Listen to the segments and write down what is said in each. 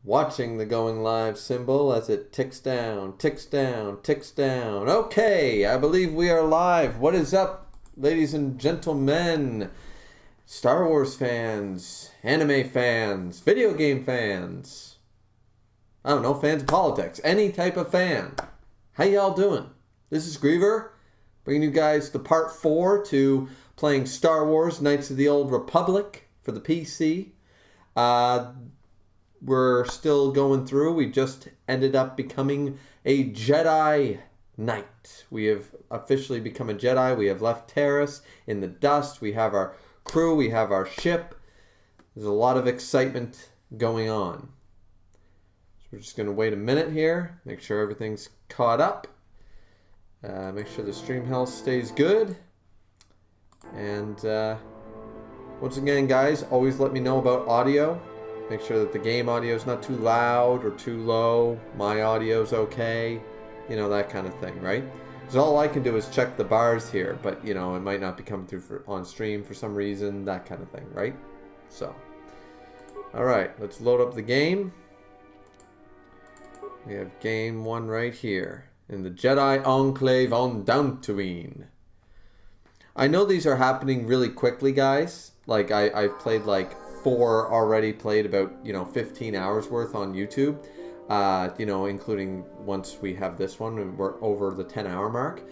watching the going live symbol as it ticks down, ticks down, ticks down. Okay, I believe we are live. What is up, ladies and gentlemen? Star Wars fans, anime fans, video game fans. I don't know, fans of politics. Any type of fan. How y'all doing? This is Griever, bringing you guys the part 4 to playing Star Wars Knights of the Old Republic for the PC. We're still going through. We just ended up becoming a Jedi Knight. We have officially become a Jedi. We have left Taris in the dust. We have our crew. We have our ship. There's a lot of excitement going on. So we're just going to wait a minute here. Make sure everything's caught up. Make sure the stream health stays good. And once again, guys, always let me know about audio. Make sure that the game audio is not too loud or too low. My audio's okay. You know, that kind of thing, right? Because all I can do is check the bars here, but, you know, it might not be coming through on stream for some reason, that kind of thing, right? So, alright, let's load up the game. We have game 1 right here in the Jedi Enclave on Dantooine. I know these are happening really quickly, guys. Like, I've played like 4 already, played about, 15 hours worth on YouTube. Including once we have this one, we're over the 10-hour mark.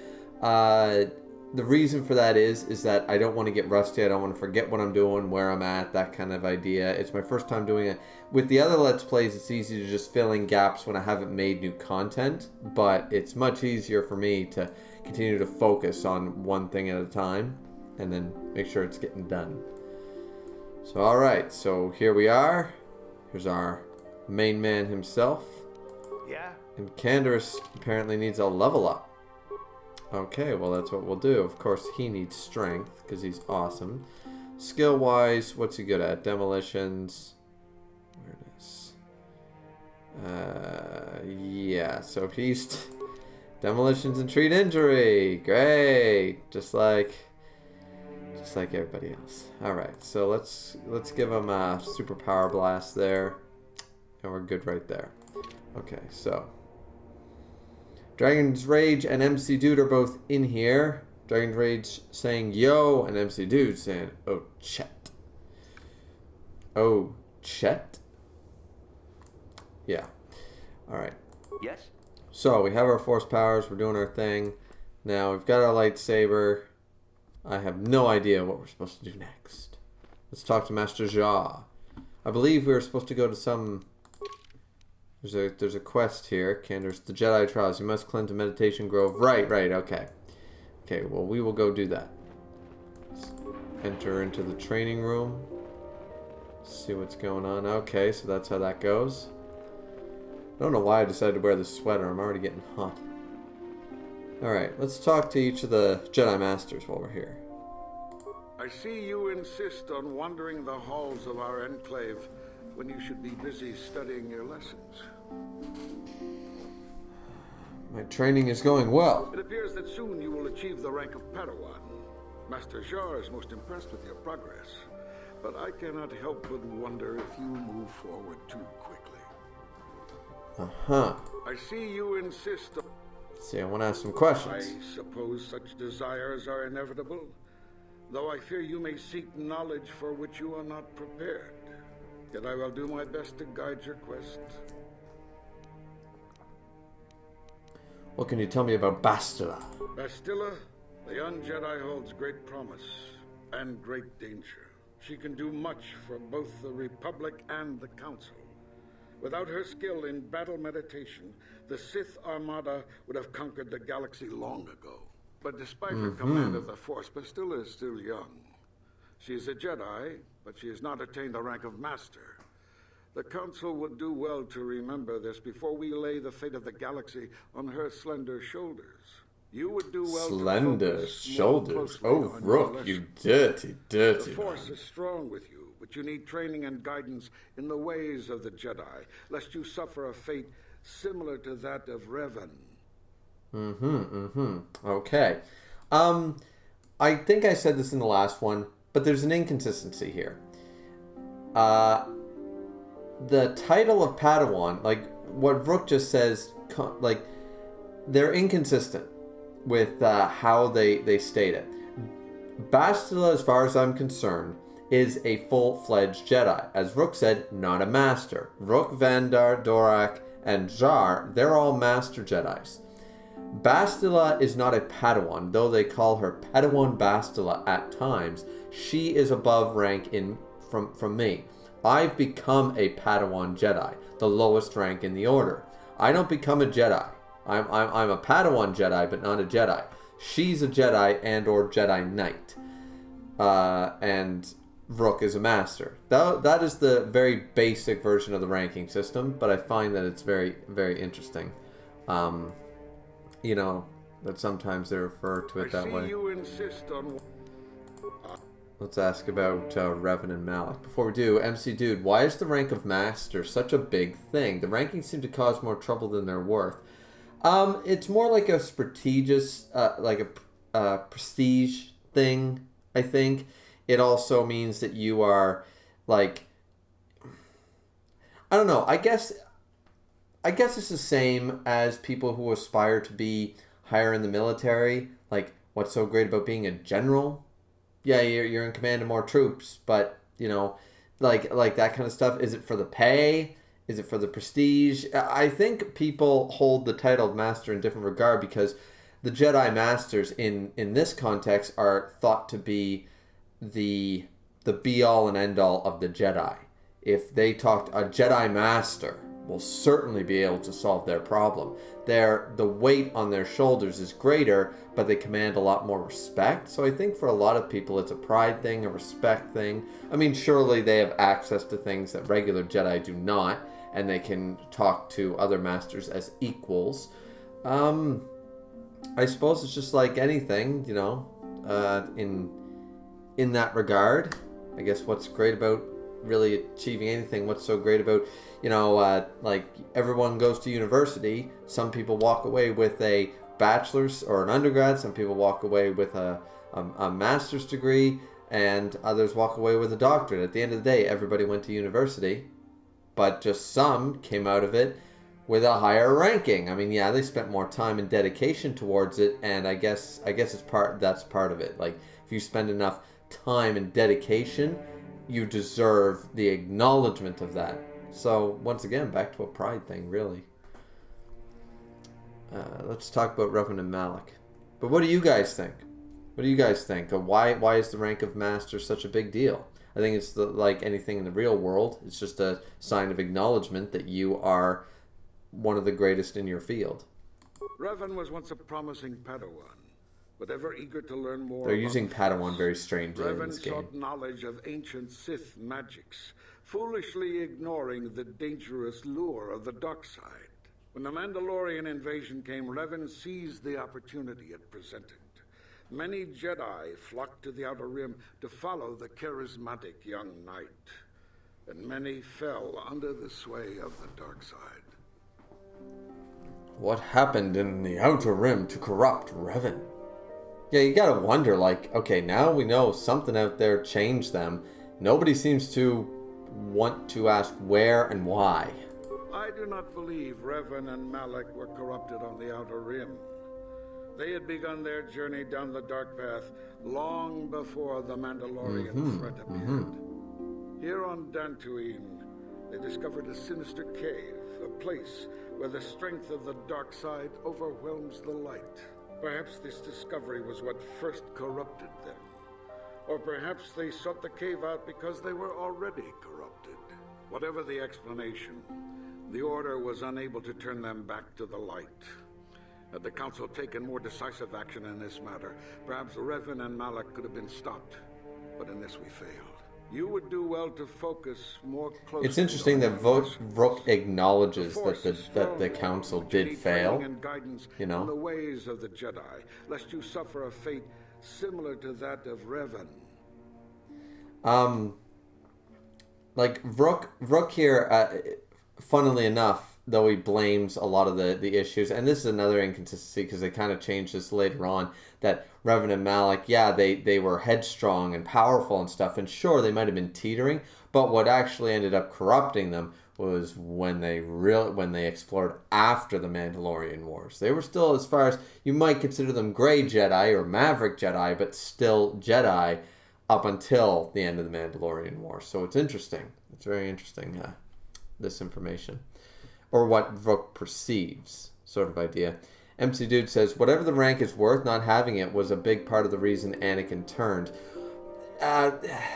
The reason for that is that I don't want to get rusty. I don't want to forget what I'm doing, where I'm at, that kind of idea. It's my first time doing it. With the other Let's Plays, it's easy to just fill in gaps when I haven't made new content. But it's much easier for me to continue to focus on one thing at a time and then make sure it's getting done. So, alright, so here we are. Here's our main man himself. Yeah? And Kainzorus apparently needs a level up. Okay, well that's what we'll do. Of course, he needs strength, because he's awesome. Skill-wise, what's he good at? Demolitions. Where it is. Yeah, so he's... Demolitions and treat injury. Great! Just like everybody else. Alright, so let's give him a super power blast there. And we're good right there. Okay, so Dragon's Rage and MC Dude are both in here. Dragon's Rage saying yo, and MC Dude saying oh chet. Oh chet? Yeah. Alright. Yes? So we have our force powers, we're doing our thing. Now we've got our lightsaber. I have no idea what we're supposed to do next. Let's talk to Master Jha. I believe we were supposed to go to some... There's a quest here. There's the Jedi Trials. You must cleanse a meditation grove. Right, okay. Okay, well, we will go do that. Let's enter into the training room. See what's going on. Okay, so that's how that goes. I don't know why I decided to wear this sweater. I'm already getting hot. Alright, let's talk to each of the Jedi Masters while we're here. I see you insist on wandering the halls of our enclave when you should be busy studying your lessons. My training is going well. It appears that soon you will achieve the rank of Padawan. Master Jha is most impressed with your progress, but I cannot help but wonder if you move forward too quickly. Uh-huh. I see you insist on... See, I want to ask some questions. I suppose such desires are inevitable, though I fear you may seek knowledge for which you are not prepared. Yet I will do my best to guide your quest. What can you tell me about Bastila? Bastila, the young Jedi, holds great promise and great danger. She can do much for both the Republic and the Council. Without her skill in battle meditation, the Sith Armada would have conquered the galaxy long ago. But despite her command of the Force, Bastila is still young. She is a Jedi, but she has not attained the rank of Master. The Council would do well to remember this before we lay the fate of the galaxy on her slender shoulders. You would do well slender to focus shoulders. More Oh, on Rook, your you lessons. dirty The Force man. is strong with you, but you need training and guidance in the ways of the Jedi, lest you suffer a fate similar to that of Revan. Okay. I think I said this in the last one, but there's an inconsistency here. the title of Padawan, like what Vrook just says, like they're inconsistent with how they state it. Bastila, as far as I'm concerned, is a full-fledged Jedi. As Vrook said, not a master. Vrook, Vandar, Dorak, and Jar, they're all master Jedis. Bastila is not a Padawan, though they call her Padawan Bastila at times. She is above rank from me. I've become a Padawan Jedi, the lowest rank in the order. I don't become a Jedi. I'm a Padawan Jedi, but not a Jedi. She's a Jedi and or Jedi Knight. And Vrook is a Master. That is the very basic version of the ranking system, but I find that it's very, very interesting. You know, that sometimes they refer to it that way. You insist on... Let's ask about Revan and Malak. Before we do, MC Dude, why is the rank of Master such a big thing? The rankings seem to cause more trouble than they're worth. It's more like a prestigious, prestige thing, I think. It also means that you are, like, I don't know, I guess it's the same as people who aspire to be higher in the military. Like, what's so great about being a general? Yeah, you're in command of more troops, but, you know, like that kind of stuff. Is it for the pay? Is it for the prestige? I think people hold the title of Master in different regard because the Jedi Masters in this context are thought to be the be-all and end-all of the Jedi. If they talked, a Jedi Master will certainly be able to solve their problem. The weight on their shoulders is greater, but they command a lot more respect. So I think for a lot of people it's a pride thing, a respect thing. I mean, surely they have access to things that regular Jedi do not, and they can talk to other masters as equals. I suppose it's just like anything, you know, in that regard. I guess what's great about really achieving anything, what's so great about, you know, like everyone goes to university. Some people walk away with a bachelor's or an undergrad. Some people walk away with a master's degree, and others walk away with a doctorate. At the end of the day, everybody went to university, but just some came out of it with a higher ranking. I mean, yeah, they spent more time and dedication towards it, and I guess that's part of it. Like, if you spend enough time and dedication, you deserve the acknowledgement of that. So once again, back to a pride thing, really. Let's talk about Revan and Malak. But what do you guys think? What do you guys think? Why is the rank of Master such a big deal? I think it's like anything in the real world. It's just a sign of acknowledgement that you are one of the greatest in your field. Revan was once a promising Padawan, but ever eager to learn more. They're using Padawan very strangely in this game. Revan sought knowledge of ancient Sith magics, foolishly ignoring the dangerous lure of the dark side. When the Mandalorian invasion came, Revan seized the opportunity it presented. Many Jedi flocked to the Outer Rim to follow the charismatic young knight, and many fell under the sway of the dark side. What happened in the Outer Rim to corrupt Revan? Yeah, you gotta wonder, like, okay, now we know something out there changed them. Nobody seems to want to ask where and why. I do not believe Revan and Malak were corrupted on the Outer Rim. They had begun their journey down the dark path long before the Mandalorian threat appeared. Here on Dantooine, they discovered a sinister cave, a place where the strength of the dark side overwhelms the light. Perhaps this discovery was what first corrupted them. Or perhaps they sought the cave out because they were already corrupted. Whatever the explanation, the Order was unable to turn them back to the light. Had the Council taken more decisive action in this matter, perhaps Revan and Malak could have been stopped. But in this we failed. You would do well to focus more closely. It's interesting that Vrook acknowledges that the Council did fail. You know, the ways of the Jedi, lest you suffer a fate similar to that of Revan. Like Vrook here, funnily enough, though he blames a lot of the issues, and this is another inconsistency because they kind of changed this later on, that Revan and Malak, yeah, they were headstrong and powerful and stuff, and sure, they might have been teetering, but what actually ended up corrupting them was when they explored after the Mandalorian Wars. They were still, as far as you might consider them, gray Jedi or Maverick Jedi, but still Jedi up until the end of the Mandalorian Wars. So it's interesting. It's very interesting, this information. Or what Vrook perceives, sort of idea. MC Dude says, whatever the rank is worth, not having it was a big part of the reason Anakin turned.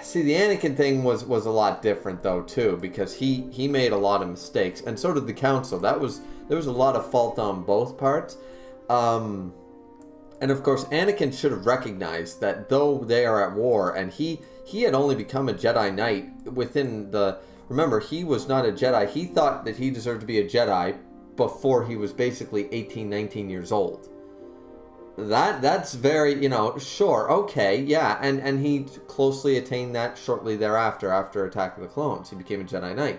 See, the Anakin thing was a lot different, though, too, because he made a lot of mistakes, and so did the Council. There was a lot of fault on both parts. And, of course, Anakin should have recognized that though they are at war, and he had only become a Jedi Knight within the... Remember, he was not a Jedi. He thought that he deserved to be a Jedi before he was basically 18, 19 years old. That's very, sure, okay, yeah, and he closely attained that shortly thereafter, after Attack of the Clones. He became a Jedi Knight.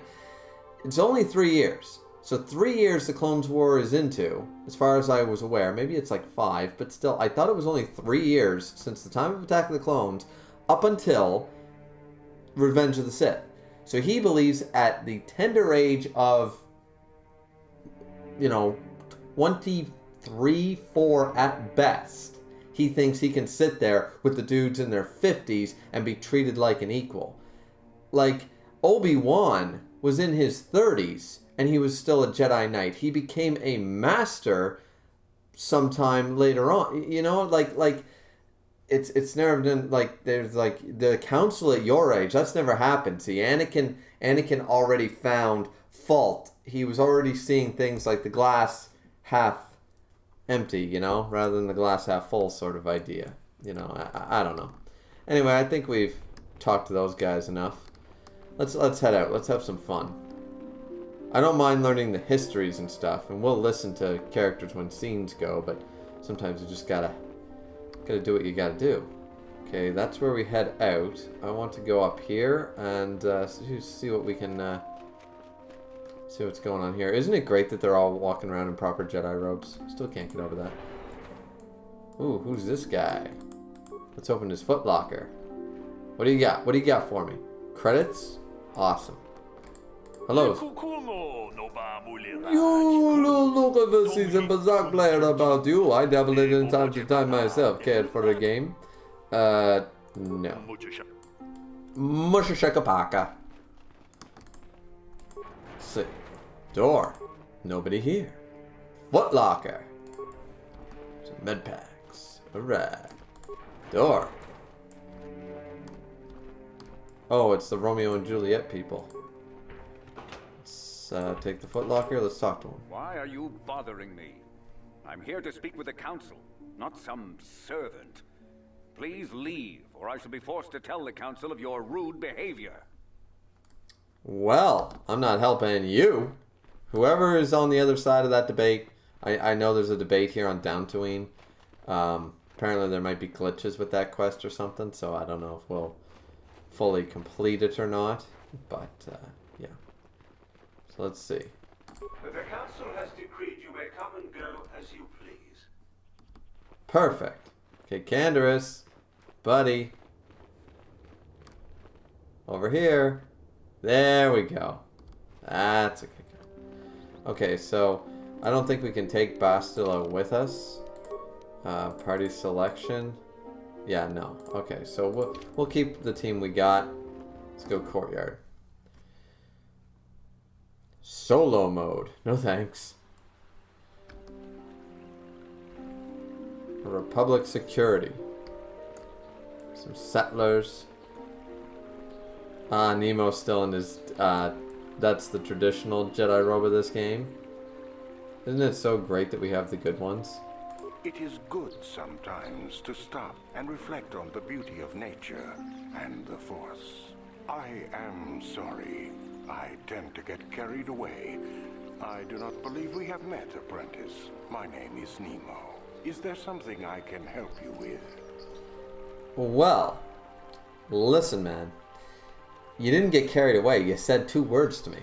It's only 3 years. So 3 years the Clones War is into, as far as I was aware. Maybe it's like 5, but still, I thought it was only 3 years since the time of Attack of the Clones up until Revenge of the Sith. So he believes at the tender age of, 23, 4 at best, he thinks he can sit there with the dudes in their 50s and be treated like an equal. Like, Obi-Wan was in his 30s and he was still a Jedi Knight. He became a master sometime later on. It's never been, there's, the Council at your age, that's never happened. See, Anakin already found fault. He was already seeing things like the glass half empty, rather than the glass half full sort of idea. I don't know. Anyway, I think we've talked to those guys enough. Let's head out. Let's have some fun. I don't mind learning the histories and stuff, and we'll listen to characters when scenes go, but sometimes you just gotta do what you gotta do. Okay, that's where we head out. I want to go up here and see what we can see what's going on here. Isn't it great that they're all walking around in proper Jedi robes? Still can't get over that. Ooh, who's this guy? Let's open his footlocker. What do you got? What do you got for me? Credits? Awesome. Hello. You look at the season bizarre player about you. I dabbled in it time to time myself. Cared for the game? No. Mushashakapaka. See. Door. Nobody here. Footlocker. Some med packs. Alright. Door. Oh, it's the Romeo and Juliet people. Let's take the footlocker. Let's talk to him. Why are you bothering me? I'm here to speak with the council, not some servant. Please leave, or I shall be forced to tell the council of your rude behavior. Well, I'm not helping you. Whoever is on the other side of that debate, I know there's a debate here on Dantooine. Apparently there might be glitches with that quest or something, so I don't know if we'll fully complete it or not. But, yeah. So let's see. The council has decreed you may come and go as you please. Perfect. Okay, Kainzorus, buddy. Over here. There we go. That's a good guy. Okay, so I don't think we can take Bastila with us. Party selection. Yeah, no. Okay, so we'll keep the team we got. Let's go courtyard. Solo mode. No thanks. Republic security. Some settlers. Nemo's still in his... that's the traditional Jedi robe of this game. Isn't it so great that we have the good ones? It is good sometimes to stop and reflect on the beauty of nature and the Force. I am sorry. I tend to get carried away. I do not believe we have met, apprentice. My name is Nemo. Is there something I can help you with? Well, listen, man. You didn't get carried away. You said 2 words to me.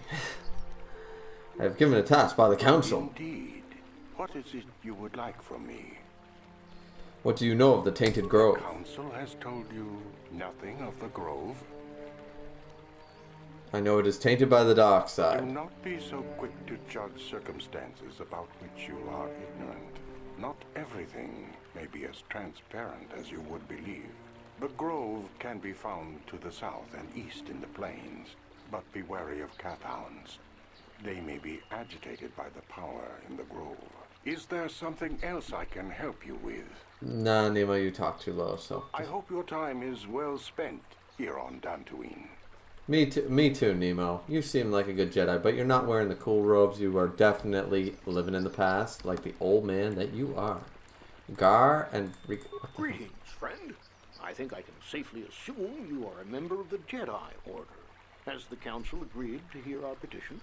I've given a task by the council. Indeed. What is it you would like from me? What do you know of the Tainted Grove? The council has told you nothing of the Grove? I know it is tainted by the dark Do side. not be so quick to judge circumstances about which you are ignorant. Not everything may be as transparent as you would believe. The grove can be found to the south and east in the plains, but be wary of cat-hounds. They may be agitated by the power in the grove. Is there something else I can help you with? Nah, Nemo, you talk too low, so. I hope your time is well spent here on Dantooine. Me too, Nemo. You seem like a good Jedi, but you're not wearing the cool robes. You are definitely living in the past, like the old man that you are. Gar and... Greetings, friend. I think I can safely assume you are a member of the Jedi Order. Has the Council agreed to hear our petition?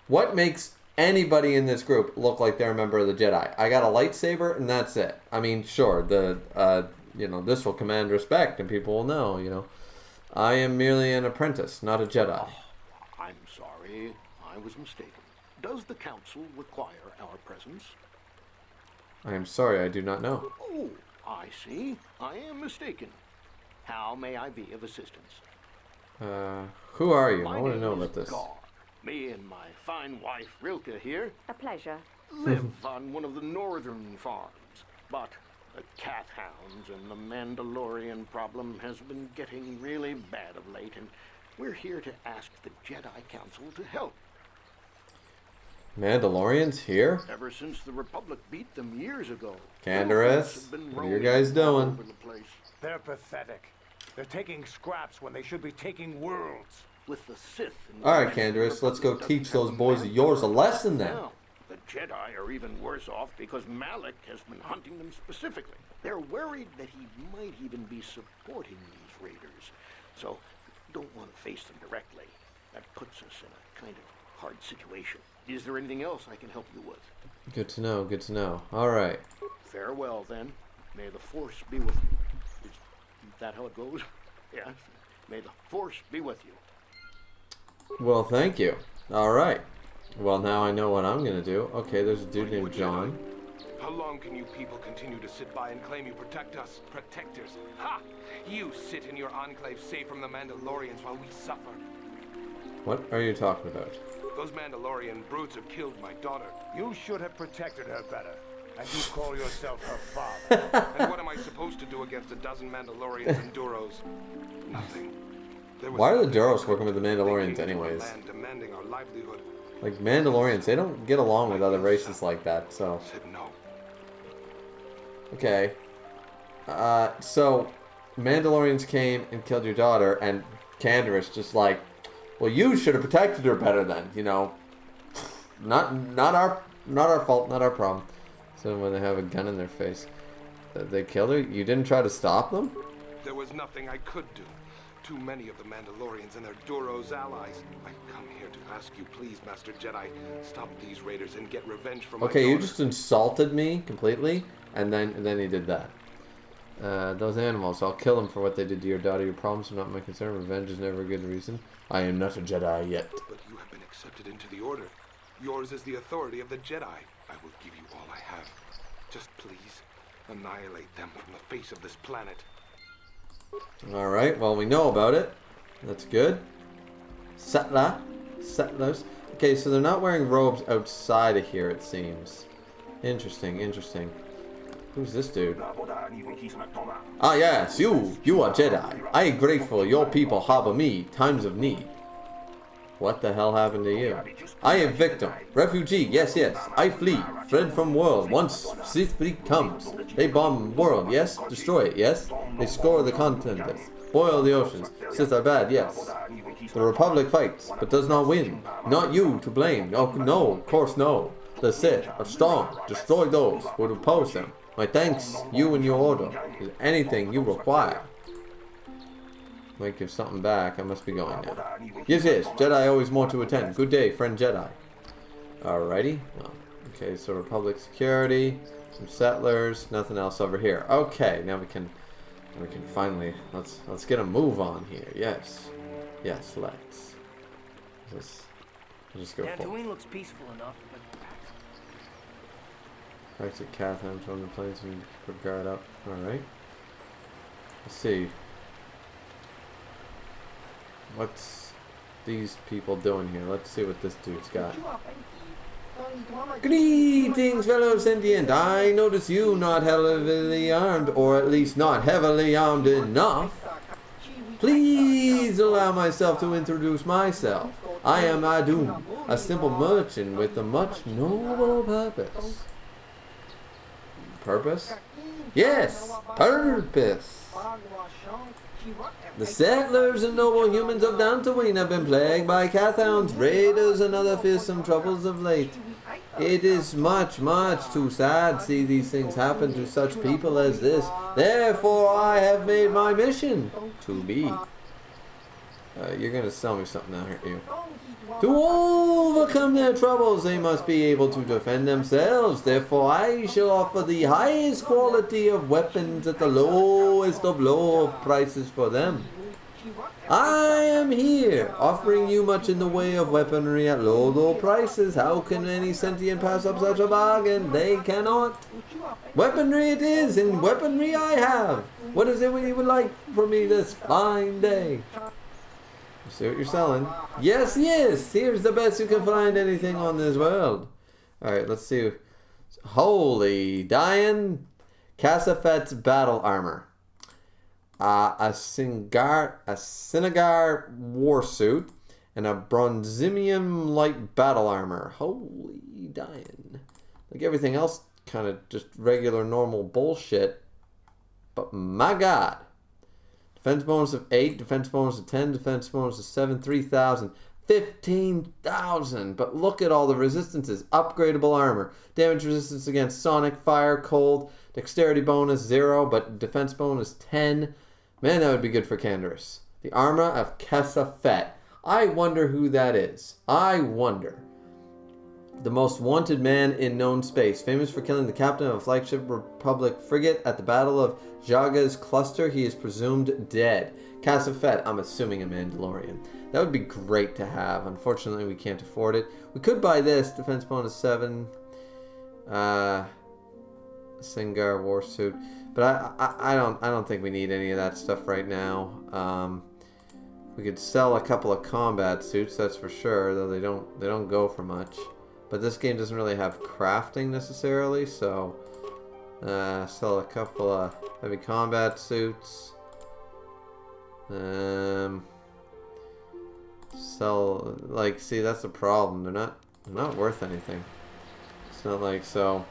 What makes anybody in this group look like they're a member of the Jedi? I got a lightsaber and that's it. I mean, sure, this will command respect and people will know, I am merely an apprentice, not a Jedi. Oh, I'm sorry. I was mistaken. Does the Council require our presence? I am sorry, I do not know. Oh, I see. I am mistaken. How may I be of assistance? Who are you? My I want to name know is about this. Gar. Me and my fine wife, Rilke, here, A pleasure. live on one of the northern farms. But the cat hounds and the Mandalorian problem has been getting really bad of late, and we're here to ask the Jedi Council to help. Mandalorians here? Ever since the Republic beat them years ago, Kainzorus, what are you guys doing? all over the place. They're pathetic. They're taking scraps when they should be taking worlds. With the Sith. And Alright, the Kainzorus, let's go Republic teach doesn't those have boys of yours a lesson then. Now, the Jedi are even worse off because Malak has been hunting them specifically. They're worried that he might even be supporting these raiders. So, don't want to face them directly. That puts us in a kind of hard situation. Is there anything else I can help you with? Good to know, good to know. Alright. Farewell, then. May the Force be with you. Is that how it goes? Yes. May the Force be with you. Well, thank you. Alright. Well, now I know what I'm going to do. Okay, there's a dude named John. How long can you people continue to sit by and claim you protect us? Protectors. Ha! You sit in your enclave safe from the Mandalorians while we suffer. What are you talking about? Those Mandalorian brutes have killed my daughter. You should have protected her better. And you call yourself her father. And what am I supposed to do against a dozen Mandalorians and Duros? Nothing. There was Why are the nothing Duros I could working with the do. Mandalorians They came to our anyways? land demanding our livelihood. Like, Mandalorians, they don't get along with other races like that, so... Said no. Okay. So, Mandalorians came and killed your daughter, and Kainzorus just like, well, you should have protected her better then, Not our fault, not our problem. So when they have a gun in their face, they killed her? You didn't try to stop them? There was nothing I could do. Too many of the Mandalorians and their Duros allies. I've come here to ask you, please, Master Jedi, stop these raiders and get revenge for my Okay, daughter. you just insulted me completely, and then he did that. Those animals, I'll kill them for what they did to your daughter. Your problems are not my concern. Revenge is never a good reason. I am not a Jedi yet. But you have been accepted into the Order. Yours is the authority of the Jedi. I will give you all I have. Just please, annihilate them from the face of this planet. Alright, well, we know about it. That's good. Settlers. Okay, so they're not wearing robes outside of here, it seems. Interesting, interesting. Who's this dude? Ah, yes, you are Jedi. I am grateful your people harbor me, times of need. What the hell happened to you? I am victim, refugee, yes, I flee, fled from world, once Sith fleet comes. They bomb world, yes, destroy it, yes. They score the continents, boil the oceans, Sith are bad, yes. The Republic fights, but does not win. Not you to blame, oh no, of course no. The Sith are strong, destroy those who would oppose them. My thanks, you and your order, is anything you require. Might give something back. I must be going now. Yes, Jedi always more to attend. Good day, friend Jedi. Alrighty. Well, okay, so Republic security, some settlers, nothing else over here. Okay, now we can finally let's get a move on here. Yes, let's just go for it. Looks peaceful enough, but Exit Catherine from the planes and put guard up. Alright. Let's see. What's these people doing here? Let's see what this dude's got. Greetings, fellow sentient. I notice you not heavily armed, or at least not heavily armed enough. Please allow myself to introduce myself. I am Adun, a simple merchant with a much noble purpose. Purpose? Yes, purpose. The settlers and noble humans of Dantooine have been plagued by Cathounds, raiders, and other fearsome troubles of late. It is much too sad to see these things happen to such people as this. Therefore, I have made my mission to be. You're gonna sell me something now, aren't you? To overcome their troubles, they must be able to defend themselves. Therefore, I shall offer the highest quality of weapons at the lowest of low prices for them. I am here, offering you much in the way of weaponry at low prices. How can any sentient pass up such a bargain? They cannot. Weaponry it is, and weaponry I have. What is it you would like for me this fine day? See what you're selling. Yes, here's the best you can find anything on this world. Alright, let's see. Holy Diane. Kasafet's battle armor. A Sinagar war suit. And a Bronzimium light battle armor. Holy Diane. Like everything else, kind of just regular normal bullshit. But my god. Defense bonus of 8, defense bonus of 10, defense bonus of 7, 3,000, 15,000. But look at all the resistances. Upgradable armor. Damage resistance against sonic, fire, cold. Dexterity bonus 0, but defense bonus 10. Man, that would be good for Kainzorus. The armor of Kasafet. I wonder who that is. I wonder. The most wanted man in known space. Famous for killing the captain of a flagship Republic frigate at the Battle of Jaga's Cluster. He is presumed dead. Kasafet, I'm assuming a Mandalorian. That would be great to have. Unfortunately, we can't afford it. We could buy this. Defense bonus 7. Singar war suit. But I don't think we need any of that stuff right now. We could sell a couple of combat suits, that's for sure, though they don't go for much. But this game doesn't really have crafting necessarily, so sell a couple of heavy combat suits. Sell, like, see, that's the problem. They're not worth anything. It's not like, so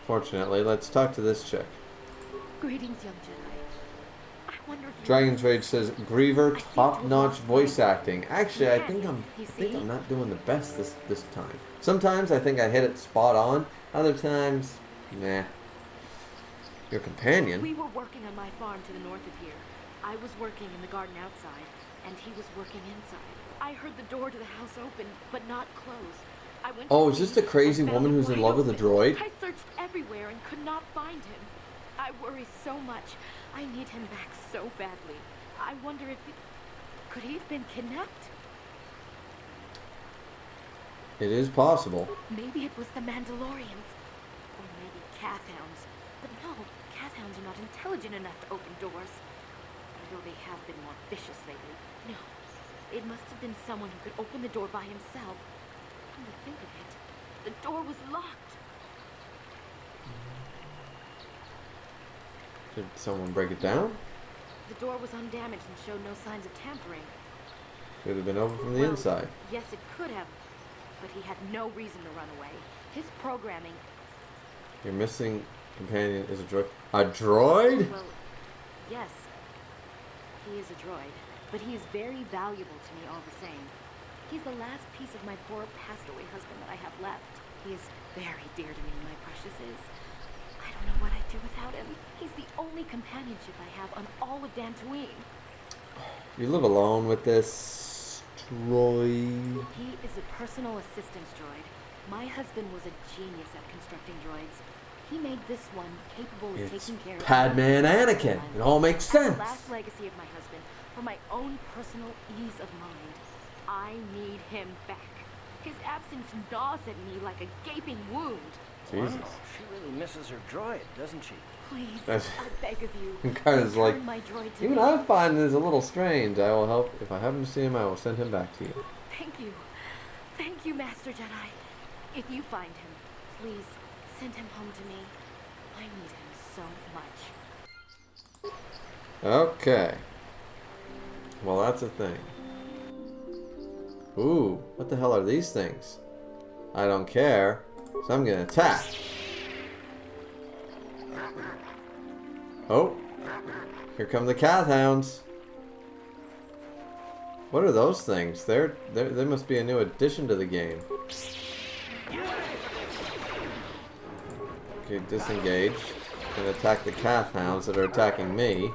fortunately, let's talk to this chick. Greetings, young Jedi. I wonder if Dragon's Rage says Griever top-notch voice acting. Actually, I think I'm not doing the best this time. Sometimes I think I hit it spot on. Other times, nah. Your companion. We were working on my farm to the north of here. I was working in the garden outside, and he was working inside. I heard the door to the house open, but not close. I went. Oh, is this the crazy woman who's in love with a droid? I searched everywhere and could not find him. I worry so much. I need him back so badly. I wonder if could he have been kidnapped? It is possible. Maybe it was the Mandalorians. Or maybe Cathounds. But no, Cathounds are not intelligent enough to open doors. Although they have been more vicious lately. No, it must have been someone who could open the door by himself. Come to think of it, the door was locked. Did someone break it down? The door was undamaged and showed no signs of tampering. Could have been open from the inside. Yes, it could have. But he had no reason to run away. His programming... Your missing companion is a droid. A droid? Well, yes. He is a droid. But he is very valuable to me all the same. He's the last piece of my poor passed-away husband that I have left. He is very dear to me, my precious is. I don't know what I'd do without him. He's the only companionship I have on all of Dantooine. You live alone with this droid. He is a personal assistance droid. My husband was a genius at constructing droids. He made this one capable of taking care of Padme and Anakin. It all makes sense. The last legacy of my husband, for my own personal ease of mind. I need him back. His absence gnaws at me like a gaping wound. Jesus. Wow, she really misses her droid, doesn't she? Please, That's- I beg of you. And Carter's like, Return my droid to even me. I find this a little strange. I will help. If I happen to see him, I will send him back to you. Thank you. Thank you, Master Jedi. If you find him, please send him home to me. I need him so much. Okay. Well, that's a thing. Ooh, what the hell are these things? I don't care, so I'm gonna attack. Oh, here come the Kath Hounds. What are those things? They must be a new addition to the game. Okay, disengage and attack the Kath Hounds that are attacking me.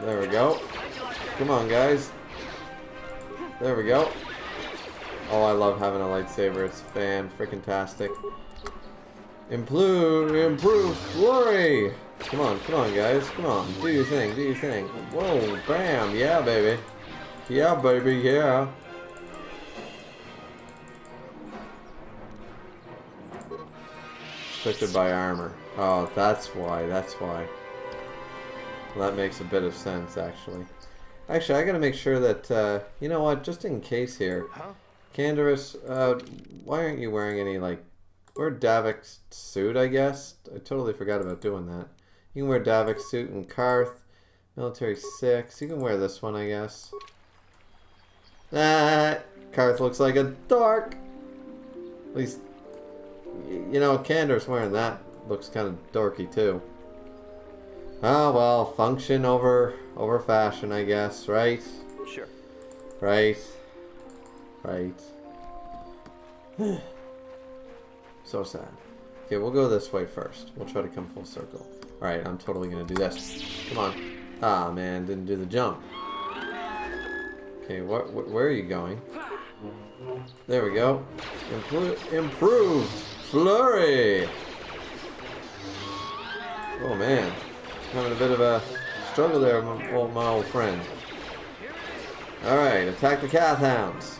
There we go. Come on, guys. There we go. Oh, I love having a lightsaber. It's fan-frickin-tastic. Improve flurry. Come on, guys. Come on. Do your thing. Do your thing. Whoa, bam. Yeah, baby. Yeah, baby. Yeah. Restricted by armor. Oh, that's why. That's why. Well, that makes a bit of sense, actually. Actually, I gotta make sure that, you know what, just in case here. Huh? Kainzorus, why aren't you wearing any, like, wear Davik's suit, I guess? I totally forgot about doing that. You can wear Davik's suit and Karth. Military 6. You can wear this one, I guess. Karth looks like a dork. At least, you know, Kainzorus wearing that looks kind of dorky, too. Oh, well, function over fashion, I guess, right? Sure. Right. Right. So sad. Okay, we'll go this way first. We'll try to come full circle. Alright, I'm totally gonna do this. Come on. Ah, man, didn't do the jump. Okay, where are you going? There we go. Improved flurry! Oh, man. Having a bit of a struggle there, my old friend. Alright, attack the Kath Hounds.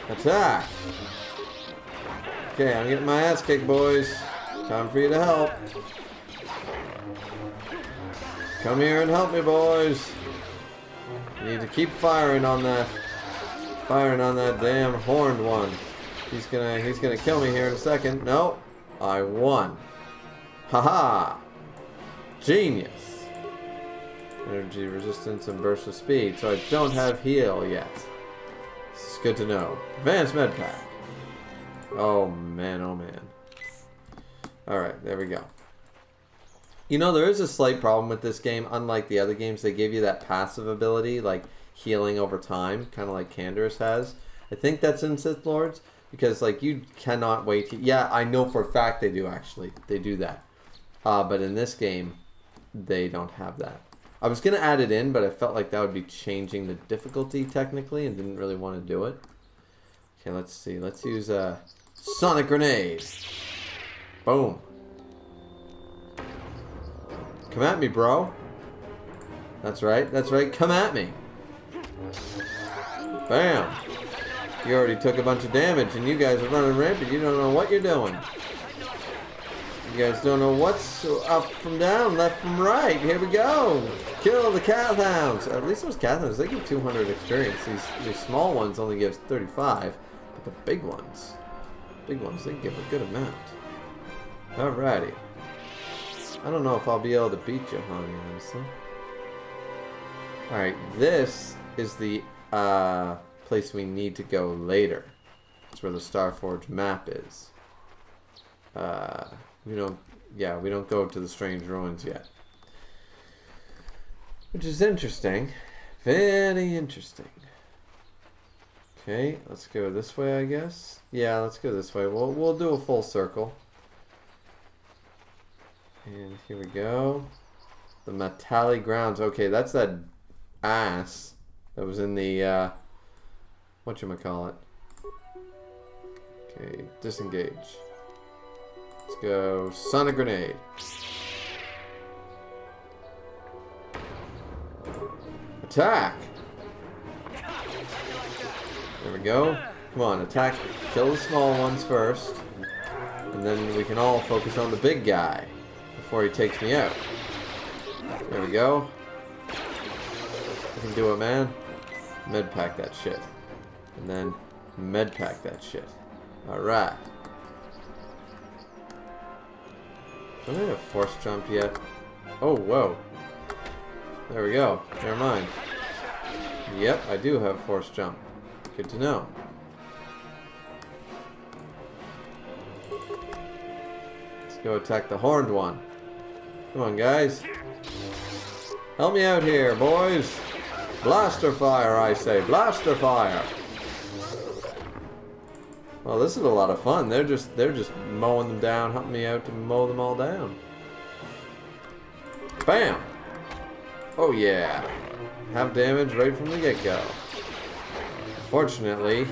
Attack! Okay, I'm getting my ass kicked, boys. Time for you to help. Come here and help me, boys. You need to keep firing on that damn horned one. He's gonna kill me here in a second. No, I won. Haha! Genius. Energy resistance and burst of speed. So I don't have heal yet. This is good to know. Advanced med pack. Oh man, oh man. Alright, there we go. You know, there is a slight problem with this game. Unlike the other games, they give you that passive ability, like healing over time, kind of like Kainzorus has. I think that's in Sith Lords, because like you cannot wait to... Yeah, I know for a fact they do actually. They do that. But in this game, they don't have that. I was going to add it in, but I felt like that would be changing the difficulty technically and didn't really want to do it. Okay, let's see. Let's use a Sonic Grenade. Boom. Come at me, bro. That's right. That's right. Come at me. Bam. You already took a bunch of damage and you guys are running rampant. You don't know what you're doing. You guys don't know what's up from down, left from right. Here we go. Kill the Kath Hounds. At least those Kath Hounds, they give 200 experience. These small ones only give 35. But the big ones, they give a good amount. Alrighty. I don't know if I'll be able to beat you, honey, honestly. Alright, this is the place we need to go later. That's where the Starforge map is. We don't go to the Strange Ruins yet. Which is interesting. Very interesting. Okay, let's go this way, I guess. Yeah, let's go this way. We'll do a full circle. And here we go. The Matali Grounds. Okay, that's that ass that was in the whatchamacallit. Okay, disengage. Let's go Sonic Grenade. Attack! There we go. Come on, attack. Kill the small ones first. And then we can all focus on the big guy before he takes me out. There we go. I can do it, man. Medpack that shit. And then medpack that shit. Alright. Do I have force jump yet? Oh, whoa. There we go. Never mind. Yep, I do have force jump. Good to know. Let's go attack the horned one. Come on, guys. Help me out here, boys. Blaster fire, I say. Blaster fire. Well, this is a lot of fun. They're just mowing them down, helping me out to mow them all down. Bam! Oh yeah. Have damage right from the get-go. Fortunately,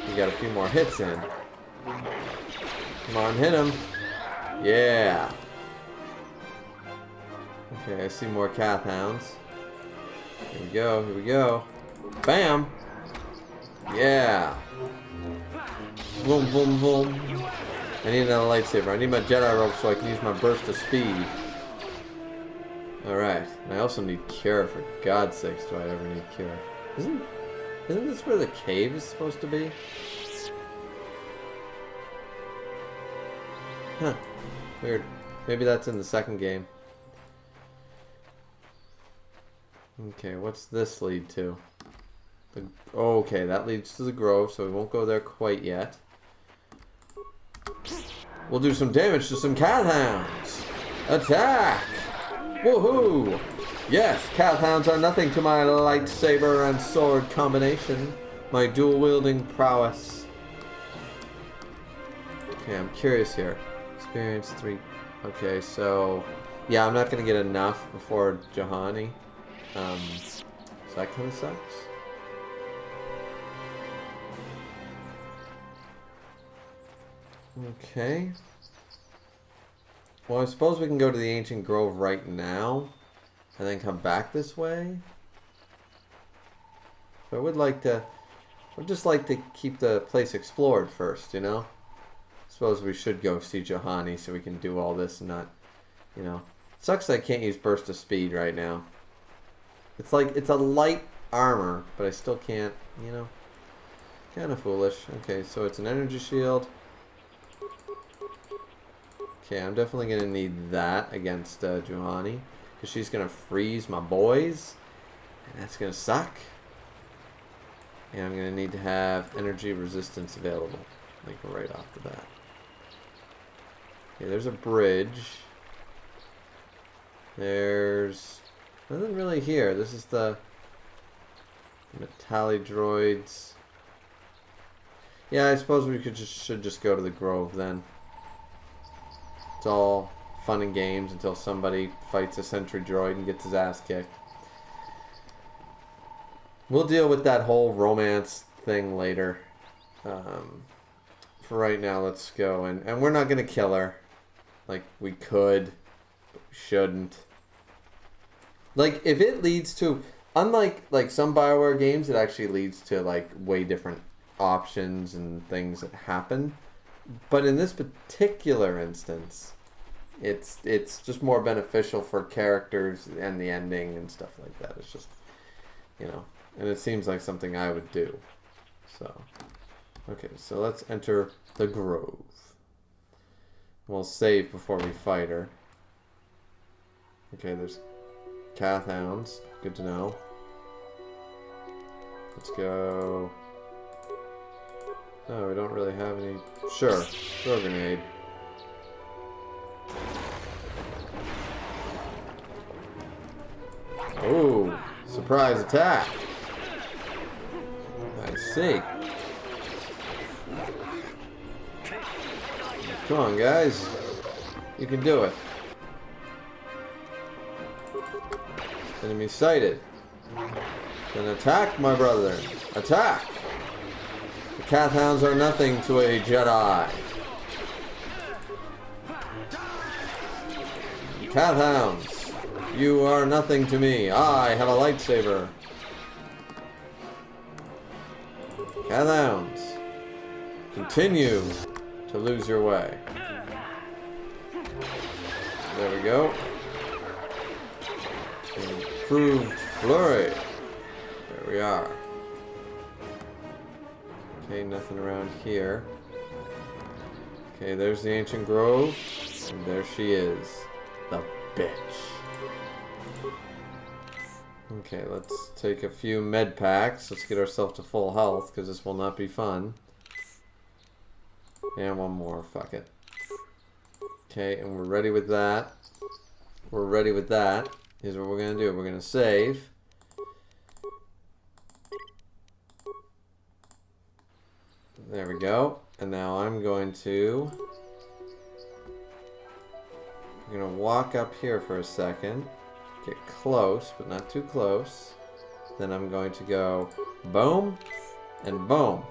we got a few more hits in. Come on, hit him. Yeah. Okay, I see more Cath Hounds. Here we go, here we go. Bam! Yeah. Boom, boom, boom. I need another lightsaber. I need my Jedi rope so I can use my burst of speed. Alright. And I also need cure, for God's sakes do I ever need cure. Isn't this where the cave is supposed to be? Huh. Weird. Maybe that's in the second game. Okay, what's this lead to? Okay, that leads to the grove, so we won't go there quite yet. We'll do some damage to some Cath Hounds. Attack! Woohoo! Yes, Cath Hounds are nothing to my lightsaber and sword combination. My dual-wielding prowess. Okay, I'm curious here. Experience 3. Okay, so... yeah, I'm not going to get enough before Juhani. So that kind of sucks. Okay. Well, I suppose we can go to the Ancient Grove right now, and then come back this way. But I would like to... I'd just like to keep the place explored first, you know? I suppose we should go see Juhani so we can do all this and not, you know... It sucks that I can't use Burst of Speed right now. It's like, it's a light armor, but I still can't, you know? Kind of foolish. Okay, so it's an energy shield. Okay, I'm definitely going to need that against Juhani, because she's going to freeze my boys, and that's going to suck. And I'm going to need to have energy resistance available, like right off the bat. Okay, there's a bridge. There's nothing really here. This is the Metalli droids. Yeah, I suppose we should just go to the Grove then. It's all fun and games until somebody fights a sentry droid and gets his ass kicked. We'll deal with that whole romance thing later. For right now, let's go. And we're not going to kill her. Like, we could, but we shouldn't. Like, if it leads to... Unlike, like, some BioWare games, it actually leads to, like, way different options and things that happen. But in this particular instance, it's just more beneficial for characters and the ending and stuff like that. It's just, you know, and it seems like something I would do. So, okay, so let's enter the Grove. We'll save before we fight her. Okay, there's Cath Hounds. Good to know. Let's go. Oh, we don't really have any. Sure, throw a grenade. Oh, surprise attack. I see. Come on, guys. You can do it. Enemy sighted. Then attack, my brother. Attack! The Cath Hounds are nothing to a Jedi. Cath Hounds, you are nothing to me. I have a lightsaber. Callowns. Continue to lose your way. There we go. Improved flurry. There we are. Okay, nothing around here. Okay, there's the ancient grove. And there she is. The bitch. Okay, let's take a few med packs. Let's get ourselves to full health, because this will not be fun. And one more, fuck it. Okay, and we're ready with that. We're ready with that. Here's what we're going to do. We're going to save. There we go. And now I'm going to... I'm going to walk up here for a second. Get close, but not too close. Then I'm going to go boom and boom.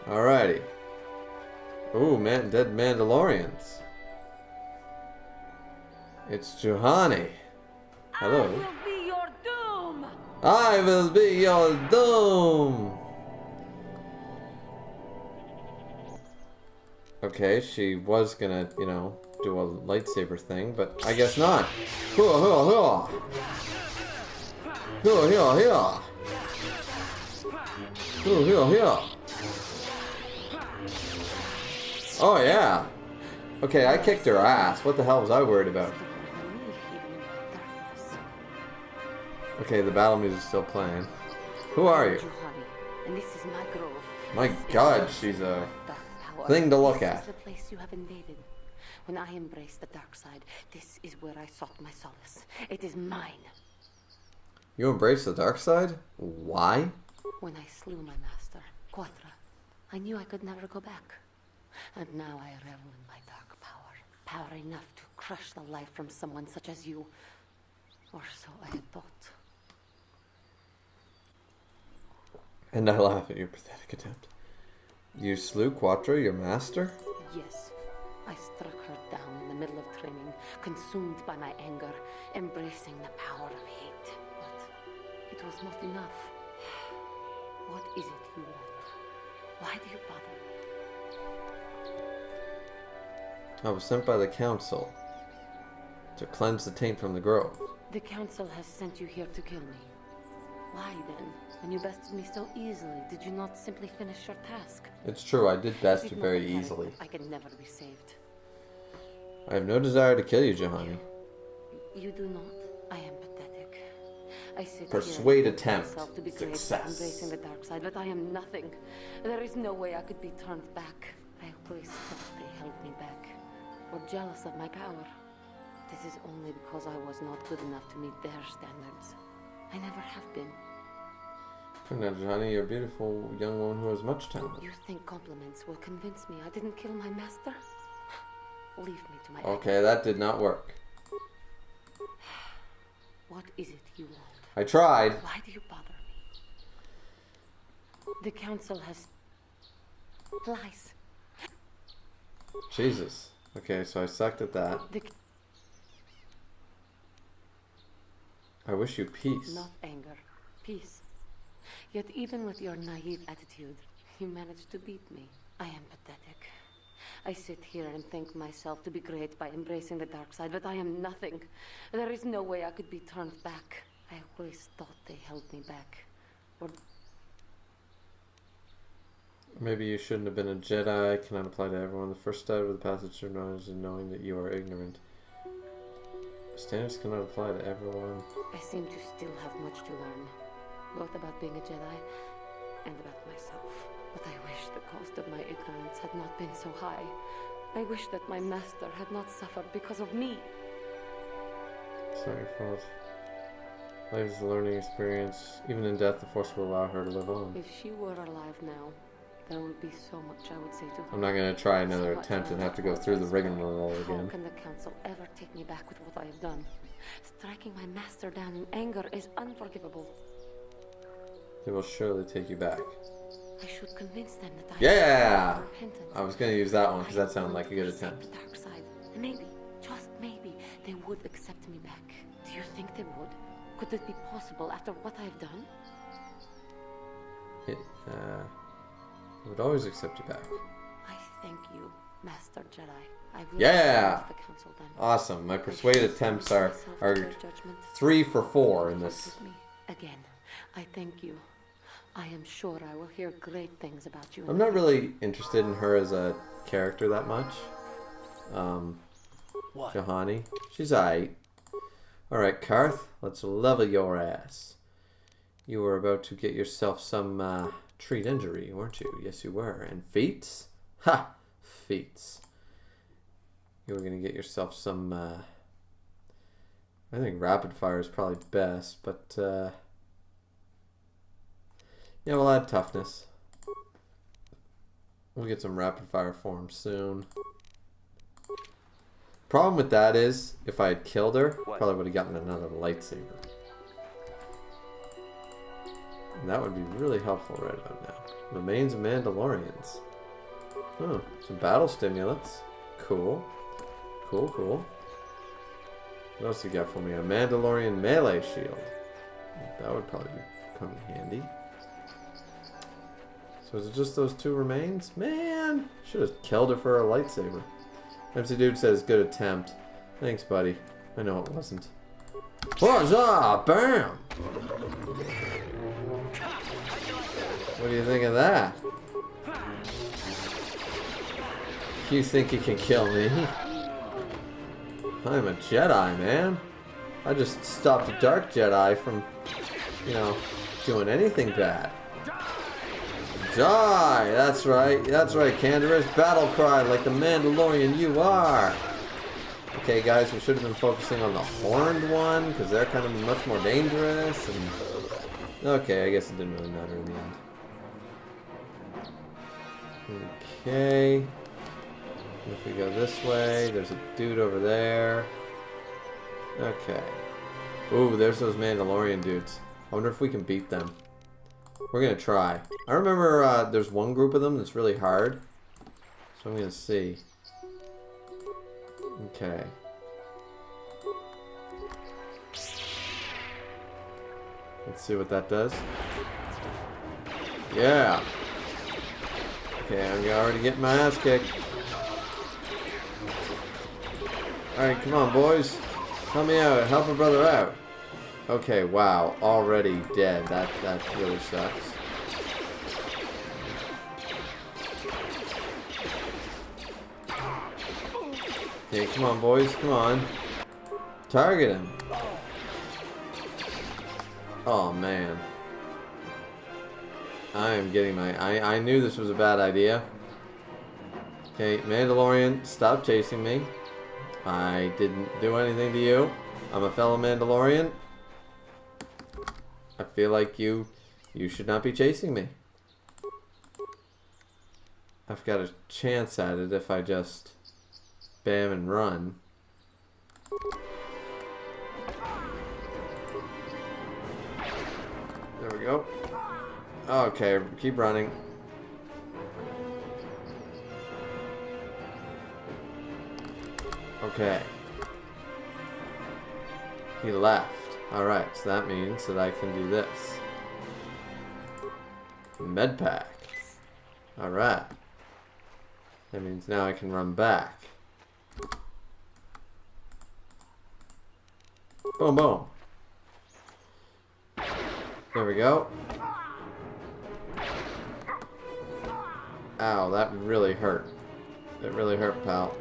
Alrighty. Ooh, man, dead Mandalorians. It's Juhani. Hello. I will be your doom. I will be your doom. Okay, she was gonna, you know, do a lightsaber thing, but I guess not. Hua, hua, hua. Hua, hua, hua. Hua, hua, hua. Oh, yeah. Okay, I kicked her ass. What the hell was I worried about? Okay, the battle music's still playing. Who are you? And this is my grove. My God, she's a thing to look at. This is the place you have invaded. When I embraced the dark side, this is where I sought my solace. It is mine. You embraced the dark side? Why? When I slew my master, Quatra, I knew I could never go back. And now I revel in my dark power. Power enough to crush the life from someone such as you. Or so I had thought. And I laugh at your pathetic attempt. You slew Quatra, your master? Yes. I struck her down in the middle of training, consumed by my anger, embracing the power of hate. But it was not enough. What is it you want? Why do you bother me? I was sent by the council to cleanse the taint from the grove. The council has sent you here to kill me. Why then, when you bested me so easily, did you not simply finish your task? It's true, I did best you very easily. I can never be saved. I have no desire to kill you, Juhani. You do not. I am pathetic. I sit Persuade here attempt. myself to be great by Success. embracing the dark side, but I am nothing. There is no way I could be turned back. I always thought they held me back. Or jealous of my power. This is only because I was not good enough to meet their standards. I never have been. Now, Juhani, you're a beautiful young woman who has much talent. You think compliments will convince me I didn't kill my master? Leave me to my Okay, that did not work. What is it you want? I tried. Why do you bother me? The council has lies. Jesus. Okay, so I sucked at that. I wish you peace. Not anger. Peace. Yet even with your naive attitude, you managed to beat me. I am pathetic. I sit here and think myself to be great by embracing the dark side, but I am nothing. There is no way I could be turned back. I always thought they held me back. Or maybe you shouldn't have been a Jedi. Cannot apply to everyone. The first step of the passage of knowledge is knowing that you are ignorant. Standards cannot apply to everyone. I seem to still have much to learn, both about being a Jedi and about myself. But I wish the cost of my ignorance had not been so high. I wish that my master had not suffered because of me. It's not your fault. Life is a learning experience. Even in death, the Force will allow her to live on. If she were alive now, there would be so much I would say to her. I'm not going to try another attempt and have to go through the rigmarole again. How can the council ever take me back with what I have done? Striking my master down in anger is unforgivable. They will surely take you back. I should convince them that Yeah! repentance. I was going to use that one because that sounded like a good attempt. The dark side. Maybe, just maybe, they would accept me back. Do you think they would? Could it be possible after what I've done? I would always accept you back. I thank you, Master Jedi. I will Yeah! the council then. Awesome. My persuade attempts are judgment. 3 for 4 in this. With me. Again, I thank you. I am sure I will hear great things about you. I'm not really interested in her as a character that much. What? Juhani. She's aight. Alright, Karth, let's level your ass. You were about to get yourself some treat injury, weren't you? Yes, you were. And feats? Ha! Feats. You were going to get yourself some... I think rapid fire is probably best, but... yeah, we'll add toughness. We'll get some rapid fire form soon. Problem with that is, if I had killed her, probably would have gotten another lightsaber. And that would be really helpful right about now. Remains of Mandalorians. Oh, some battle stimulants. Cool. Cool, cool. What else you got for me? A Mandalorian melee shield. That would probably come in handy. So is it just those 2 remains? Man! Should have killed her for a lightsaber. MC Dude says, good attempt. Thanks, buddy. I know it wasn't. Huzzah! Bam! What do you think of that? You think you can kill me? I'm a Jedi, man. I just stopped a Dark Jedi from, you know, doing anything bad. Die! That's right, Kainzorus. Battle cry like the Mandalorian you are! Okay, guys, we should have been focusing on the horned one, because they're kind of much more dangerous, and... Okay, I guess it didn't really matter in the end. Okay. If we go this way, there's a dude over there. Okay. Ooh, there's those Mandalorian dudes. I wonder if we can beat them. We're gonna try. I remember there's one group of them that's really hard. So I'm gonna see. Okay. Let's see what that does. Yeah. Okay, I'm already getting my ass kicked. Alright, come on, boys. Help me out. Help a brother out. Okay, wow. Already dead. That really sucks. Okay, come on, boys. Come on. Target him. Oh, man. I am getting my... I knew this was a bad idea. Okay, Mandalorian, stop chasing me. I didn't do anything to you. I'm a fellow Mandalorian. I feel like you should not be chasing me. I've got a chance at it if I just bam and run. There we go. Okay, keep running. Okay. He left. Alright, so that means that I can do this. Med pack. Alright. That means now I can run back. Boom, boom. There we go. Ow, that really hurt. It really hurt, pal.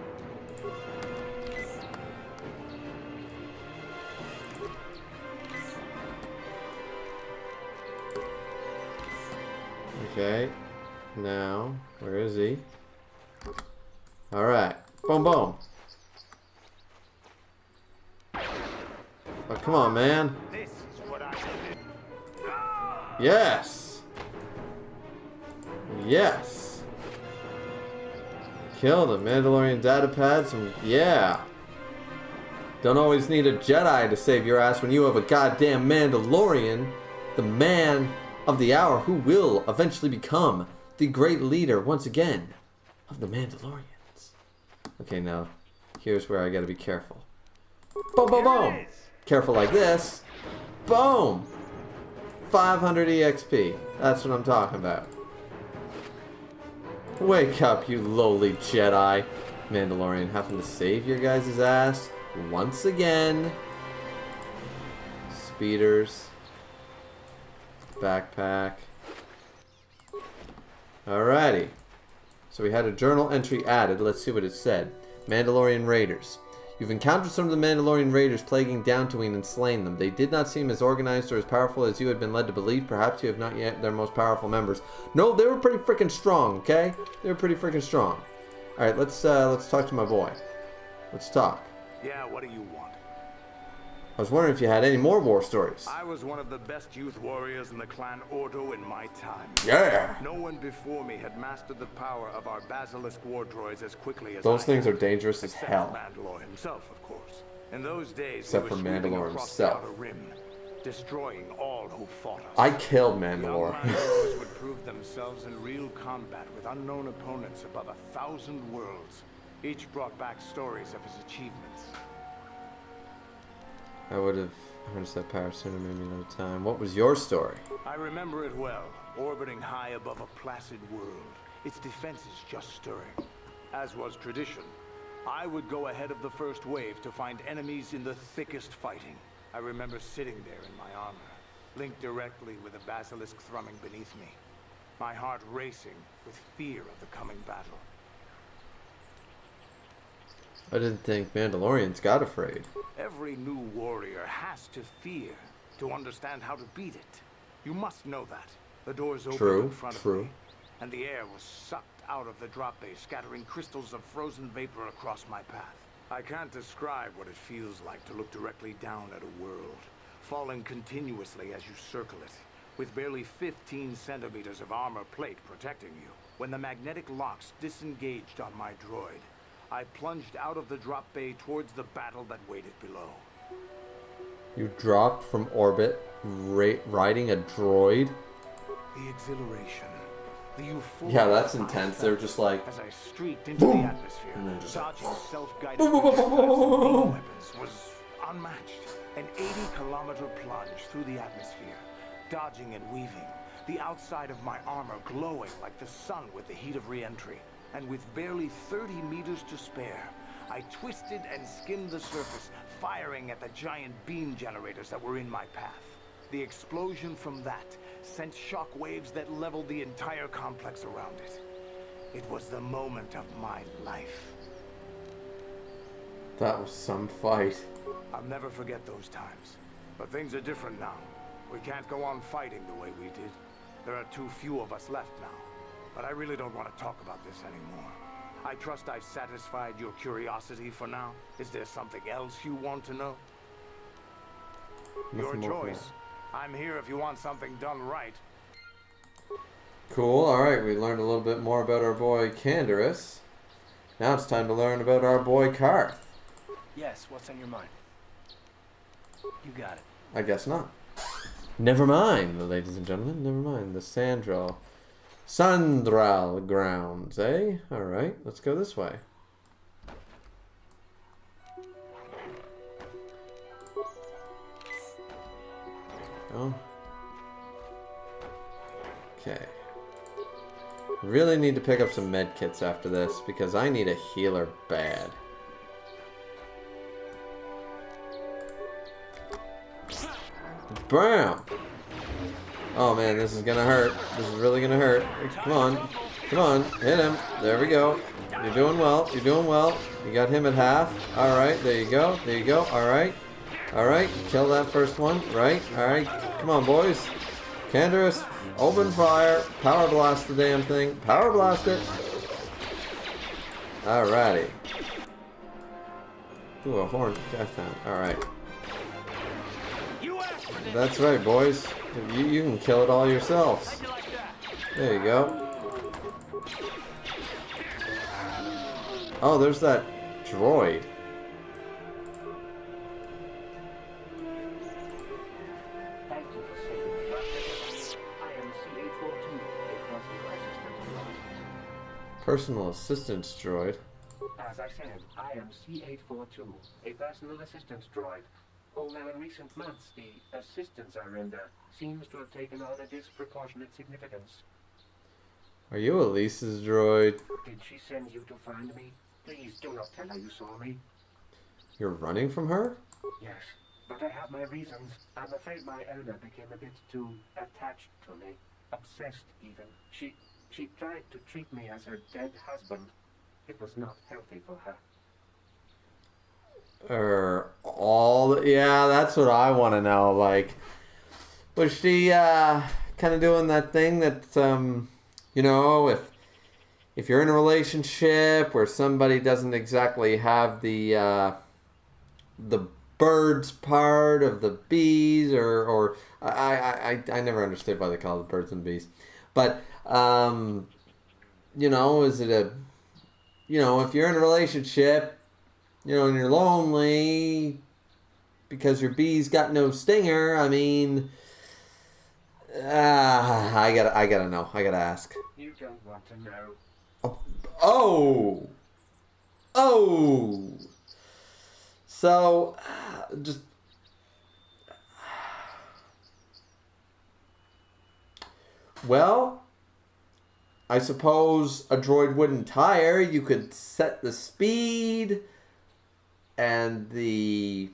Okay, now, where is he? Alright, boom, boom. Oh, come on, man. This is what I did. Yes! Yes! Killed a Mandalorian data pad, some, yeah. Don't always need a Jedi to save your ass when you have a goddamn Mandalorian, the man of the hour who will eventually become the great leader once again of the Mandalorians. Okay, now here's where I gotta be careful. Boom, boom, boom! Careful like this. Boom! 500 EXP. That's what I'm talking about. Wake up, you lowly Jedi. Mandalorian having to save your guys' ass once again. Speeders. Backpack. Alrighty. So we had a journal entry added. Let's see what it said. Mandalorian Raiders. You've encountered some of the Mandalorian Raiders plaguing Dantooine and slain them. They did not seem as organized or as powerful as you had been led to believe. Perhaps you have not yet their most powerful members. No, they were pretty freaking strong, okay? They were pretty freaking strong. Alright, let's talk to my boy. Let's talk. Yeah, what do you want? I was wondering if you had any more war stories. I was one of the best youth warriors in the clan Ordo in my time. Yeah! No one before me had mastered the power of our basilisk war droids as quickly as Those I things had. are dangerous as Except hell. Mandalore himself, of course. In those days, Except we for were sweeping Mandalore across himself. the Outer Rim, destroying all who fought us. I killed Young Mandalore. Mandalores would prove themselves in real combat with unknown opponents above 1,000 worlds. Each brought back stories of his achievements. I would have harnessed that power sooner, maybe another time. What was your story? I remember it well, orbiting high above a placid world, its defenses just stirring. As was tradition, I would go ahead of the first wave to find enemies in the thickest fighting. I remember sitting there in my armor, linked directly with a basilisk thrumming beneath me, my heart racing with fear of the coming battle. I didn't think Mandalorians got afraid. Every new warrior has to fear to understand how to beat it. You must know that. The doors opened in front of me, and the air was sucked out of the drop bay, scattering crystals of frozen vapor across my path. I can't describe what it feels like to look directly down at a world, falling continuously as you circle it, with barely 15 centimeters of armor plate protecting you. When the magnetic locks disengaged on my droid, I plunged out of the drop bay towards the battle that waited below. You dropped from orbit riding a droid? The exhilaration, the euphoria. Yeah, that's intense. They're just like... As I streaked into boom, the atmosphere, and then just dodging self-guided boom, boom, boom, boom, boom, boom, boom. weapons was unmatched. An 80-kilometer plunge through the atmosphere, dodging and weaving, the outside of my armor glowing like the sun with the heat of re-entry. And with barely 30 meters to spare, I twisted and skimmed the surface, firing at the giant beam generators that were in my path. The explosion from that sent shock waves that leveled the entire complex around it. It was the moment of my life. That was some fight. I'll never forget those times. But things are different now. We can't go on fighting the way we did. There are too few of us left now. But I really don't want to talk about this anymore. I trust I've satisfied your curiosity for now. Is there something else you want to know? Your choice. I'm here if you want something done right. Cool, alright, we learned a little bit more about our boy Kainzorus. Now it's time to learn about our boy Karth. Yes, what's on your mind? You got it. I guess not. Never mind, ladies and gentlemen, never mind. The Sandral grounds, eh? Alright, let's go this way. Oh. Okay. Really need to pick up some med kits after this because I need a healer bad. Bam! Oh man, this is gonna hurt. This is really gonna hurt. Come on. Come on. Hit him. There we go. You're doing well. You're doing well. You got him at half. Alright, there you go. There you go. Alright. Alright. Kill that first one. Right. Alright. Come on, boys. Kainzorus, open fire. Power blast the damn thing. Power blast it. Alrighty. Ooh, a horn I found. Alright. That's right, boys. You can kill it all yourselves. There you go. Oh, there's that droid. Personal assistance droid. As I said, I am C842, a personal assistance droid. Although in recent months, the assistance I render seems to have taken on a disproportionate significance. Are you Elise's droid? Did she send you to find me? Please do not tell her you saw me. You're running from her? Yes, but I have my reasons. I'm afraid my owner became a bit too attached to me. Obsessed, even. She tried to treat me as her dead husband. It was not healthy for her. Yeah, that's what I want to know. Like, was she kind of doing that thing that you know, if you're in a relationship where somebody doesn't exactly have the birds part of the bees, or I never understood why they call it birds and bees, but you know, is it a, you know, if you're in a relationship, you know, and you're lonely because your bee's got no stinger, I mean, I gotta know. I gotta ask. You don't want to know. Oh! So, just... Well, I suppose a droid wouldn't tire. You could set the speed and the,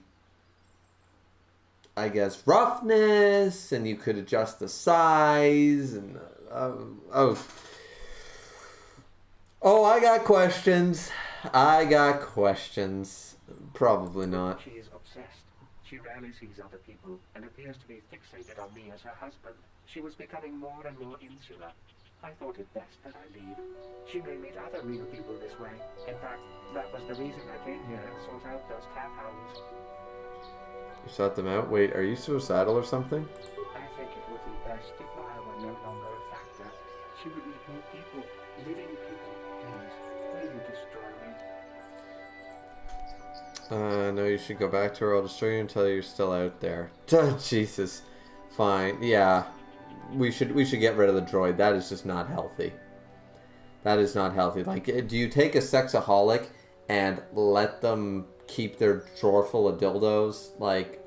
I guess, roughness, and you could adjust the size, and I got questions. Probably not. She is obsessed. She rarely sees other people and appears to be fixated on me as her husband. She was becoming more and more insular. I thought it best that I leave. She may meet other real people this way. In fact, that was the reason I came here and sought out those cat hounds. You sought them out? Wait, are you suicidal or something? I think it would be best if I were no longer a factor. She would meet new people, living people. Please, will you destroy me? No, you should go back to her. I'll destroy you until you're still out there. Jesus. Fine. Yeah. We should get rid of the droid. That is just not healthy. That is not healthy. Like, do you take a sexaholic and let them keep their drawer full of dildos? Like,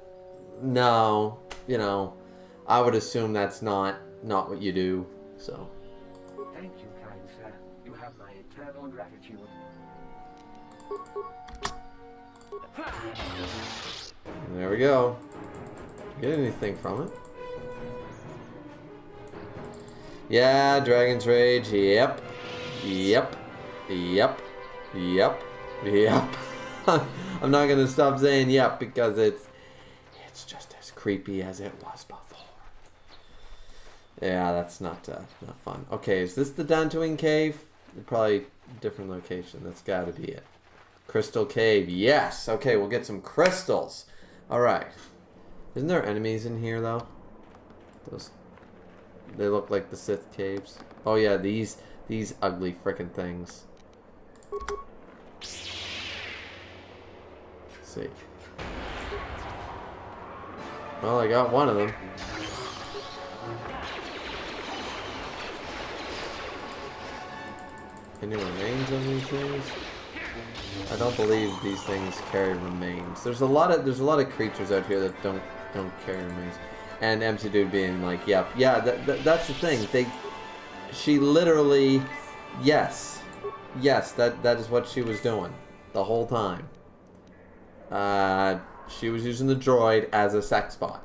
no. You know, I would assume that's not what you do. So. Thank you, kind sir. You have my eternal gratitude. There we go. Get anything from it? Yeah, Dragon's Rage. Yep. I'm not gonna stop saying yep because it's just as creepy as it was before. Yeah, that's not fun. Okay, is this the Dantooine Cave? Probably a different location. That's got to be it. Crystal Cave. Yes. Okay, we'll get some crystals. All right. Isn't there enemies in here though? They look like the Sith caves. Oh yeah, these ugly frickin' things. Let's see. Well, I got one of them. Any remains on these things? I don't believe these things carry remains. There's a lot of creatures out here that don't carry remains. And MC Dude being like, yep, yeah, that's the thing. She literally, yes, that is what she was doing the whole time. She was using the droid as a sex bot.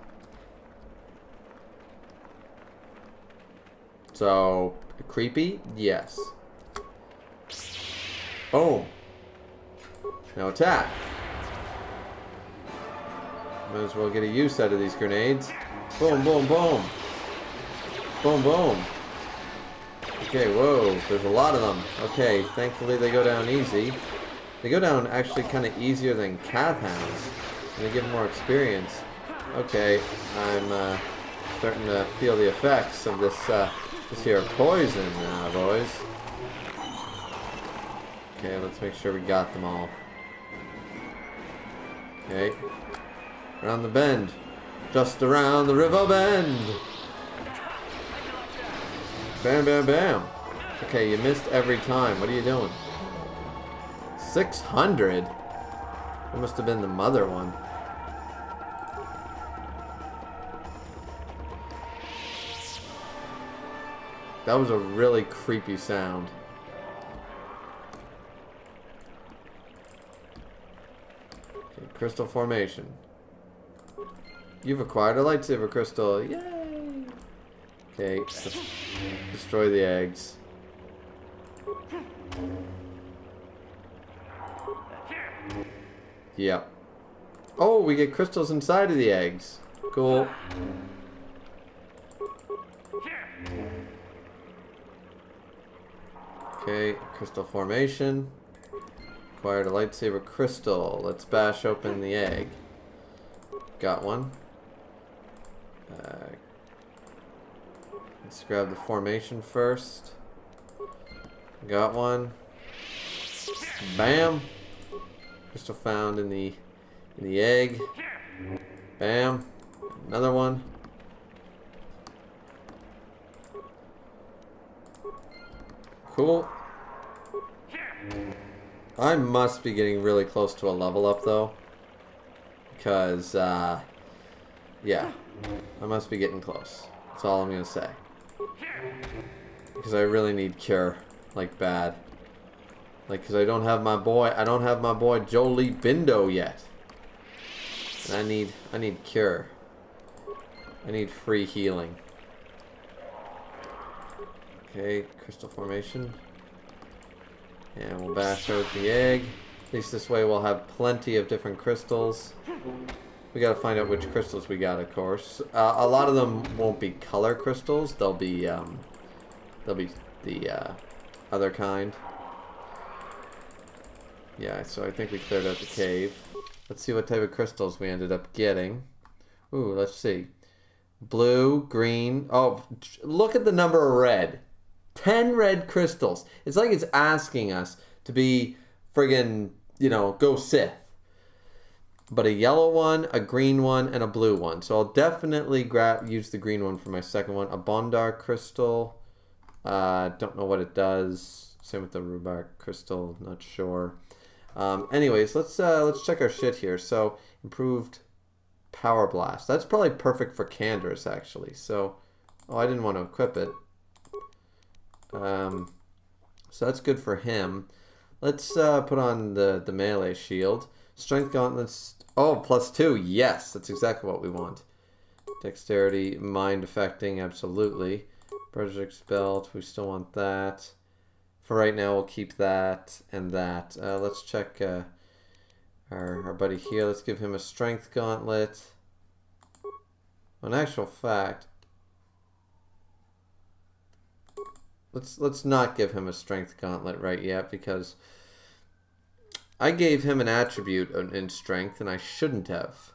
So, creepy? Yes. Boom. Now attack. Might as well get a use out of these grenades. Boom, boom, boom. Boom, boom. Okay, whoa. There's a lot of them. Okay, thankfully they go down easy. They go down actually kind of easier than Cath Hounds. And they give more experience. Okay, I'm starting to feel the effects of this here poison now, boys. Okay, let's make sure we got them all. Okay. Around the bend. Just around the river bend. Bam, bam, bam. Okay, you missed every time. What are you doing? 600? That must have been the mother one. That was a really creepy sound. Okay, crystal formation. You've acquired a lightsaber crystal. Yay! Okay, destroy the eggs. Yep. Oh, we get crystals inside of the eggs. Cool. Okay, crystal formation. Acquired a lightsaber crystal. Let's bash open the egg. Got one. Let's grab the formation first. Got one. Bam. Crystal found in the egg. Bam. Another one. Cool. I must be getting really close to a level up though. Because, yeah. I must be getting close. That's all I'm going to say. Because I really need cure. Like, bad. Like, because I don't have my boy Jolie Bindo yet. And I need cure. I need free healing. Okay, crystal formation. And we'll bash out the egg. At least this way we'll have plenty of different crystals. We gotta find out which crystals we got, of course. A lot of them won't be color crystals. They'll be the other kind. Yeah, so I think we cleared out the cave. Let's see what type of crystals we ended up getting. Ooh, let's see. Blue, green. Oh, look at the number of red. 10 red crystals. It's like it's asking us to be friggin', you know, go Sith. But a yellow one, a green one, and a blue one. So I'll definitely use the green one for my second one. A Bondar crystal. Don't know what it does. Same with the Rubar crystal. Not sure. Anyways, let's check our shit here. So improved power blast. That's probably perfect for Kainzorus actually. So, oh, I didn't want to equip it. So that's good for him. Let's put on the melee shield. Strength gauntlets. Oh, +2. Yes, that's exactly what we want. Dexterity, mind affecting, absolutely. Berserk's belt, we still want that. For right now, we'll keep that and that. Let's check our buddy here. Let's give him a strength gauntlet. In actual fact, let's not give him a strength gauntlet right yet because I gave him an attribute in strength and I shouldn't have.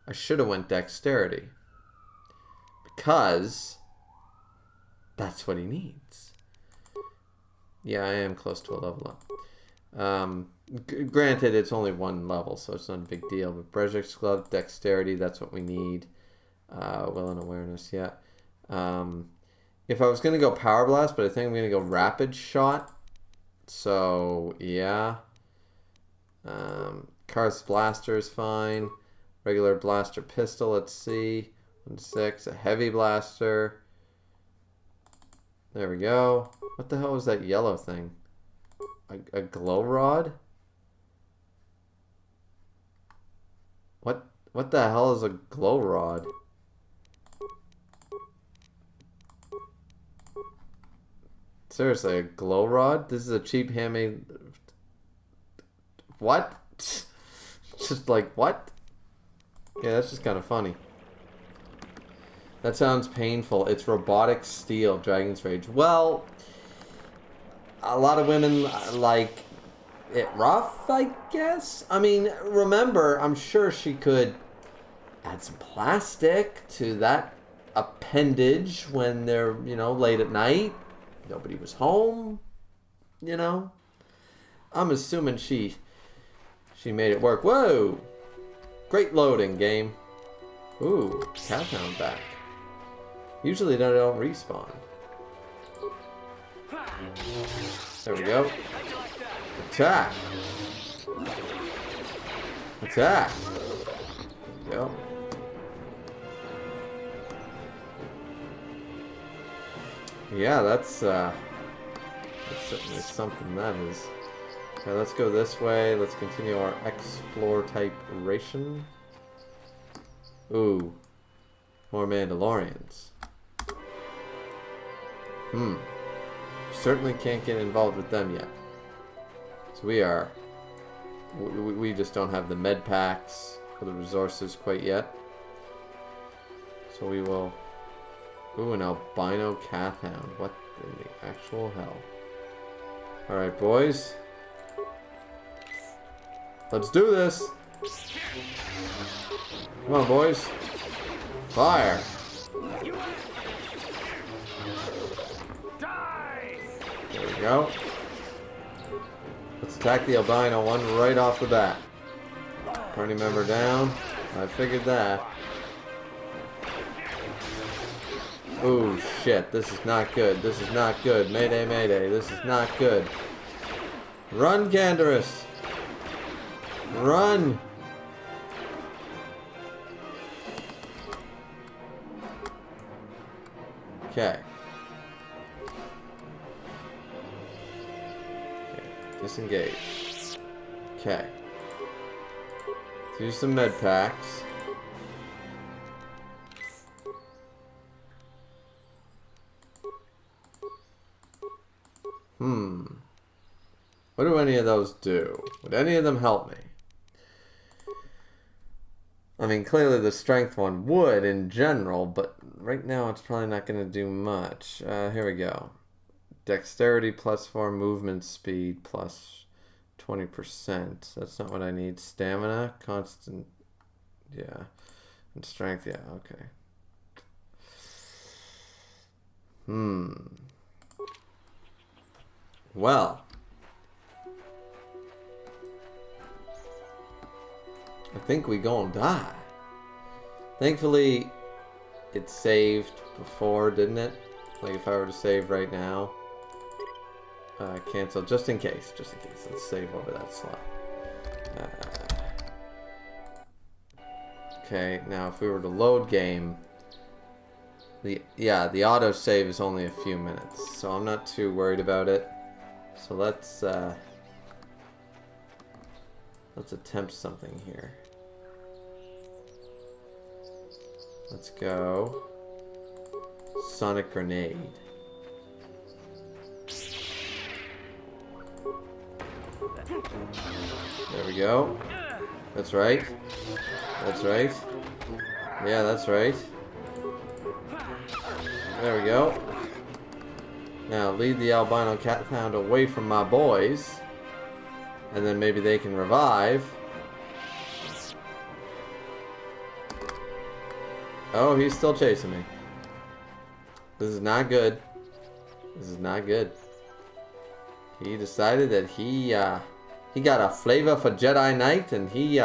I should have went dexterity because that's what he needs. Yeah, I am close to a level up. Granted, it's only one level, so it's not a big deal. But Berserk's glove, dexterity, that's what we need. Will and awareness, yeah. If I was going to go power blast, but I think I'm going to go rapid shot. So, yeah. Karth's blaster is fine. Regular blaster pistol, let's see. 1-6, a heavy blaster. There we go. What the hell was that yellow thing? A glow rod? What the hell is a glow rod? Seriously, a glow rod? This is a cheap handmade... What? Just like, what? Yeah, that's just kind of funny. That sounds painful. It's robotic steel, Dragon's Rage. Well, a lot of women like it rough, I guess. I mean, remember, I'm sure she could add some plastic to that appendage when they're, you know, late at night. Nobody was home, you know. I'm assuming she made it work. Whoa! Great loading, game. Ooh, Cathound back. Usually they don't respawn. There we go. Attack! Attack! There we go. Yeah, that's certainly something that is. Okay, let's go this way. Let's continue our explore type ration. Ooh. More Mandalorians. Certainly can't get involved with them yet. So we just don't have the med packs or the resources quite yet. So we will... Ooh, an albino cat hound. What in the actual hell? Alright, boys. Let's do this! Come on, boys. Fire! There we go. Let's attack the albino one right off the bat. Party member down. I figured that. Oh shit, this is not good. This is not good. Mayday, mayday. This is not good. Run, Kainzorus! Run! Okay. Disengage. Okay. Let's use some med packs. What do any of those do? Would any of them help me? I mean, clearly the strength one would in general, but right now it's probably not going to do much. Here we go. Dexterity +4, movement speed +20%. That's not what I need. Stamina, constant, yeah. And strength, yeah, okay. Well. I think we gonna die. Thankfully, it saved before, didn't it? Like if I were to save right now. Cancel, just in case. Let's save over that slot. Okay, now if we were to load game, the autosave is only a few minutes, so I'm not too worried about it. So let's attempt something here. Let's go Sonic Grenade. There we go. That's right. That's right. Yeah, that's right. There we go. Now lead the albino cat hound away from my boys. And then maybe they can revive. Oh, he's still chasing me. This is not good. This is not good. He decided that he got a flavor for Jedi Knight, and he's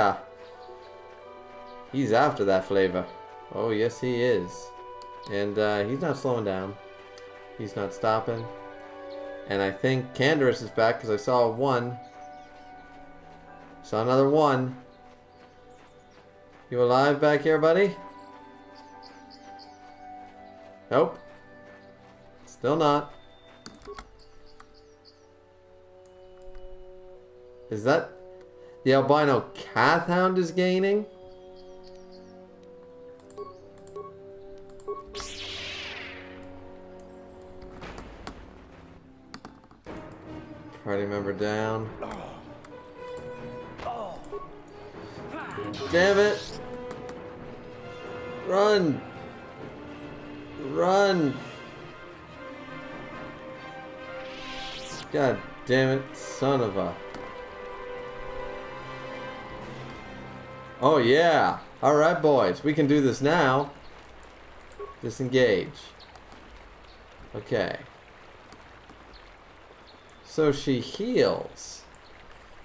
after that flavor. Oh, yes, he is. And he's not slowing down. He's not stopping. And I think Kainzorus is back because I saw a 1. Saw another 1. You alive back here, buddy? Nope. Still not. Is that the albino cat hound is gaining? Party member down. Damn it! Run! Run! God damn it, son of a... Oh yeah! Alright boys, we can do this now. Disengage. Okay. So she heals.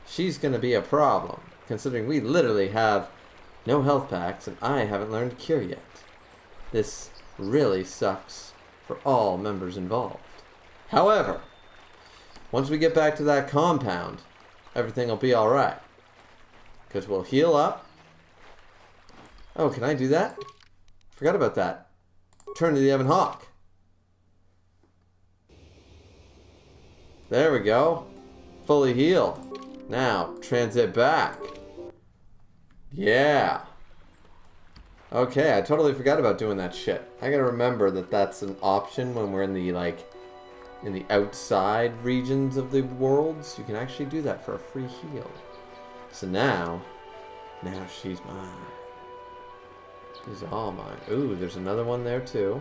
She's gonna be a problem, considering we literally have no health packs and I haven't learned Cure yet. This really sucks for all members involved. However, once we get back to that compound, everything will be alright. Because we'll heal up. Oh, can I do that? Forgot about that. Turn to the Ebon Hawk. There we go. Fully healed. Now, transit back. Yeah. Okay, I totally forgot about doing that shit. I gotta remember that that's an option when we're in the, like, in the outside regions of the worlds. You can actually do that for a free heal. So now she's mine. She's all mine. Ooh, there's another one there too.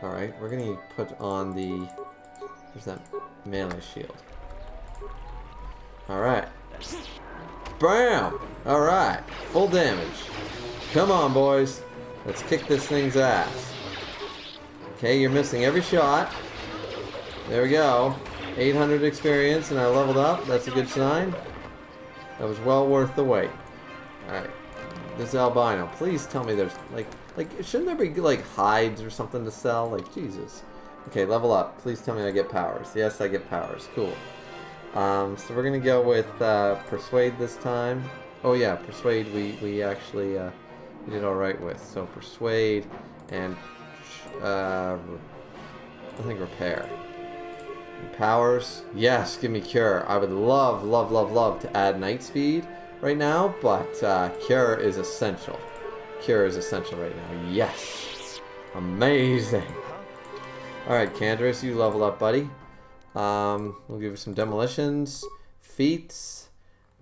Alright, we're gonna put on the... Where's that melee shield? Alright. Bam! Alright, full damage. Come on, boys. Let's kick this thing's ass. Okay, you're missing every shot. There we go. 800 experience and I leveled up. That's a good sign. That was well worth the wait. Alright. This albino. Please tell me there's, like, shouldn't there be, like, hides or something to sell? Like, Jesus. Okay, level up. Please tell me I get powers. Yes, I get powers. Cool. So we're gonna go with Persuade this time. Oh yeah, Persuade we actually we did alright with. So Persuade and I think Repair. And powers. Yes, give me Cure. I would love to add Night Speed right now, but Cure is essential. Cure is essential right now. Yes! Amazing! Alright, Kainzorus, you level up, buddy. We'll give you some demolitions. Feats.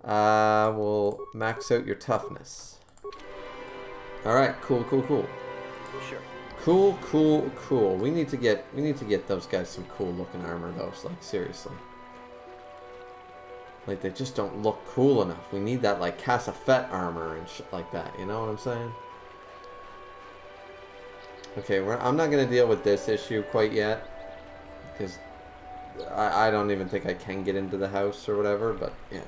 We'll max out your toughness. Alright, cool. Sure. Cool. We need to get those guys some cool looking armor though, like seriously. Like they just don't look cool enough. We need that like Casafet armor and shit like that, you know what I'm saying? Okay, I'm not gonna deal with this issue quite yet. Because I don't even think I can get into the house or whatever, but yeah.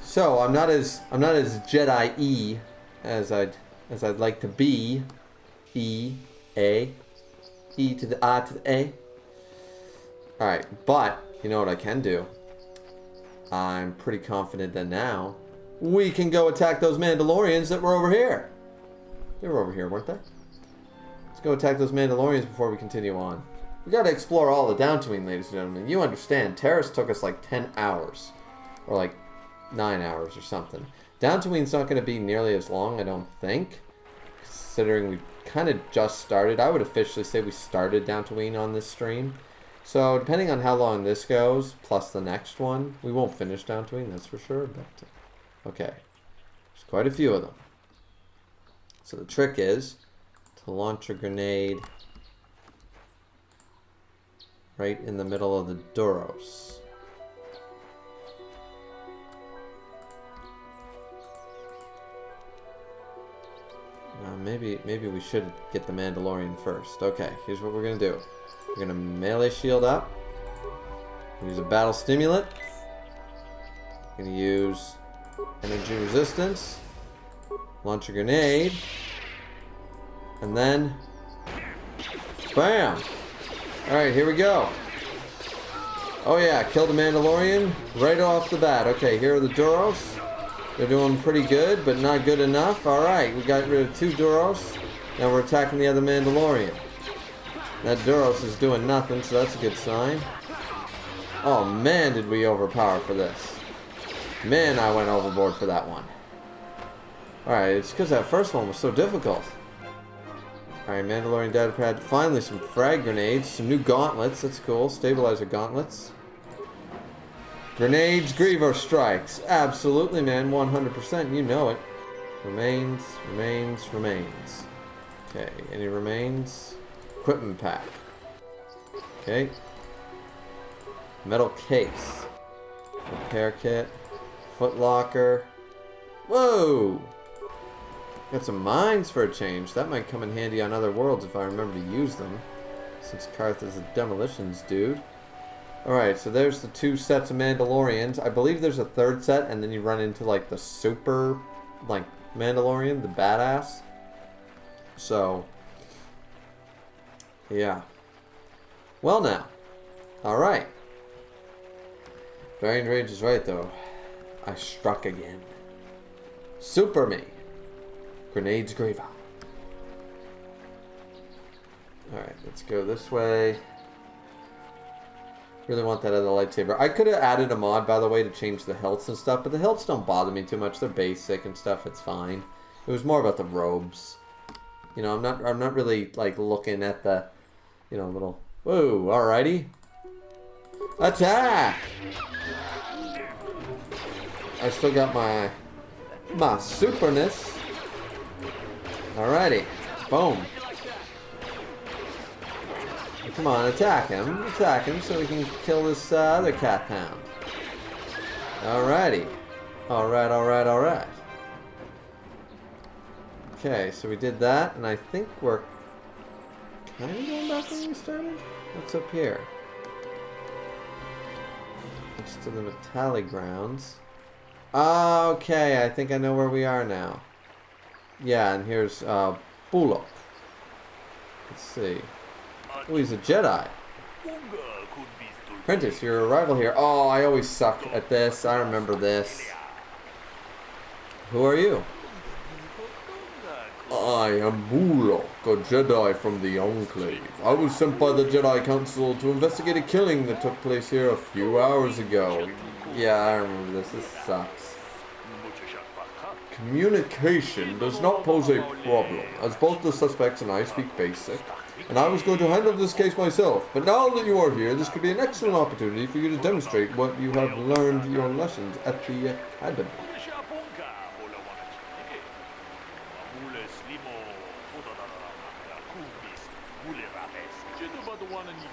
So I'm not as Jedi-y as I'd like to be. E to the I to the A. Alright, but you know what I can do? I'm pretty confident that now we can go attack those Mandalorians that were over here. They were over here, weren't they? Let's go attack those Mandalorians before we continue on. We gotta explore all the Dantooine, ladies and gentlemen. You understand, Terrace took us like 10 hours. Or like 9 hours or something. Dantooine's not gonna be nearly as long, I don't think. Considering we kind of just started. I would officially say we started Dantooine on this stream. So, depending on how long this goes, plus the next one, we won't finish Dantooine, that's for sure. But okay. There's quite a few of them. So the trick is to launch a grenade right in the middle of the Duros. Maybe we should get the Mandalorian first. Okay, here's what we're gonna do. We're gonna melee shield up. Use a battle stimulant. We're gonna use energy resistance. Launch a grenade. And then bam! Alright, here we go. Oh yeah, killed a Mandalorian right off the bat. Okay, here are the Duros. They're doing pretty good, but not good enough. Alright, we got rid of 2 Duros. Now we're attacking the other Mandalorian. That Duros is doing nothing, so that's a good sign. Oh man, did we overpower for this. Man, I went overboard for that one. Alright, it's because that first one was so difficult. Alright, Mandalorian data pad. Finally, some frag grenades. Some new gauntlets. That's cool. Stabilizer gauntlets. Grenades, Grievo strikes. Absolutely, man. 100%. You know it. Remains. Okay, any remains? Equipment pack. Okay. Metal case. Repair kit. Foot locker. Whoa! Got some mines for a change. That might come in handy on other worlds if I remember to use them. Since Karth is a demolitions dude. Alright, so there's the 2 sets of Mandalorians. I believe there's a 3rd set, and then you run into, like, the super, like, Mandalorian, the badass. So, yeah. Well, now. Alright. Variant Rage is right, though. I struck again. Super me. Grenades Grievo. Alright, let's go this way. Really want that other lightsaber. I could have added a mod, by the way, to change the hilts and stuff, but the hilts don't bother me too much. They're basic and stuff. It's fine. It was more about the robes. You know, I'm not really like looking at the, you know, little. Whoa! Alrighty. Attack! I still got my superness. Alrighty. Boom. Come on, attack him. Attack him so we can kill this other cat hound. Alrighty. Alright. Okay, so we did that, and I think we're kind of going back where we started? What's up here? It's to the metallic grounds. Okay, I think I know where we are now. Yeah, and here's Bullock. Let's see. Oh, he's a Jedi. Prentice, your arrival here. Oh, I always suck at this. I remember this. Who are you? I am Bullock, a Jedi from the Enclave. I was sent by the Jedi Council to investigate a killing that took place here a few hours ago. Yeah, I remember this. This sucks. Communication does not pose a problem, as both the suspects and I speak basic, and I was going to handle this case myself. But now that you are here, this could be an excellent opportunity for you to demonstrate what you have learned your lessons at the Academy.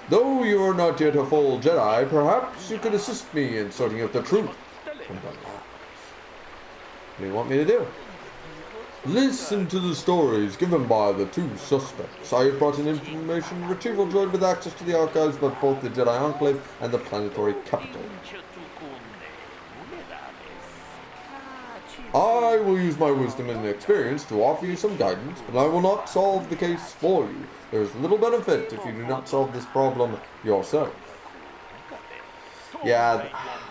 Though you are not yet a full Jedi, perhaps you could assist me in sorting out the truth from the lies. What do you want me to do? Listen to the stories given by the two suspects. I have brought an information retrieval droid with access to the archives of both the Jedi Enclave and the planetary capital. I will use my wisdom and experience to offer you some guidance, but I will not solve the case for you. There is little benefit if you do not solve this problem yourself. Yeah,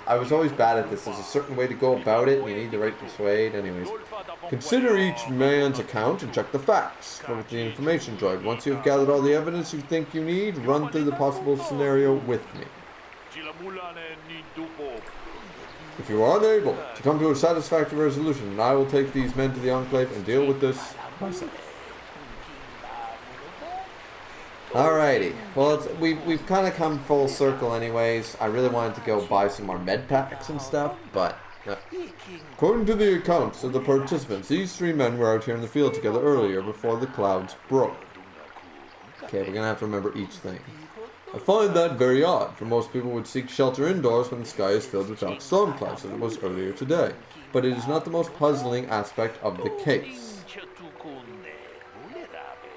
I was always bad at this. There's a certain way to go about it, and you need the right persuade. Anyways, consider each man's account and check the facts with the information droid. Once you have gathered all the evidence you think you need, run through the possible scenario with me. If you are unable to come to a satisfactory resolution, I will take these men to the Enclave and deal with this myself. Alrighty, well we've kind of come full circle anyways. I really wanted to go buy some more med packs and stuff, but according to the accounts of the participants, these three men were out here in the field together earlier before the clouds broke. Okay, we're gonna have to remember each thing. I find that very odd, for most people would seek shelter indoors when the sky is filled with dark storm clouds as it was earlier today. But it is not the most puzzling aspect of the case.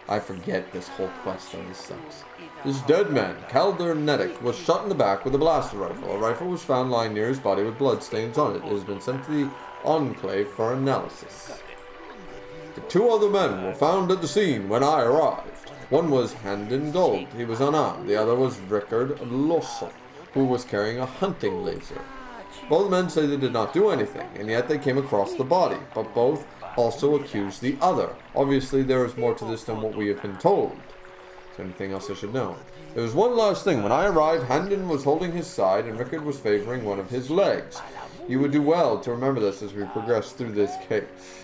I forget this whole quest on this sucks. This dead man, Kalder was shot in the back with a blaster rifle. A rifle was found lying near his body with bloodstains on it. It has been sent to the Enclave for analysis. The two other men were found at the scene when I arrived. One was Handin Gold. He was unarmed. The other was Rickard Lossoff, who was carrying a hunting laser. Both men say they did not do anything, and yet they came across the body, but both also accused the other. Obviously, there is more to this than what we have been told. Is there anything else I should know? There was one last thing. When I arrived, Handin was holding his side, and Rickard was favoring one of his legs. You would do well to remember this as we progress through this case.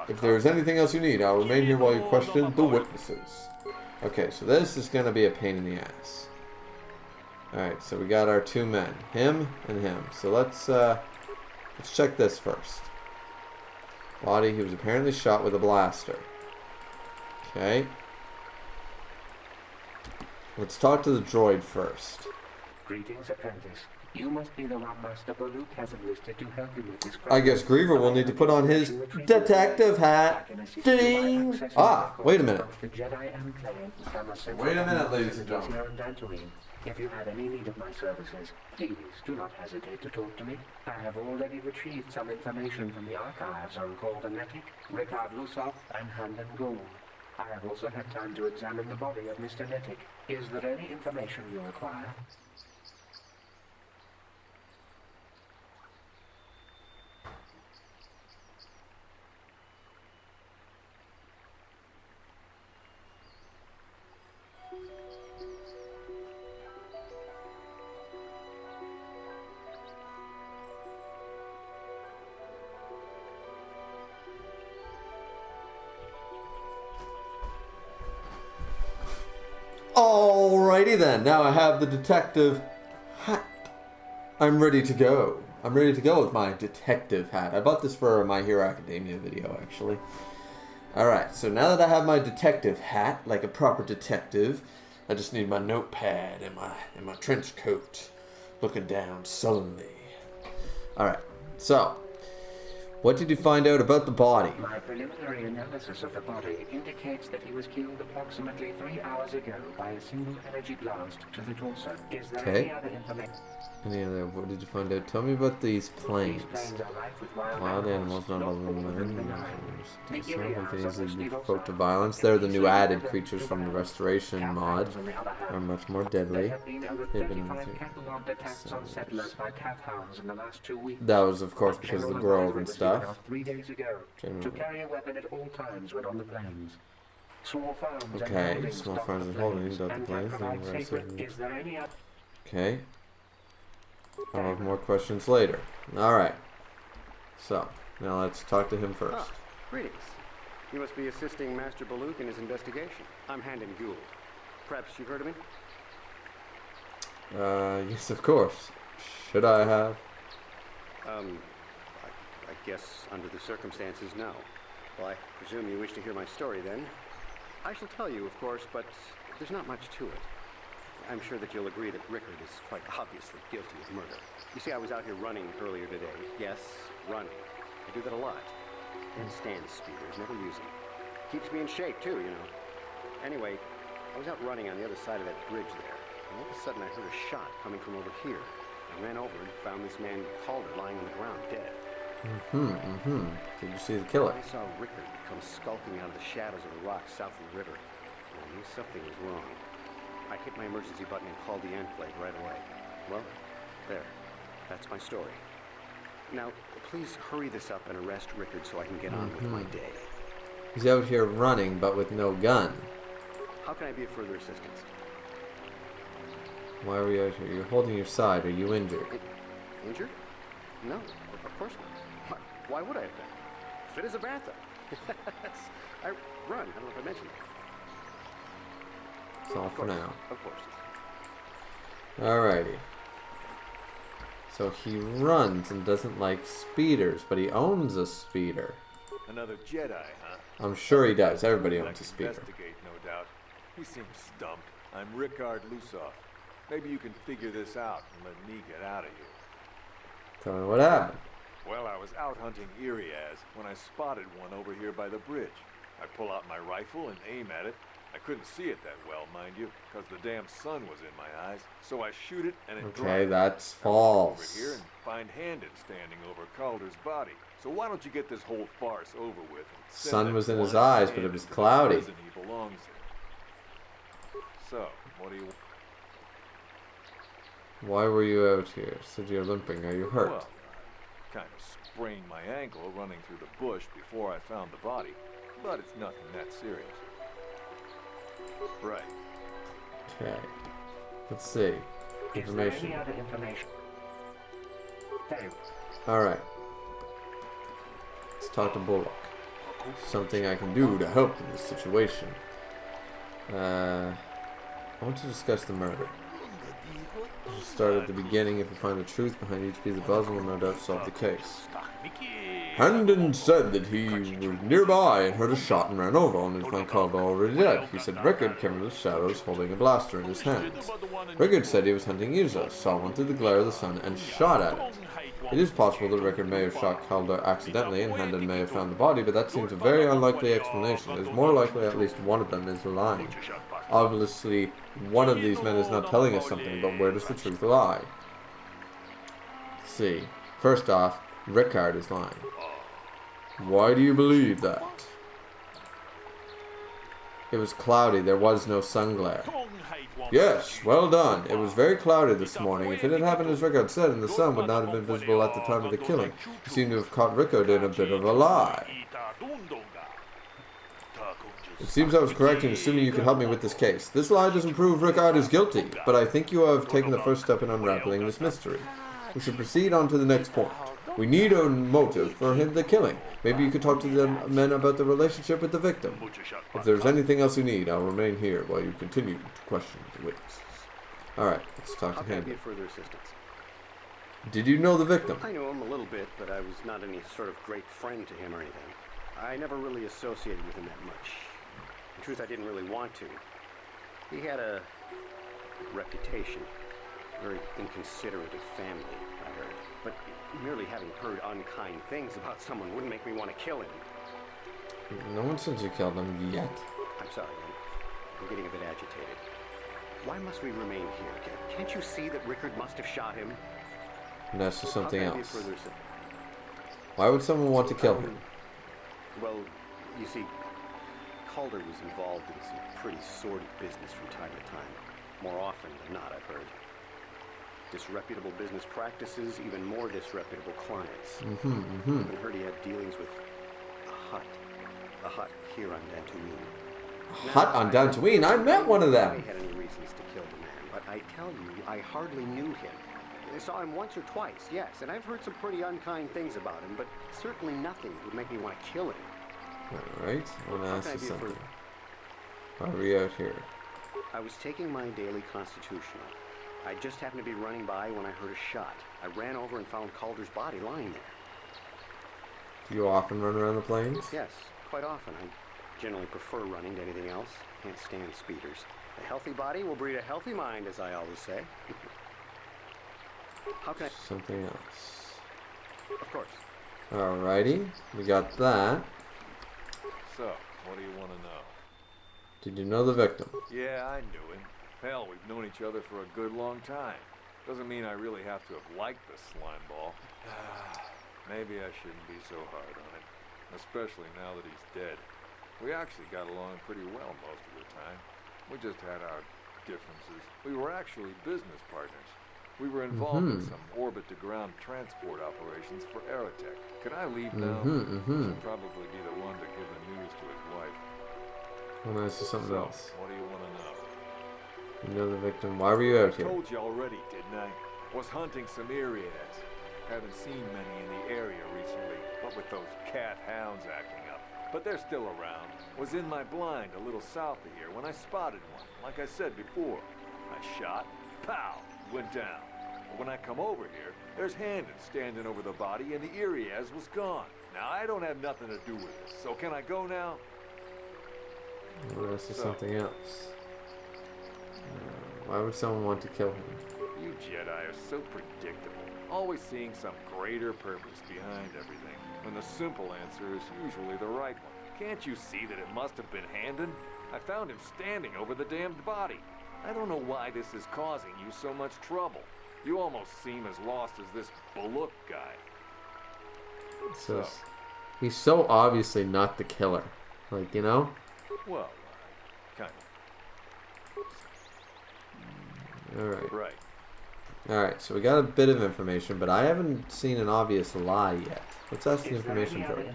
If there is anything else you need, I'll remain here while you question the witnesses. Okay, so this is going to be a pain in the ass. Alright, so we got our two men. Him and him. So let's check this first. Body, he was apparently shot with a blaster. Okay. Let's talk to the droid first. Greetings, apprentice. You must be the one Master Baluk has enlisted to help you with this. I guess Griever will need to put on his detective hat. Ding! Ah, wait a minute. Wait a minute, ladies and gentlemen. If you have any need of my services, please do not hesitate to talk to me. I have already retrieved some information from the archives on Korriban, Rickard Lossoff, and Handin Gold. I have also had time to examine the body of Mr. Nettic. Is there any information you require? Alrighty then, now I have the detective hat. I'm ready to go. I'm ready to go with my detective hat. I bought this for my Hero Academia video, actually. Alright, so now that I have my detective hat, like a proper detective, I just need my notepad and my trench coat, looking down sullenly. Alright, so, what did you find out about the body? My preliminary analysis of the body indicates that he was killed approximately 3 hours ago by a single energy blast to the torso. Is there any other information? What did you find out? Tell me about these planes. Wild animals, not all of them. They can easily be provoked to violence. They're the new added creatures from the Restoration mod. Are much more deadly. They've been that was, of course, because of the grove and stuff. 3 days ago. To carry a weapon at all times when on the plains. Okay, small farms and holding about the plains. Okay. I'll have more questions later. Alright. So, now let's talk to him first. Ah, greetings. You must be assisting Master Baluk in his investigation. I'm Handon Gould. Perhaps you've heard of me? Yes, of course. Should I have? I guess under the circumstances, no. Well, I presume you wish to hear my story then. I shall tell you, of course, but there's not much to it. I'm sure that you'll agree that Rickard is quite obviously guilty of murder. You see, I was out here running earlier today. Yes, running. I do that a lot. Can't stand speeders, never use them. Keeps me in shape, too, you know. Anyway, I was out running on the other side of that bridge there. And all of a sudden, I heard a shot coming from over here. I ran over and found this man Calder lying on the ground, dead. Did you see the killer? I saw Rickard come skulking out of the shadows of the rocks south of the river. And I knew something was wrong. I hit my emergency button and called the Enclave right away. Well, there. That's my story. Now, please hurry this up and arrest Rickard so I can get on with my day. He's out here running, but with no gun. How can I be of further assistance? Why are we out here? You're holding your side. Are you injured? Injured? No, of course not. Why would I have been? Fit as a bantha. I run. I don't know if I mentioned that. That's all for now. Of course. Alrighty. So he runs and doesn't like speeders, but he owns a speeder. Another Jedi, huh? I'm sure he does. Everybody owns a speeder. Investigate, no doubt. He seems stumped. I'm Rickard Lusoff. Maybe you can figure this out and let me get out of here. Tell me what happened. Well, I was out hunting Iriaz when I spotted one over here by the bridge. I pull out my rifle and aim at it. I couldn't see it that well, mind you, because the damn sun was in my eyes. So I shoot it and it drops. Okay, that's false. Over here and find Handon standing over Calder's body. So why don't you get this whole farce over with? Sun was in his eyes, but it was cloudy. He belongs in. So, what do you? Why were you out here? Said you're limping. Are you hurt? Well, I kind of sprained my ankle running through the bush before I found the body, but it's nothing that serious. Right. Okay. Let's see. Information. Alright. Let's talk to Bullock. Something I can do to help in this situation. I want to discuss the murder. Just start at the beginning. If we find the truth behind each piece of puzzle, we'll no doubt solve the case. Handon said that he was nearby and heard a shot and ran over, only to find Calder already dead. He said Rickard came in the shadows holding a blaster in his hands. Rickard said he was hunting Yza, saw one through the glare of the sun, and shot at it. It is possible that Rickard may have shot Calder accidentally and Handon may have found the body, but that seems a very unlikely explanation. It is more likely at least one of them is lying. Obviously, one of these men is not telling us something, but where does the truth lie? Let's see. First off, Rickard is lying. Why do you believe that? It was cloudy. There was no sun glare. Yes, well done. It was very cloudy this morning. If it had happened as Rickard said, and the sun would not have been visible at the time of the killing, you seem to have caught Rickard in a bit of a lie. It seems I was correct in assuming you could help me with this case. This lie doesn't prove Rickard is guilty, but I think you have taken the first step in unraveling this mystery. We should proceed on to the next point. We need a motive for the killing. Maybe you could talk to the men about the relationship with the victim. If there's anything else you need, I'll remain here while you continue to question the witnesses. Alright, let's talk to him. Further assistance? Did you know the victim? I knew him a little bit, but I was not any sort of great friend to him or anything. I never really associated with him that much. In truth, I didn't really want to. He had a reputation. Very inconsiderate of family, I heard. But merely having heard unkind things about someone wouldn't make me want to kill him. No one said you killed him yet. I'm sorry, I'm getting a bit agitated. Why must we remain here? Can't you see that Rickard must have shot him? And that's just something How can I else. be further Why would someone want to kill him? Well, you see, Calder was involved in some pretty sordid business from time to time. More often than not, I've heard. Disreputable business practices, even more disreputable clients. I've heard he had dealings with a hut here on Dantooine. Hut on Dantooine? I met one of them. I had any reasons to kill the man, but I tell you, I hardly knew him. I saw him once or twice, yes, and I've heard some pretty unkind things about him, but certainly nothing would make me want to kill him. Alright, I want to ask you something. Why are we out here? I was taking my daily constitutional. I just happened to be running by when I heard a shot. I ran over and found Calder's body lying there. Do you often run around the plains? Yes, quite often. I generally prefer running to anything else. Can't stand speeders. A healthy body will breed a healthy mind, as I always say. How can I... Something else. Of course. Alrighty, we got that. So, what do you want to know? Did you know the victim? Yeah, I knew him. Hell, we've known each other for a good long time. Doesn't mean I really have to have liked the slime ball. Maybe I shouldn't be so hard on him. Especially now that he's dead. We actually got along pretty well most of the time. We just had our differences. We were actually business partners. We were involved in some orbit-to-ground transport operations for Aerotech. Can I leave now? Should probably be the one to give the news to his wife. I want to ask you something else. What do you want to know? You know the victim. Why were you out here? I told you already, didn't I? Was hunting some Iriads. Haven't seen many in the area recently, what with those cat hounds acting up. But they're still around. Was in my blind a little south of here when I spotted one, like I said before. I shot, pow, went down. But when I come over here, there's Handon standing over the body and the Iriaz was gone. Now, I don't have nothing to do with this, so can I go now? Well, this is something else. Why would someone want to kill him? You Jedi are so predictable. Always seeing some greater purpose behind everything, when the simple answer is usually the right one. Can't you see that it must have been Handon? I found him standing over the damned body. I don't know why this is causing you so much trouble. You almost seem as lost as this Baluk guy. So, he's so obviously not the killer. Like, you know? Well, kind of. Alright. Right. Alright, so we got a bit of information, but I haven't seen an obvious lie yet. Let's ask the information droid.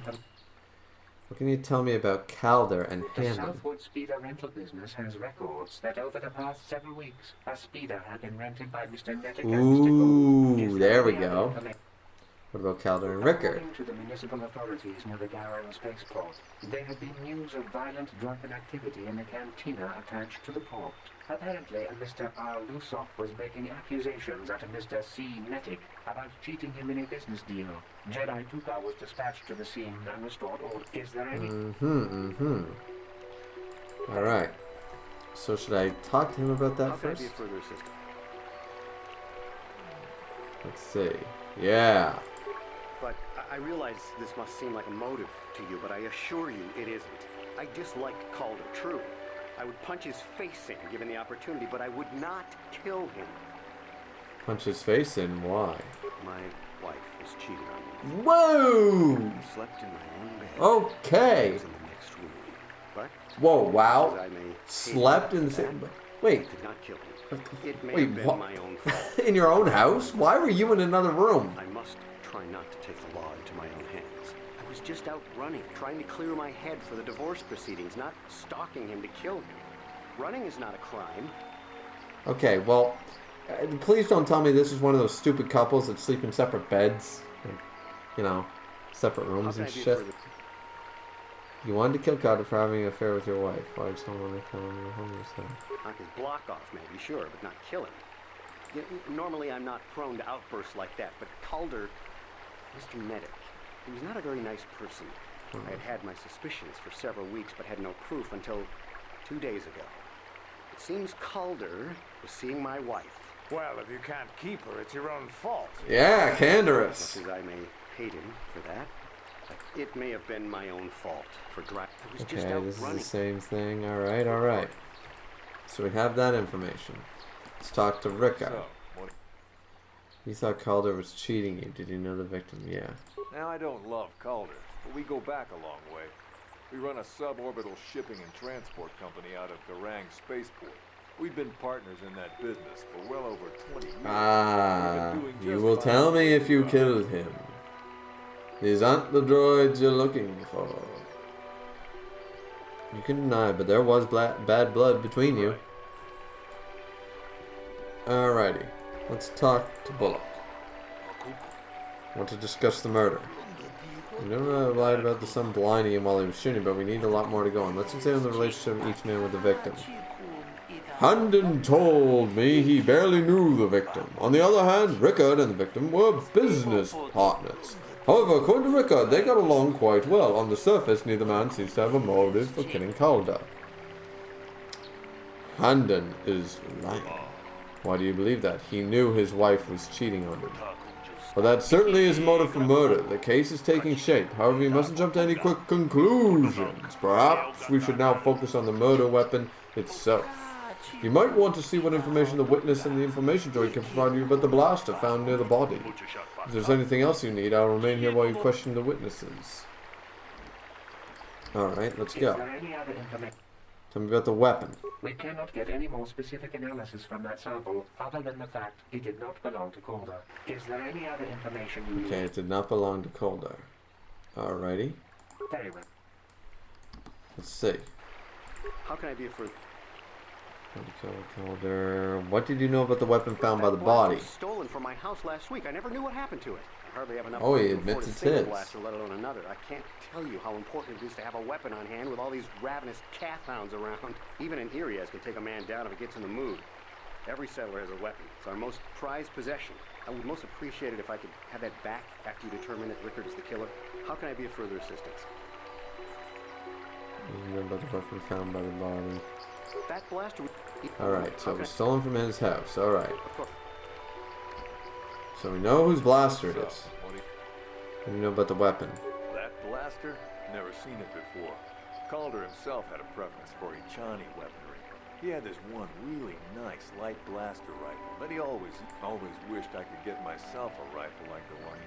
What can you tell me about Calder and Handon? The Southwood Speeder rental business has records that over the past several weeks, a speeder had been rented by Mr. Netic. Ooh, there we go. What about Calder and Rickard? According to the municipal authorities near the Gowron spaceport, there had been news of violent drunken activity in the cantina attached to the port. Apparently, Mr. R. Lusoff was making accusations at Mr. C. Netic about cheating him in a business deal. Jedi Tuka was dispatched to the scene and restored order. Is there any... Alright. So should I talk to him about that first? Let's see. Yeah. But I realize this must seem like a motive to you, but I assure you it isn't. I dislike Calder, true. I would punch his face in given the opportunity, but I would not kill him. Punch his face in? Why? My wife was cheating on me. Whoa! I slept in my own bed. Okay. I was in the next room. But whoa, wow. I may slept in the same... Wait. I did not kill him. It may Wait, have been what? my own fault. In your own house? Why were you in another room? I must try not to take the law into my own hands. I was just out running, trying to clear my head for the divorce proceedings, not stalking him to kill him. Running is not a crime. Okay, well, please don't tell me this is one of those stupid couples that sleep in separate beds. you know, separate rooms and shit. You wanted to kill KOTOR for having an affair with your wife. Why did someone kill him in your home yourself? Knock his block off, maybe, sure, but not kill him. Normally, I'm not prone to outbursts like that, but Calder, Mr. Medic, he was not a very nice person. I had had my suspicions for several weeks, but had no proof until 2 days ago. It seems Calder was seeing my wife. Well, if you can't keep her, it's your own fault. Yeah, Kainzorus. Much as I may hate him for that, it may have been my own fault for driving. I was just out this running. is the same thing. Alright, alright. So we have that information. Let's talk to Ricka. You thought Calder was cheating you. Did you know the victim? Yeah. Now, I don't love Calder, but we go back a long way. We run a suborbital shipping and transport company out of Garang Spaceport. We've been partners in that business for well over 20 years. Ah, you will tell me if you killed him. These aren't the droids you're looking for. You can deny, but there was bad blood between you. Alrighty, let's talk to Bullock. Want to discuss the murder. We never lied about the son blinding him while he was shooting, but we need a lot more to go on. Let's examine the relationship of each man with the victim. Handon told me he barely knew the victim. On the other hand, Rickard and the victim were business partners. However, according to Rickard, they got along quite well. On the surface, neither man seems to have a motive for killing Calder. Handon is lying. Why do you believe that? He knew his wife was cheating on him. Well, that certainly is a motive for murder. The case is taking shape. However, you mustn't jump to any quick conclusions. Perhaps we should now focus on the murder weapon itself. You might want to see what information the witness and the information droid can provide you about the blaster found near the body. If there's anything else you need, I'll remain here while you question the witnesses. Alright, let's go. Tell me about the weapon. We cannot get any more specific analysis from that sample other than the fact it did not belong to Calder. Is there any other information you need? Okay, it did not belong to Calder. Alrighty. Very well. Let's see. How can I be a further? Calder. What did you know about the weapon found by the body? Was stolen from my house last week. I never knew what happened to it. I hardly have enough. Oh, he to afford admits a it's single his. blaster, let alone another. I can't tell you how important it is to have a weapon on hand with all these ravenous cat hounds around. Even an Iriaz can take a man down if it gets in the mood. Every settler has a weapon. It's our most prized possession. I would most appreciate it if I could have that back after you determine that Rickard is the killer. How can I be of further assistance? You know about the weapon found by the body. That blaster. Alright, so it was stolen from his house. Alright. So we know whose blaster it is. What do you know about the weapon? That blaster? Never seen it before. Calder himself had a preference for Echani weaponry. He had this one really nice light blaster rifle, but he always wished I could get myself a rifle like the one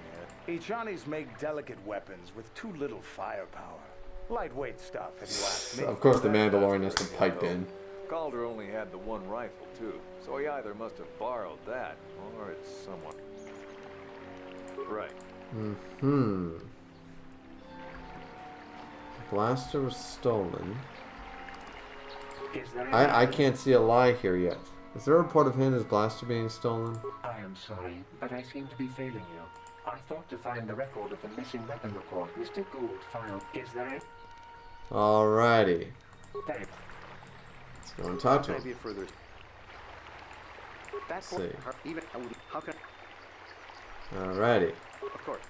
he had. Echanis make delicate weapons with too little firepower. Lightweight stuff, if you ask me. Of course the Mandalorian has to pipe in. Calder only had the one rifle, too, so he either must have borrowed that, or it's someone. Right. The blaster was stolen. I can't see a lie here yet. Is there a report of him and his blaster being stolen? I am sorry, but I seem to be failing you. I thought to find the record of the missing weapon report Mr. Gould filed. Is there any? Alrighty. Very well. Let's go and talk to him. Let's see. How can? Alrighty. Of course.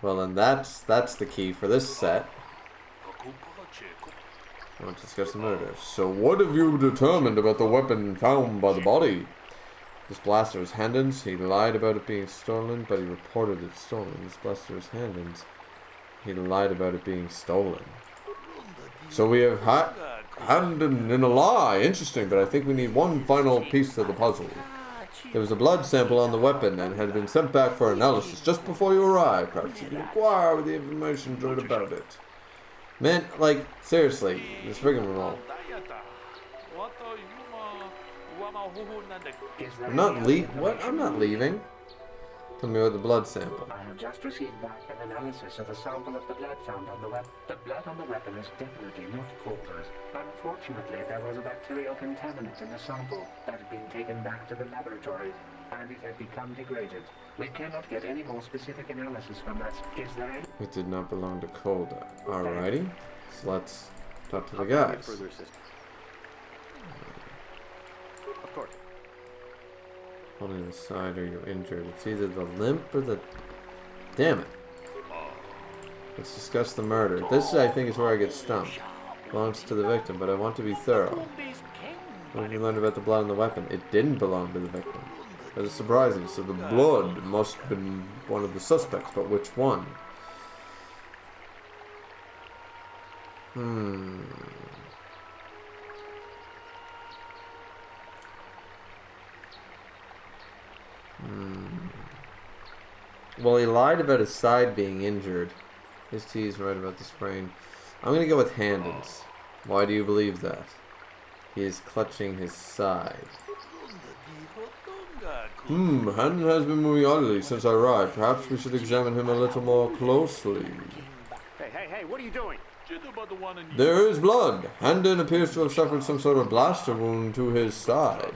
Well, then that's the key for this set. I want to discuss the murder. So what have you determined about the weapon found by the body? This blaster is Handon's. He lied about it being stolen, but he reported it stolen. This blaster is Handon's. He lied about it being stolen. So we have Handon in a lie. Interesting, but I think we need one final piece of the puzzle. There was a blood sample on the weapon and had been sent back for analysis just before you arrived. Perhaps you can inquire with the information droid about it. Man, like, seriously, this rigmarole. I'm not leaving. Tell me about the blood sample. I have just received back an analysis of a sample of the blood found on the weapon. The blood on the weapon is definitely not KOTOR's. Unfortunately, there was a bacterial contaminant in the sample that had been taken back to the laboratory, and it had become degraded. We cannot get any more specific analysis from that. Is there any? It did not belong to KOTOR. Alrighty. So let's talk to the guys. Further assistance. Of course. Holding the side, are you injured? It's either the limp or the... Damn it. Let's discuss the murder. This, I think, is where I get stumped. Belongs to the victim, but I want to be thorough. What have you learned about the blood on the weapon? It didn't belong to the victim. That is surprising. So the blood must have been one of the suspects, but which one? Well, he lied about his side being injured. His T is right about the sprain. I'm going to go with Handens. Why do you believe that? He is clutching his side. Handon has been moving oddly since I arrived. Perhaps we should examine him a little more closely. Hey, what are you doing? There is blood. Handon appears to have suffered some sort of blaster wound to his side.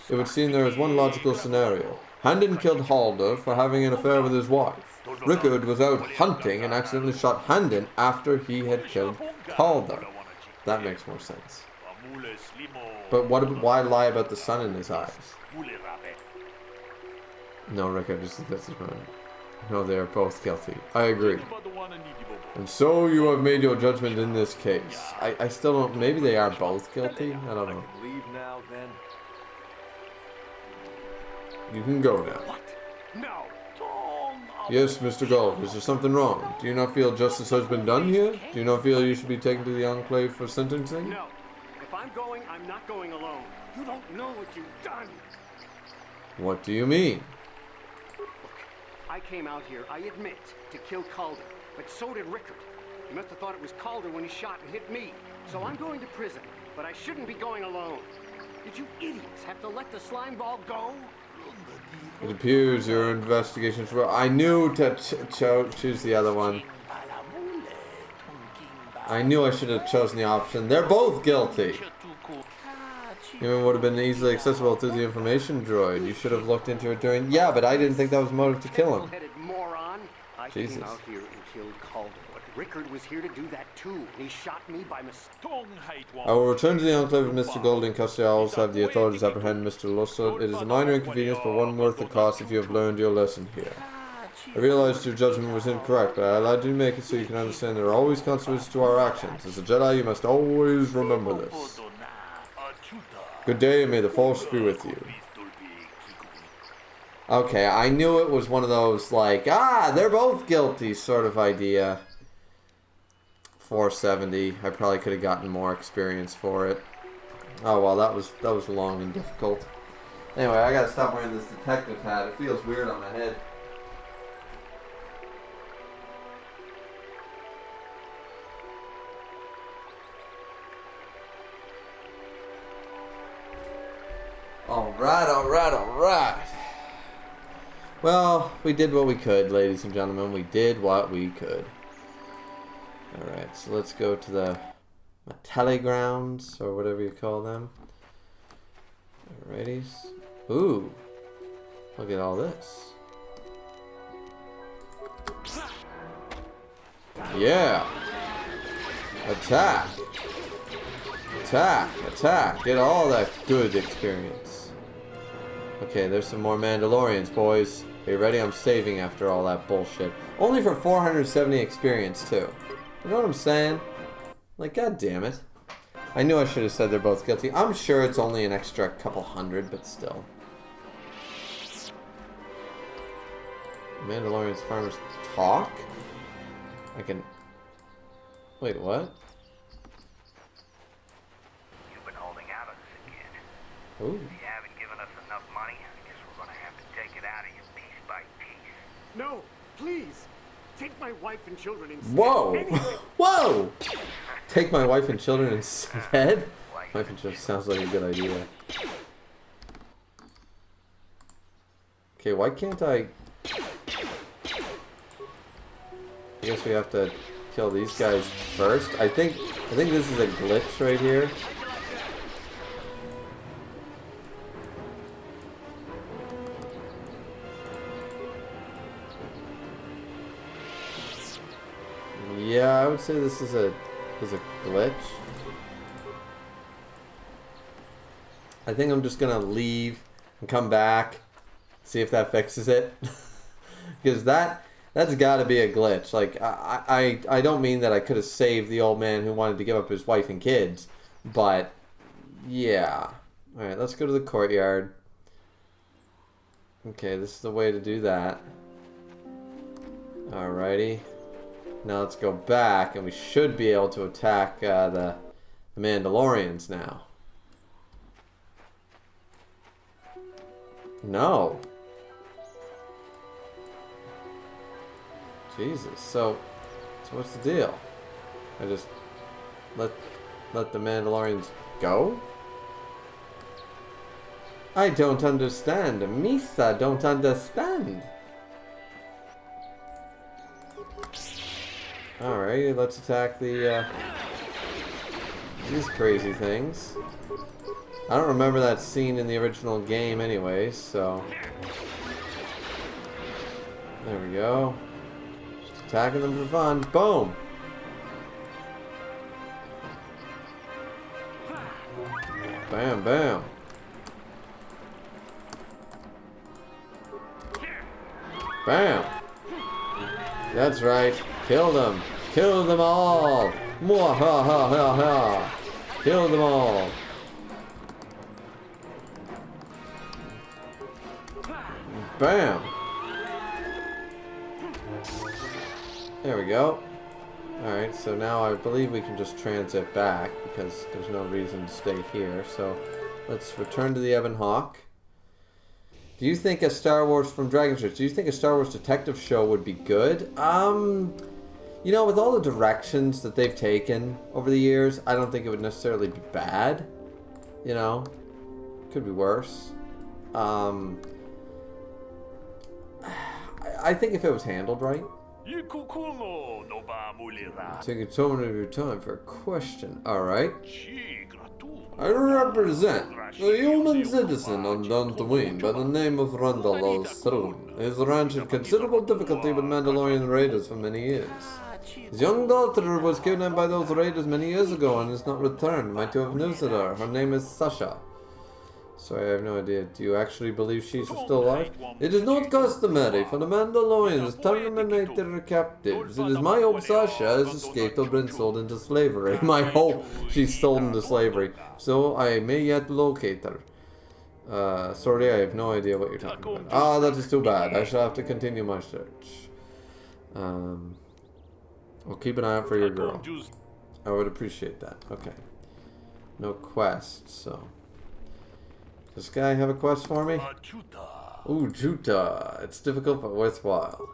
It would seem there is one logical scenario. Handon killed Halder for having an affair with his wife. Rickard was out hunting and accidentally shot Handon after he had killed Halder. That makes more sense. But why lie about the sun in his eyes? No, Rickard just that's his mind. No, they are both guilty. I agree. And so you have made your judgment in this case. I still don't... Maybe they are both guilty? I don't know. Leave now, then. You can go now. What? No. Yes, Mr. Gold. Is there something wrong? Do you not feel justice has been done here? Do you not feel you should be taken to the Enclave for sentencing? No. If I'm going, I'm not going alone. You don't know what you've done. What do you mean? Look, I came out here, I admit, to kill Calder. But so did Rickard. He must have thought it was Calder when he shot and hit me. So I'm going to prison. But I shouldn't be going alone. Did you idiots have to let the slime ball go? It appears your investigations were... I knew to choose the other one. I knew I should have chosen the option. They're both guilty. Even would have been easily accessible through the information droid. You should have looked into it during... Yeah, but I didn't think that was motive to kill him. Jesus. I came out here and killed Calder, but Rickard was here to do that too, and he shot me by mistake. I will return to the Enclave of Mr. Gold in custody. I also have the authorities apprehend Mr. Lussard. It is a minor inconvenience, but one worth the cost if you have learned your lesson here. I realized your judgment was incorrect, but I allowed you to make it so you can understand there are always consequences to our actions. As a Jedi, you must always remember this. Good day, and may the Force be with you. Okay, I knew it was one of those, like, they're both guilty sort of idea. 470. I probably could have gotten more experience for it. Oh, well, that was long and difficult. Anyway, I gotta stop wearing this detective hat. It feels weird on my head. Alright. Well, we did what we could, ladies and gentlemen. We did what we could. Alright, so let's go to the telegrounds, or whatever you call them. Alrighties. Ooh. Look at all this. Yeah. Attack. Get all that good experience. Okay, there's some more Mandalorians, boys. Are you ready? I'm saving after all that bullshit. Only for 470 experience, too. You know what I'm saying? Like, god damn it. I knew I should have said they're both guilty. I'm sure it's only an extra couple hundred, but still. Mandalorians farmers talk? I can... Wait, what? You've been holding out on us again. Ooh. You haven't given us enough money. I guess we're gonna have to take it out of you piece by piece. No, please. Take my wife and children instead. Whoa! Whoa! Take my wife and children instead? Wife and children sounds like a good idea. Okay, why can't I... guess we have to kill these guys first. I think this is a glitch right here. Yeah, I would say this is a glitch. I think I'm just gonna leave and come back, see if that fixes it. Because that's got to be a glitch. Like, I don't mean that I could have saved the old man who wanted to give up his wife and kids, but yeah. All right, let's go to the courtyard. Okay, this is the way to do that. Alrighty. Now let's go back, and we should be able to attack the Mandalorians now. No. Jesus. So what's the deal? I just let the Mandalorians go? I don't understand. Misa don't understand. Alright, let's attack the these crazy things. I don't remember that scene in the original game anyways, so there we go. Just attacking them for fun. Boom! Bam, bam. Bam! That's right. Kill them. Kill them all. Mwahahaha. Kill them all. Bam! There we go. Alright, so now I believe we can just transit back because there's no reason to stay here. So let's return to the Ebon Hawk. Do you think a Star Wars from Dragon Church, do you think a Star Wars detective show would be good? You know, with all the directions that they've taken over the years, I don't think it would necessarily be bad. You know, could be worse. I think if it was handled right. Take a moment of your time for a question. Alright. I represent a human citizen on Dantooine by the name of Randall Al-Sroon. His ranch had considerable difficulty with Mandalorian raiders for many years. His young daughter was kidnapped by those raiders many years ago and is not returned. Might you have news of her? Her name is Sasha. Sorry, I have no idea. Do you actually believe she's still alive? It is not customary for the Mandalorians to terminate their captives. It is my hope Sasha has escaped or been sold into slavery. My hope she's sold into slavery. So I may yet locate her. Sorry, I have no idea what you're talking about. Ah, that is too bad. I shall have to continue my search. I'll keep an eye out for your girl. I would appreciate that. Okay. No quest, so... Does this guy have a quest for me? Ooh, Juta. It's difficult but worthwhile.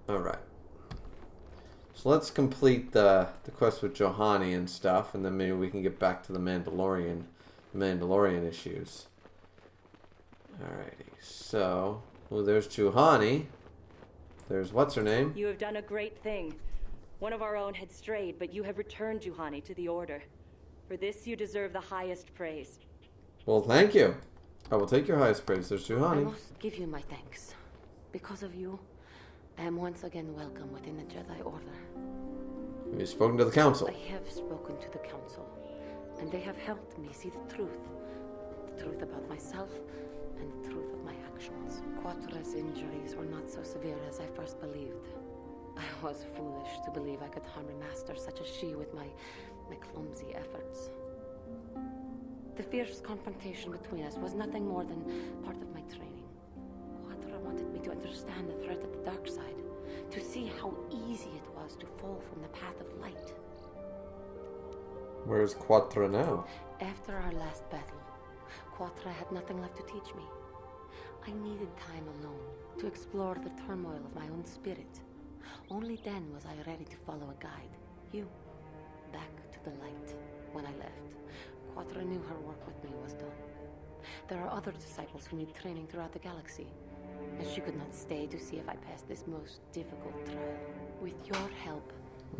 Alright. So let's complete the quest with Juhani and stuff, and then maybe we can get back to the Mandalorian issues. Alrighty. So, oh, there's Juhani. There's what's her name? You have done a great thing. One of our own had strayed, but you have returned Juhani to the Order. For this, you deserve the highest praise. Well, thank you. I will take your highest praise. There's Juhani. I must give you my thanks. Because of you, I am once again welcome within the Jedi Order. Have you spoken to the Council? I have spoken to the Council, and they have helped me see the truth. The truth about myself, and the truth of my actions. Quatra's injuries were not so severe as I first believed. I was foolish to believe I could harm a master such as she with my clumsy efforts. The fierce confrontation between us was nothing more than part of my training. Quatra wanted me to understand the threat of the dark side, to see how easy it was to fall from the path of light. Where's Quatra now? After our last battle, Quatra had nothing left to teach me. I needed time alone to explore the turmoil of my own spirit. Only then was I ready to follow a guide. You. Back to the light. When I left, Quatra knew her work with me was done. There are other disciples who need training throughout the galaxy. as she could not stay to see if I passed this most difficult trial. With your help,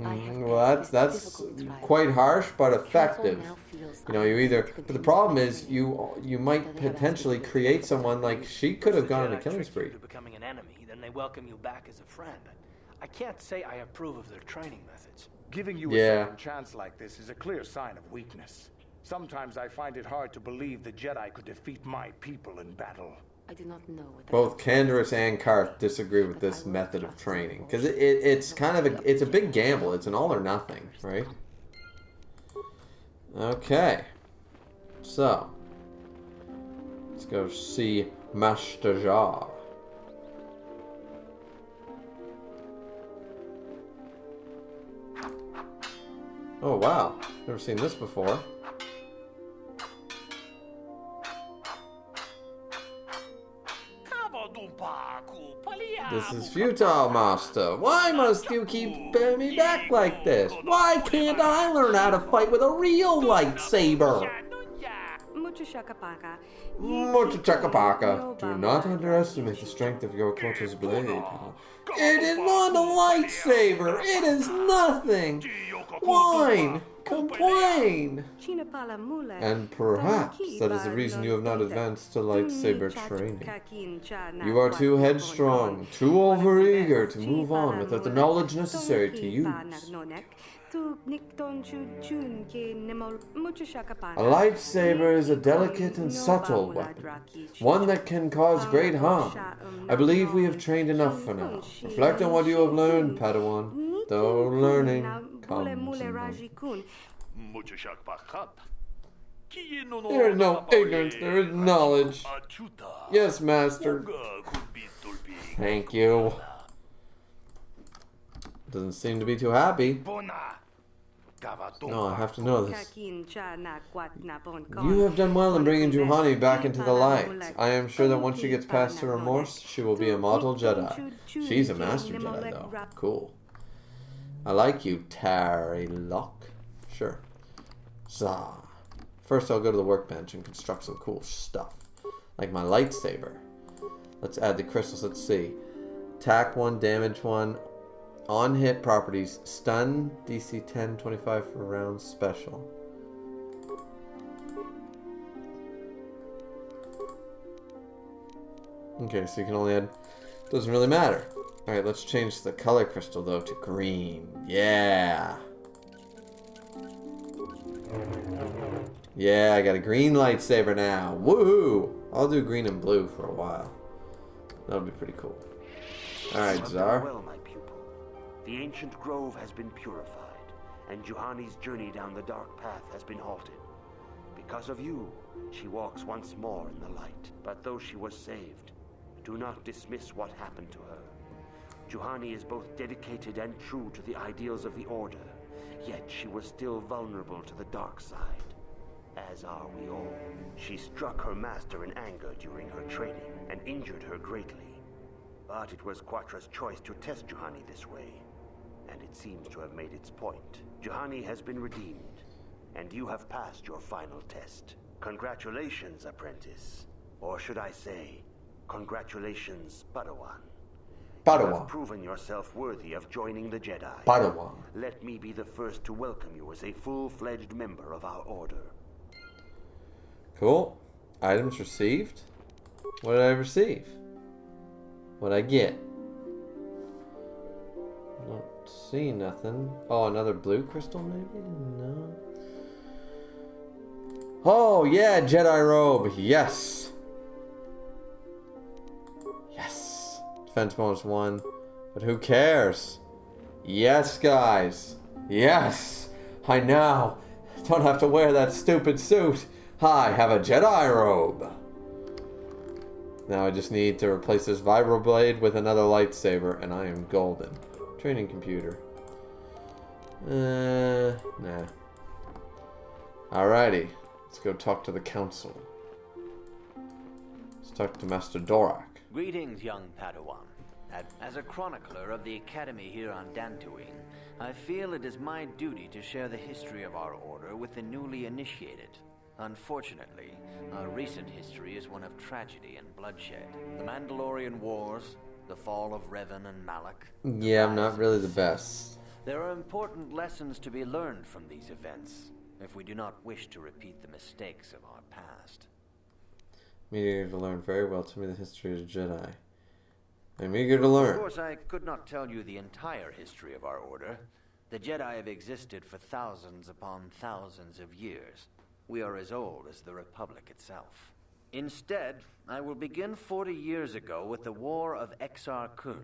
I have well, that's quite harsh, but effective. You know, you either. But the problem is, you might potentially create someone like she could have gone on a killing spree. Becoming an enemy, then they welcome you back as a friend. I can't say I approve of their training methods. Giving you a second chance like this is a clear sign of weakness. Sometimes I find it hard to believe the Jedi could defeat my people in battle. I do not know what Both Kainzorus and Karth disagree with this method of training because it's kind of it's a big gamble. It's an all or nothing, right? Okay, so let's go see Master Jar. Oh wow, never seen this before. This is futile, Master. Why must you keep bringing me back like this? Why can't I learn how to fight with a real lightsaber? Muchachakapaka. Do not underestimate the strength of your KOTOR's blade. It is not a lightsaber. It is nothing. Whine. Complain. And perhaps that is the reason you have not advanced to lightsaber training. You are too headstrong, too overeager to move on without the knowledge necessary to use. A lightsaber is a delicate and subtle weapon, one that can cause great harm. I believe we have trained enough for now. Reflect on what you have learned, Padawan, though learning comes in life. There is no ignorance, there is knowledge. Yes, Master. Thank you. Doesn't seem to be too happy. No, I have to know this. You have done well in bringing Juhani back into the light. I am sure that once she gets past her remorse, she will be a model Jedi. She's a Master Jedi, though. Cool. I like you, Tarilok. Sure. Zah. First, I'll go to the workbench and construct some cool stuff. Like my lightsaber. Let's add the crystals. Let's see. Attack 1, damage 1. On hit properties, stun, DC 10, 25 for round special. Okay, so you can only add, doesn't really matter. Alright, let's change the color crystal though to green. Yeah! Yeah, I got a green lightsaber now. Woohoo! I'll do green and blue for a while. That'll be pretty cool. Alright, Czar. The ancient grove has been purified, and Juhani's journey down the dark path has been halted. Because of you, she walks once more in the light. But though she was saved, do not dismiss what happened to her. Juhani is both dedicated and true to the ideals of the Order, yet she was still vulnerable to the dark side. As are we all. She struck her master in anger during her training, and injured her greatly. But it was Quatra's choice to test Juhani this way, and it seems to have made its point. Juhani has been redeemed, and you have passed your final test. Congratulations, apprentice. Or should I say, congratulations, Padawan. You have proven yourself worthy of joining the Jedi. Padawan. Let me be the first to welcome you as a full-fledged member of our order. Cool. Items received. What did I receive? What'd I get? Don't see nothing. Oh, another blue crystal maybe? No. Oh, yeah, Jedi robe. Yes. Yes. Defense bonus 1. But who cares? Yes, guys. Yes. I now don't have to wear that stupid suit. I have a Jedi robe. Now I just need to replace this vibroblade with another lightsaber, and I am golden. Training computer. Nah. Alrighty. Let's go talk to the council. Let's talk to Master Dorak. Greetings, young Padawan. As a chronicler of the Academy here on Dantooine, I feel it is my duty to share the history of our order with the newly initiated. Unfortunately, our recent history is one of tragedy and bloodshed. The Mandalorian Wars, the fall of Revan and Malak. Yeah, I'm not really the best. There are important lessons to be learned from these events, if we do not wish to repeat the mistakes of our past. I'm eager to learn very well. Tell me the history of the Jedi. I'm eager to learn. Of course, I could not tell you the entire history of our order. The Jedi have existed for thousands upon thousands of years. We are as old as the Republic itself. Instead, I will begin 40 years ago with the War of Exar Kun.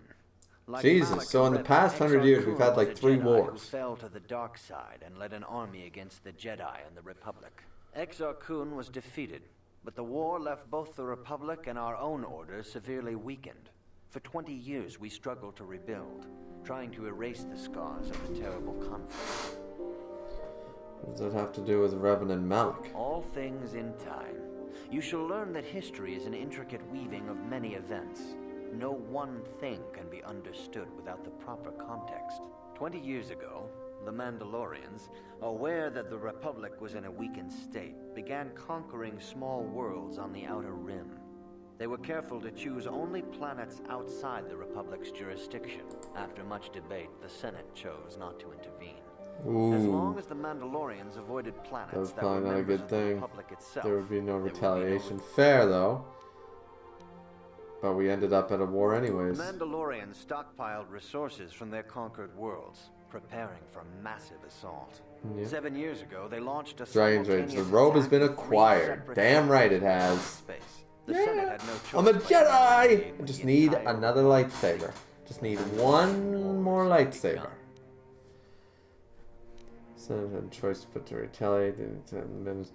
Like Jesus, Malak so in the Revan, past 100 years we've had like 3 Jedi wars. Who fell to the dark side and led an army against the Jedi and the Republic. Exar Kun was defeated, but the war left both the Republic and our own order severely weakened. For 20 years we struggled to rebuild, trying to erase the scars of the terrible conflict. What does that have to do with Revan and Malak? All things in time. You shall learn that history is an intricate weaving of many events. No one thing can be understood without the proper context. 20 years ago, the Mandalorians, aware that the Republic was in a weakened state, began conquering small worlds on the Outer Rim. They were careful to choose only planets outside the Republic's jurisdiction. After much debate, the Senate chose not to intervene. Ooh. As long as the Mandalorians avoided planets That was that were probably not a members good of the thing. Republic itself, There would be no there would be retaliation. Fair, though. But we ended up at a war anyways. The Mandalorians stockpiled resources from their conquered worlds, preparing for a massive assault. Yeah. 7 years ago, they launched a Dragon's Rage. The simultaneous robe has been attack with 3 acquired. separate Damn right it planets in has. space. The Senate had no choice I'm a but to Jedi! engage I with just the need entire another lightsaber. Just need one more lightsaber. Senate had choice but to retaliate. The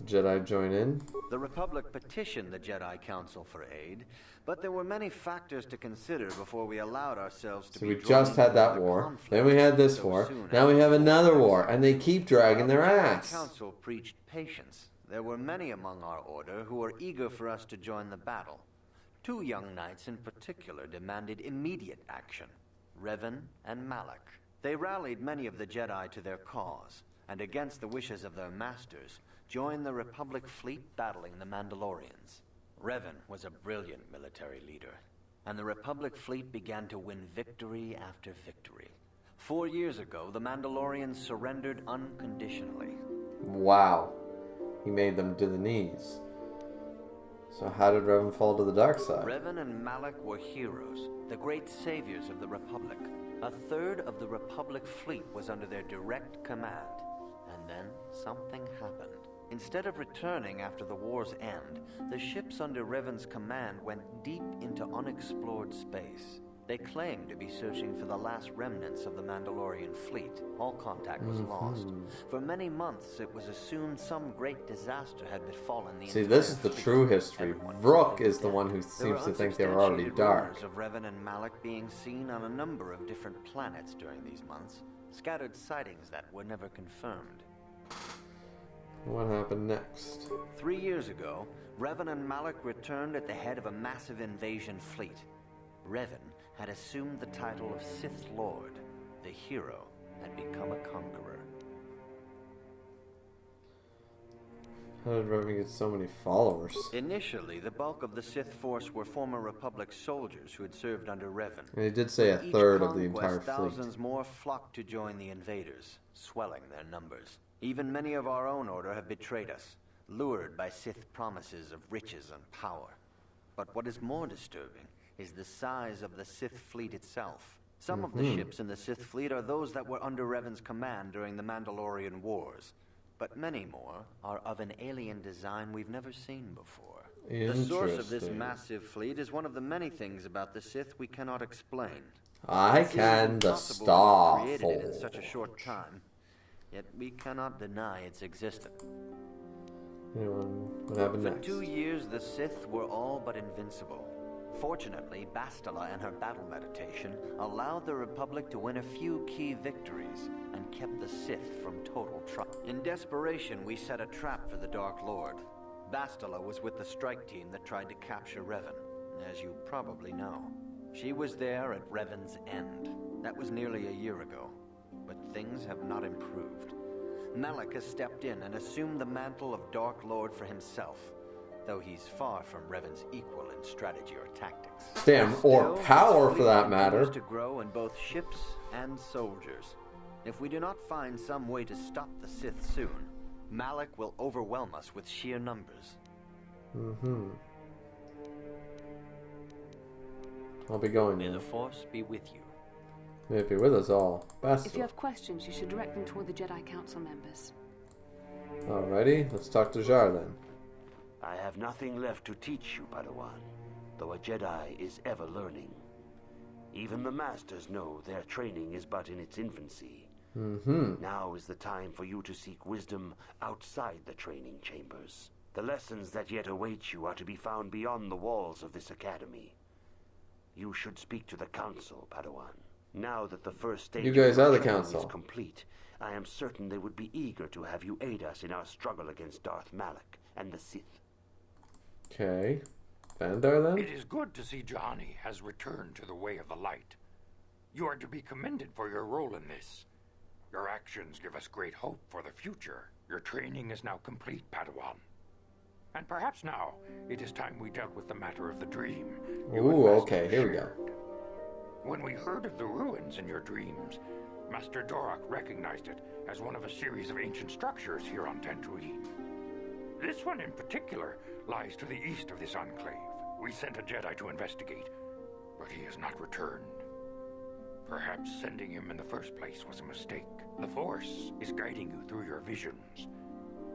Jedi join in. The Republic petitioned the Jedi Council for aid, but there were many factors to consider before we allowed ourselves to So be we just had that war. Then we had this war. Now we have another war. And they keep dragging their ass. The Council preached patience. There were many among our order who were eager for us to join the battle. 2 young knights in particular demanded immediate action, Revan and Malak. They rallied many of the Jedi to their cause, and against the wishes of their masters, joined the Republic fleet battling the Mandalorians. Revan was a brilliant military leader, and the Republic fleet began to win victory after victory. 4 years ago, the Mandalorians surrendered unconditionally. Wow. He made them to the knees. So how did Revan fall to the dark side? Revan and Malak were heroes, the great saviors of the Republic. A third of the Republic fleet was under their direct command. And then something happened. Instead of returning after the war's end, the ships under Revan's command went deep into unexplored space. They claimed to be searching for the last remnants of the Mandalorian fleet. All contact was lost. For many months, it was assumed some great disaster had befallen the See, entire this is the fleet. true history. Rook is the one who seems to think they were already dark. Rumors of Revan and Malak being seen on a number of different planets during these months. Scattered sightings that were never confirmed. What happened next? 3 years ago, Revan and Malak returned at the head of a massive invasion fleet. Revan had assumed the title of Sith Lord. The hero had become a conqueror. How did Revan get so many followers? Initially, the bulk of the Sith force were former Republic soldiers who had served under Revan. And he did say a With each third of the conquest, entire fleet. Thousands more flocked to join the invaders, swelling their numbers. Even many of our own order have betrayed us, lured by Sith promises of riches and power. But what is more disturbing is the size of the Sith fleet itself. Some of the ships in the Sith fleet are those that were under Revan's command during the Mandalorian Wars. But many more are of an alien design we've never seen before. The source of this massive fleet is one of the many things about the Sith we cannot explain. I It seems can the impossible to have created it in Starforge. such a short time, yet we cannot deny its existence. What happened For next? 2 years, the Sith were all but invincible. Fortunately, Bastila and her battle meditation allowed the Republic to win a few key victories and kept the Sith from total trouble. In desperation, we set a trap for the Dark Lord. Bastila was with the strike team that tried to capture Revan, as you probably know. She was there at Revan's end. That was nearly a year ago, but things have not improved. Malak has stepped in and assumed the mantle of Dark Lord for himself, though he's far from Revan's equal in strategy or tactics. Damn, or power for that matter. To grow in both ships and soldiers. If we do not find some way to stop the Sith soon, Malak will overwhelm us with sheer numbers. Mm-hmm. I'll be going now. May the Force be with you. May it be with us all. Bastila. If you have questions, you should direct them toward the Jedi Council members. Alrighty, let's talk to Jar then. I have nothing left to teach you, Padawan, though a Jedi is ever learning. Even the Masters know their training is but in its infancy. Mm-hmm. Now is the time for you to seek wisdom outside the training chambers. The lessons that yet await you are to be found beyond the walls of this academy. You should speak to the Council, Padawan. Now that the first stage you guys are the training Council. is complete, I am certain they would be eager to have you aid us in our struggle against Darth Malak and the Sith. Okay. Vandar then? It is good to see Juhani has returned to the way of the light. You are to be commended for your role in this. Your actions give us great hope for the future. Your training is now complete, Padawan. And perhaps now, it is time we dealt with the matter of the dream. Ooh, okay, here we go. When we heard of the ruins in your dreams, Master Dorak recognized it as one of a series of ancient structures here on Tatooine. This one in particular lies to the east of this enclave. We sent a Jedi to investigate, but he has not returned. Perhaps sending him in the first place was a mistake. The Force is guiding you through your visions.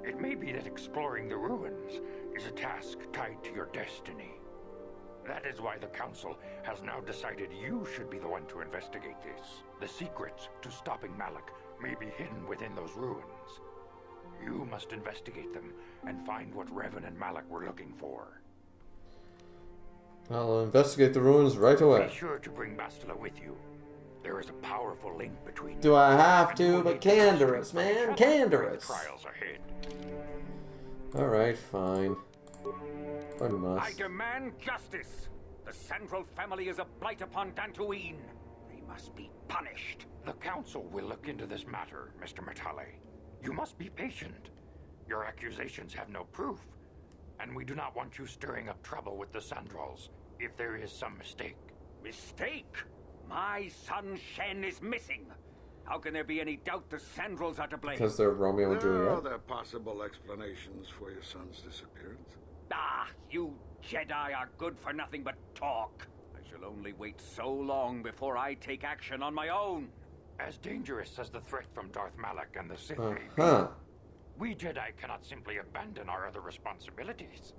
It may be that exploring the ruins is a task tied to your destiny. That is why the Council has now decided you should be the one to investigate this. The secrets to stopping Malak may be hidden within those ruins. You must investigate them and find what Revan and Malak were looking for. I'll investigate the ruins right away. Be sure to bring Bastila with you. There is a powerful link between Do I have to? But Kainzorus, man. Kainzorus. Trials ahead. Alright, fine. I must. I demand justice. The Sandral family is a blight upon Dantooine. They must be punished. The Council will look into this matter, Mr. Matale. You must be patient. Your accusations have no proof, and we do not want you stirring up trouble with the Sandrals if there is some mistake. Mistake? My son Shen is missing. How can there be any doubt the Sandrals are to blame? Because they're Romeo and Juliet. There are other possible explanations for your son's disappearance. Ah, you Jedi are good for nothing but talk. I shall only wait so long before I take action on my own. As dangerous as the threat from Darth Malak and the Sith may be, we Jedi cannot simply abandon our other responsibilities.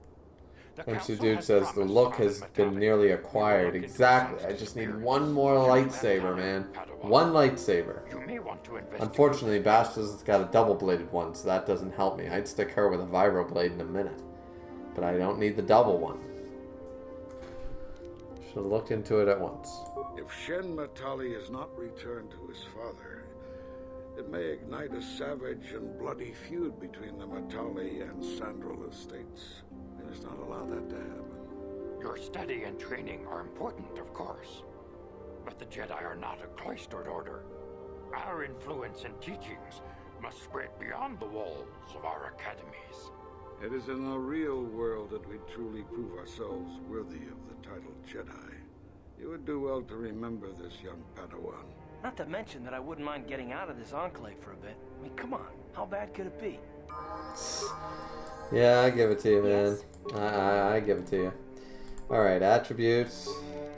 MC Dude says the look has been nearly acquired. Exactly. I just need one more lightsaber, man. One lightsaber. Unfortunately, Bastila's got a double-bladed one, so that doesn't help me. I'd stick her with a vibroblade in a minute. But I don't need the double one. Should look into it at once. If Shen Matali is not returned to his father, it may ignite a savage and bloody feud between the Matali and Sandral estates. We must not allow that to happen. Your study and training are important, of course. But the Jedi are not a cloistered order. Our influence and teachings must spread beyond the walls of our academies. It is in the real world that we truly prove ourselves worthy of the title Jedi. You would do well to remember this, young Padawan. Not to mention that I wouldn't mind getting out of this enclave for a bit. I mean, come on. How bad could it be? Yeah, I give it to you, man. I give it to you. Alright, attributes.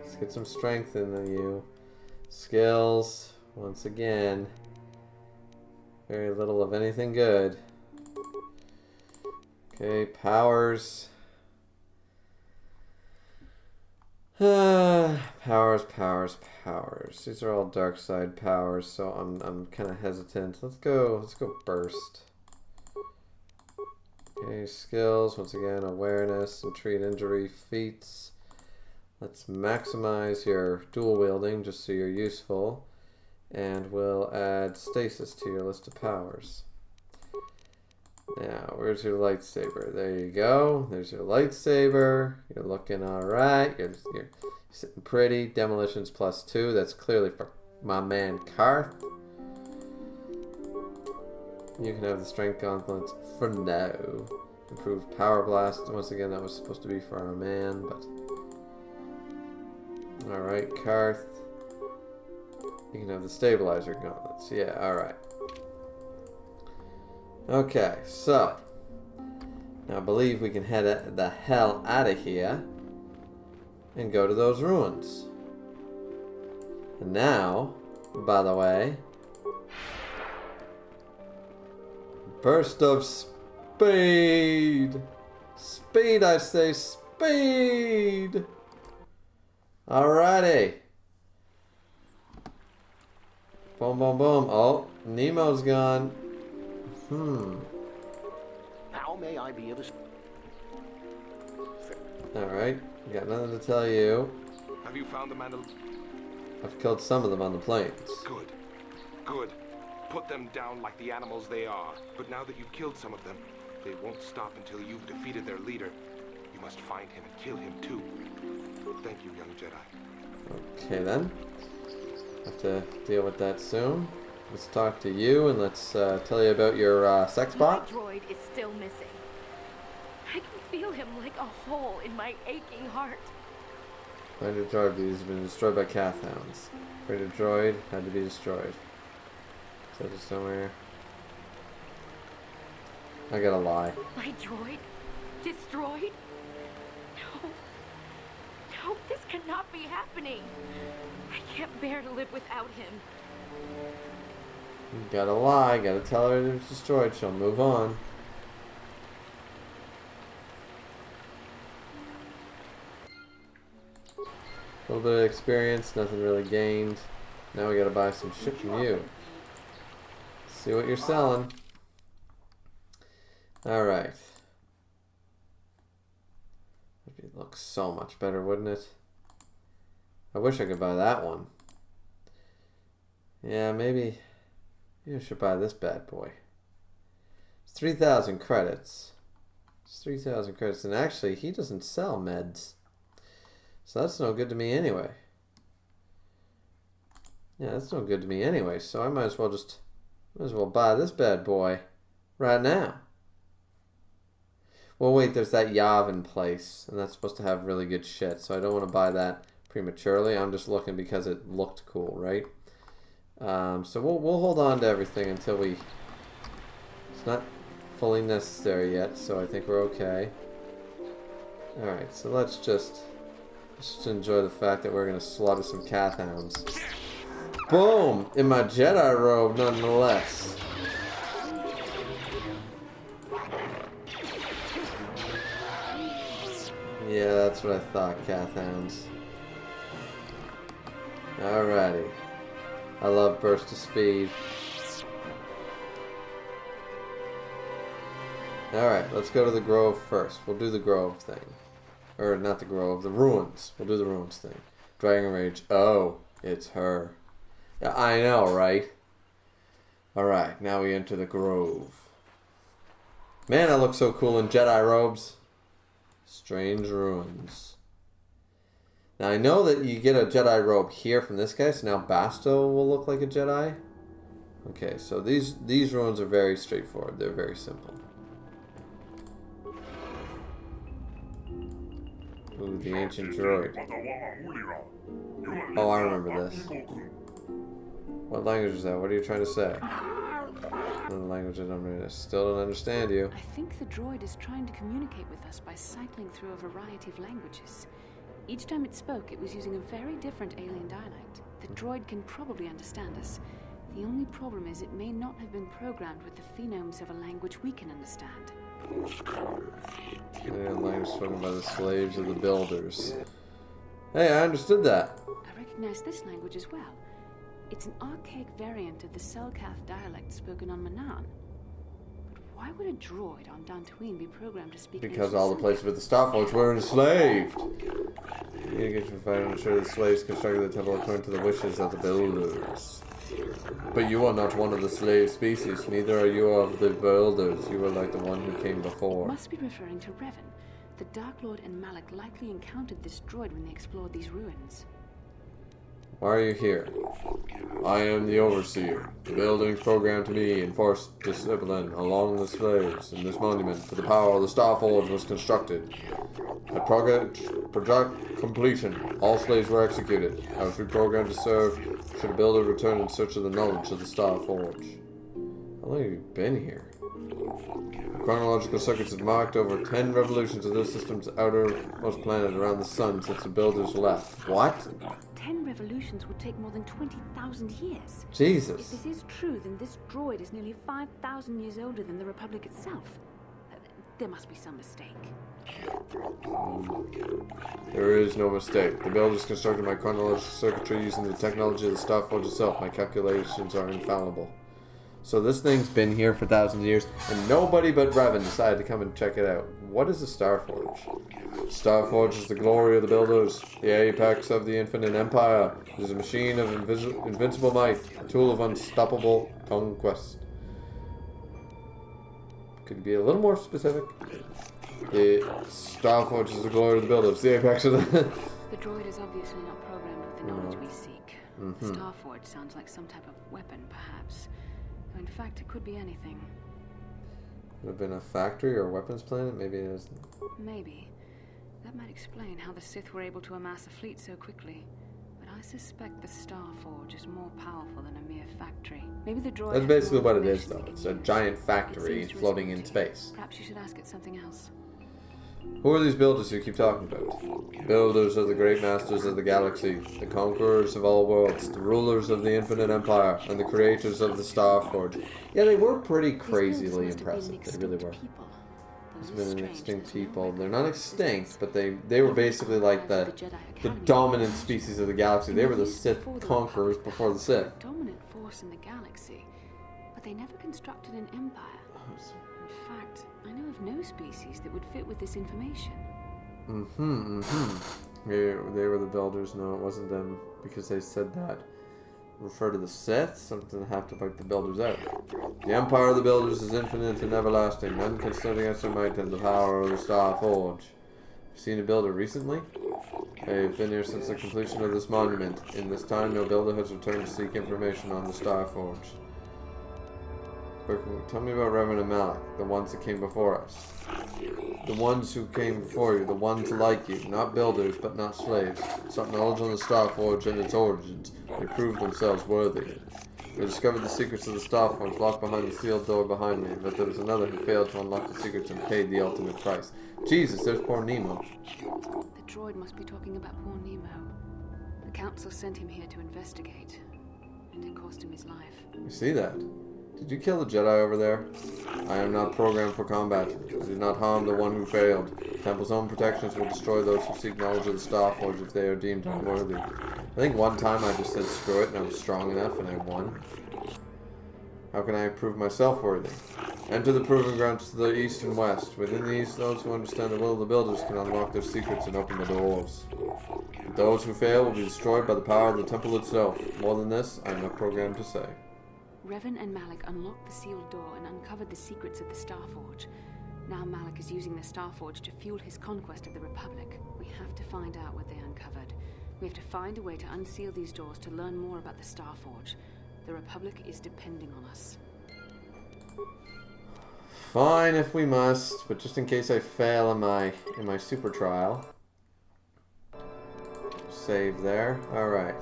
Let's get some strength in you. Skills. Once again. Very little of anything good. Okay, powers. Powers. These are all dark side powers, so I'm kind of hesitant. Let's go burst. Okay, skills. Once again, awareness and treat injury feats. Let's maximize your dual wielding just so you're useful, and we'll add stasis to your list of powers. Now, where's your lightsaber? There you go. There's your lightsaber. You're looking alright. You're sitting pretty. Demolitions +2. That's clearly for my man Karth. You can have the strength gauntlets for now. Improved power blast. Once again, that was supposed to be for our man, but... Alright, Karth. You can have the stabilizer gauntlets. Yeah, alright. Okay, so... Now I believe we can head the hell out of here and go to those ruins. And now, by the way... Burst of speed! Speed, I say, speed! Alrighty. Boom, boom, boom. Oh, Nemo's gone. How may I be of assistance? Alright, got nothing to tell you. Have you found the Mandalore? I've killed some of them on the plains. Good. Good. Put them down like the animals they are. But now that you've killed some of them, they won't stop until you've defeated their leader. You must find him and kill him too. Thank you, young Jedi. Okay then. Have to deal with that soon. Let's talk to you and let's tell you about your sex bot. My droid is still missing. I can feel him like a hole in my aching heart. Find your droid has been destroyed by Kath hounds. Find your droid had to be destroyed. Is that somewhere? I gotta lie. My droid? Destroyed? No. No, this cannot be happening. I can't bear to live without him. You gotta lie, gotta tell her it was destroyed, she'll move on. A little bit of experience, nothing really gained. Now we gotta buy some shit from you. See what you're selling. Alright. It looks so much better, wouldn't it? I wish I could buy that one. Yeah, maybe I should buy this bad boy. It's 3,000 credits. It's 3,000 credits, and actually he doesn't sell meds. So that's no good to me anyway. Yeah, that's no good to me anyway, so I might as well buy this bad boy right now. Well, wait, there's that Yavin place, and that's supposed to have really good shit, so I don't want to buy that prematurely. I'm just looking because it looked cool, right? So we'll hold on to everything until we... It's not fully necessary yet, so I think we're okay. Alright, so let's just enjoy the fact that we're going to slaughter some Kath hounds. Boom! In my Jedi robe, nonetheless. Yeah, that's what I thought, Kath hounds. Alrighty. I love burst of speed. Alright, let's go to the grove first. We'll do the grove thing. Or not the grove, the ruins. We'll do the ruins thing. Dragon Rage. Oh, it's her. Yeah, I know, right? Alright, now we enter the grove. Man, I look so cool in Jedi robes. Strange ruins. Now I know that you get a Jedi robe here from this guy, so now Basto will look like a Jedi. Okay, so these ruins are very straightforward. They're very simple. Ooh, the ancient droid. Oh, I remember this. What language is that? What are you trying to say? Another language I still don't understand you. I think the droid is trying to communicate with us by cycling through a variety of languages. Each time it spoke, it was using a very different alien dialect. The droid can probably understand us. The only problem is it may not have been programmed with the phonemes of a language we can understand. Yeah, language spoken by the slaves of the builders. Hey, I understood that. I recognize this language as well. It's an archaic variant of the Selkath dialect spoken on Manaan. But why would a droid on Dantooine be programmed to speak Because all the places with the Starforge were enslaved. Communication provided to ensure the slaves constructed the temple according to the wishes of the builders. But you are not one of the slave species, neither are you of the builders. You are like the one who came before. Must be referring to Revan. The Dark Lord and Malak likely encountered this droid when they explored these ruins. Why are you here? I am the Overseer. The buildings programmed to me enforce discipline along the slaves. In this monument to the power of the Starforge was constructed. At project completion, all slaves were executed. I was reprogrammed to serve should a builder return in search of the knowledge of the Starforge. How long have you been here? Chronological circuits have marked over 10 revolutions of this system's outermost planet around the sun since the builders left. What? 10 revolutions would take more than 20,000 years. Jesus. If this is true, then this droid is nearly 5,000 years older than the Republic itself. There must be some mistake. There is no mistake. The builders constructed my chronological circuitry using the technology of the Starforge itself. My calculations are infallible. So this thing's been here for thousands of years, and nobody but Revan decided to come and check it out. What is a Starforge? Starforge is the glory of the builders, the apex of the infinite empire. It is a machine of invincible might, a tool of unstoppable conquest. Could you be a little more specific? The Starforge is the glory of the builders, the apex of the... The droid is obviously not programmed with the knowledge we seek. Mm-hmm. Starforge sounds like some type of weapon, perhaps. In fact, it could be anything. Could have been a factory or a weapons planet. Maybe it is. Maybe. That might explain how the Sith were able to amass a fleet so quickly. But I suspect the Starforge is more powerful than a mere factory. Maybe the droid. That's basically what it is, though. It's a giant factory floating in space. Perhaps you should ask it something else. Who are these builders you keep talking about? Builders are the great masters of the galaxy, the conquerors of all worlds, the rulers of the infinite empire, and the creators of the Starforge. Yeah, they were pretty crazily impressive. They really were. There's been an extinct people. They're not extinct, but they were basically like the dominant species of the galaxy. They were the Sith conquerors before the Sith. Dominant force in the galaxy, but they never constructed an empire. In fact, I know of no species that would fit with this information. They were the builders. No, it wasn't them, because they said that. Refer to the Sith, something have to wipe the builders out. The empire of the builders is infinite and everlasting. None can stand against their might and the power of the Starforge. Seen a builder recently? They've been here since the completion of this monument. In this time, no builder has returned to seek information on the Starforge. Tell me about Revan and Malak, the ones that came before us. The ones who came before you, the ones like you, not builders, but not slaves. Sought knowledge on the Starforge and its origins. They proved themselves worthy. They discovered the secrets of the Starforge locked behind the sealed door behind me, but there was another who failed to unlock the secrets and paid the ultimate price. Jesus, there's poor Nemo. The droid must be talking about poor Nemo. The council sent him here to investigate, and it cost him his life. You see that? Did you kill the Jedi over there? I am not programmed for combat. I did not harm the one who failed. The Temple's own protections will destroy those who seek knowledge of the Starforge if they are deemed unworthy. I think one time I just said screw it and I was strong enough and I won. How can I prove myself worthy? Enter the proving grounds to the east and west. Within these, those who understand the will of the builders can unlock their secrets and open the doors. But those who fail will be destroyed by the power of the Temple itself. More than this, I am not programmed to say. Revan and Malak unlocked the sealed door and uncovered the secrets of the Starforge. Now Malak is using the Starforge to fuel his conquest of the Republic. We have to find out what they uncovered. We have to find a way to unseal these doors to learn more about the Starforge. The Republic is depending on us. Fine if we must, but just in case I fail in my super trial. Save there. Alright.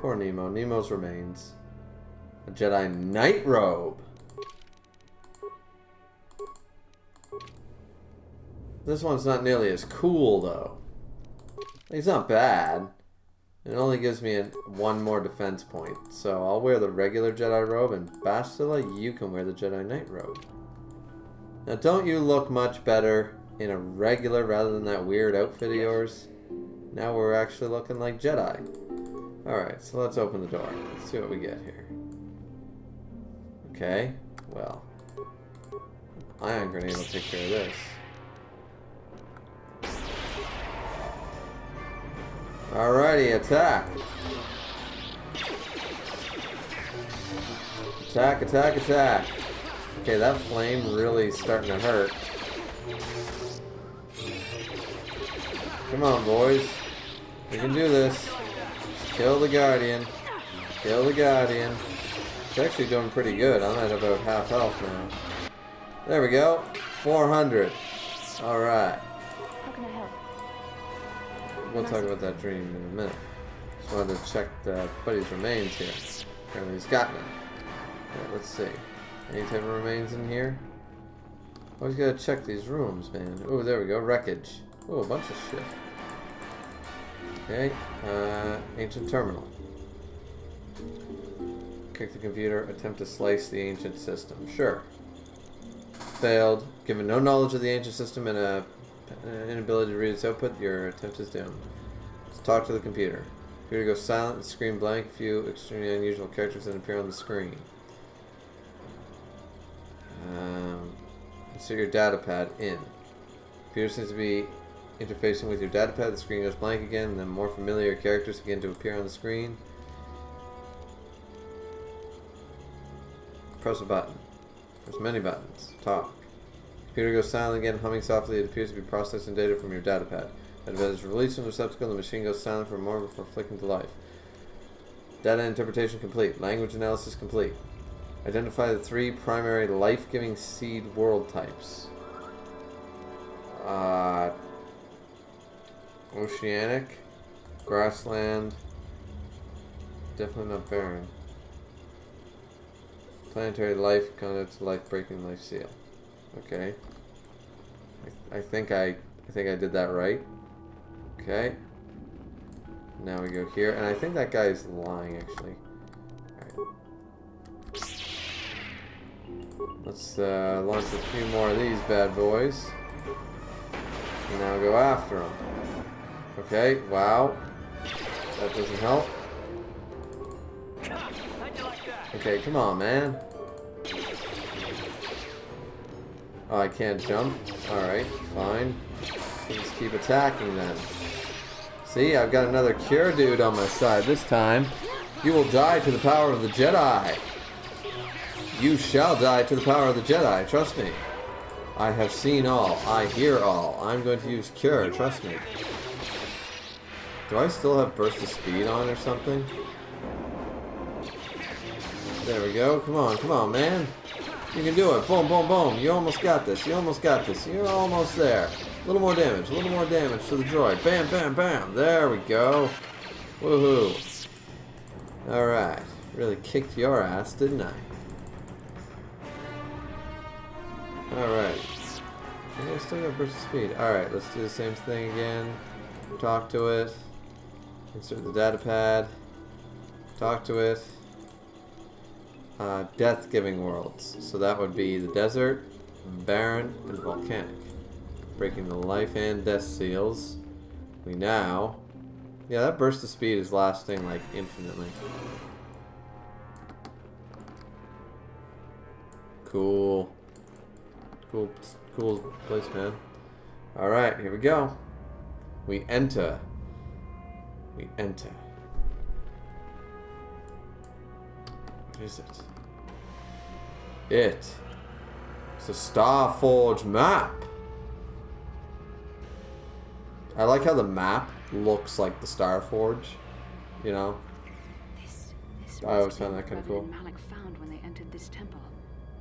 Poor Nemo. Nemo's remains. A Jedi Knight robe. This one's not nearly as cool, though. It's not bad. It only gives me one more defense point. So I'll wear the regular Jedi robe, and Bastila, you can wear the Jedi Knight robe. Now, don't you look much better in a regular rather than that weird outfit of yours? Now we're actually looking like Jedi. Alright, so let's open the door. Let's see what we get here. Okay, well, ion grenade will take care of this. Alrighty, attack! Attack, attack, attack! Okay, that flame really is starting to hurt. Come on, boys. We can do this. Kill the Guardian. Kill the Guardian. It's actually doing pretty good. I'm at about half health now. There we go. 400. Alright. How can I help? We'll talk about that dream in a minute. Just wanted to check the buddy's remains here. Apparently he's got none. Alright, let's see. Any type of remains in here? Always gotta check these rooms, man. Oh, there we go. Wreckage. Oh, a bunch of shit. Okay. Ancient terminal. Kick the computer. Attempt to slice the ancient system. Sure. Failed. Given no knowledge of the ancient system and an inability to read its output, your attempt is doomed. Let's talk to the computer. Computer goes silent, the screen blank. Few extremely unusual characters that appear on the screen. Insert your data pad in. Computer seems to be interfacing with your data pad. The screen goes blank again, and then more familiar characters begin to appear on the screen. Press a button. There's many buttons. Talk. Computer goes silent again, humming softly. It appears to be processing data from your data pad. Data pad is released from the receptacle. The machine goes silent for a moment before flicking to life. Data interpretation complete. Language analysis complete. Identify the 3 primary life-giving seed world types. Oceanic, grassland, definitely not barren. Planetary life, conduct to life-breaking life seal. Okay. I think I did that right. Okay. Now we go here, and I think that guy's lying actually. Let's launch a few more of these bad boys. And now go after them. Okay, wow. That doesn't help. Okay, come on, man. Oh, I can't jump? Alright, fine. Let's keep attacking then. See, I've got another cure dude on my side this time. You will die to the power of the Jedi. You shall die to the power of the Jedi, trust me. I have seen all. I hear all. I'm going to use cure, trust me. Do I still have burst of speed on or something? There we go. Come on, man. You can do it. Boom, boom, boom. You almost got this. You almost got this. You're almost there. A little more damage. A little more damage to the droid. Bam, bam, bam. There we go. Woohoo. Alright. Really kicked your ass, didn't I? Alright. I still got burst of speed. Alright, let's do the same thing again. Talk to it. Insert the data pad. Talk to it. Death-giving worlds. So that would be the desert, barren, and volcanic. Breaking the life and death seals. We now... Yeah, that burst of speed is lasting, like, infinitely. Cool. Cool place, man. Alright, here we go. We enter. We enter. What is it? It's a Starforge map. I like how the map looks like the Starforge. You know? I always found that kind of cool. Malak found when they entered this temple.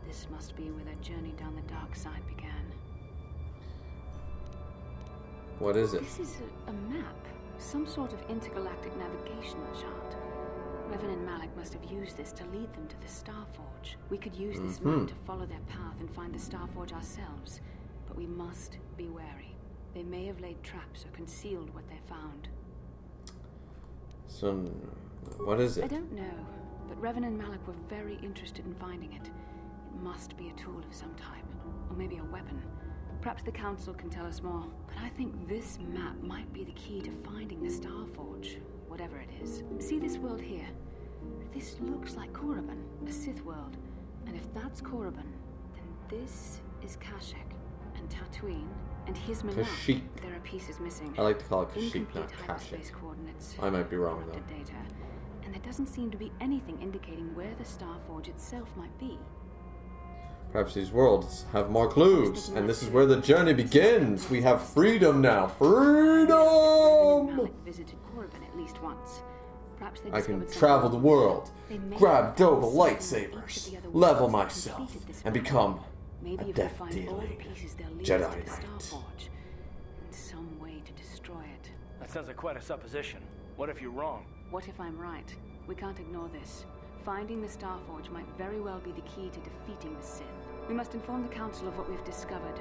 This must be where their journey down the dark side began. What is it? This is a map. Some sort of intergalactic navigational chart. Revan and Malak must have used this to lead them to the Starforge. We could use this map to follow their path and find the Starforge ourselves. But we must be wary. They may have laid traps or concealed what they found. So, what is it? I don't know, but Revan and Malak were very interested in finding it. It must be a tool of some type, or maybe a weapon. Perhaps the Council can tell us more, but I think this map might be the key to finding the Starforge, whatever it is. See this world here? This looks like Korriban, a Sith world. And if that's Korriban, then this is Kashyyyk, and Tatooine, and here's Manaan. Kashyyyk. There are pieces missing. I like to call it Kashyyyk, Incomplete not hyperspace Kashyyyk. coordinates. I might be wrong though. Data. And there doesn't seem to be anything indicating where the Starforge itself might be. Perhaps these worlds have more clues, and this is where the journey begins. We have freedom now. Freedom! Malak visited Korriban at least once. I can travel the world, grab double lightsabers, level myself, and become a death-dealing Jedi Knight. Some way to destroy it. That sounds like quite a supposition. What if you're wrong? What if I'm right? We can't ignore this. Finding the Starforge might very well be the key to defeating the Sith. We must inform the Council of what we've discovered.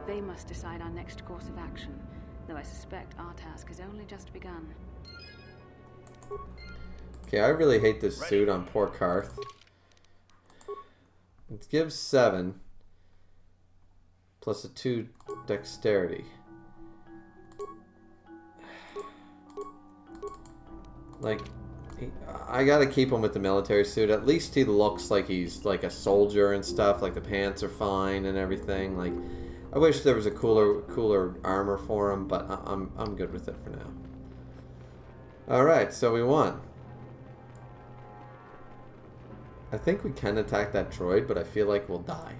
They must decide our next course of action, though I suspect our task has only just begun. Okay, I really hate this suit on poor Karth. It gives 7 plus a 2 dexterity. Like, I gotta keep him with the military suit. At least he looks like he's like a soldier and stuff. Like the pants are fine and everything. Like, I wish there was a cooler armor for him, but I'm good with it for now. All right, so we won. I think we can attack that droid, but I feel like we'll die.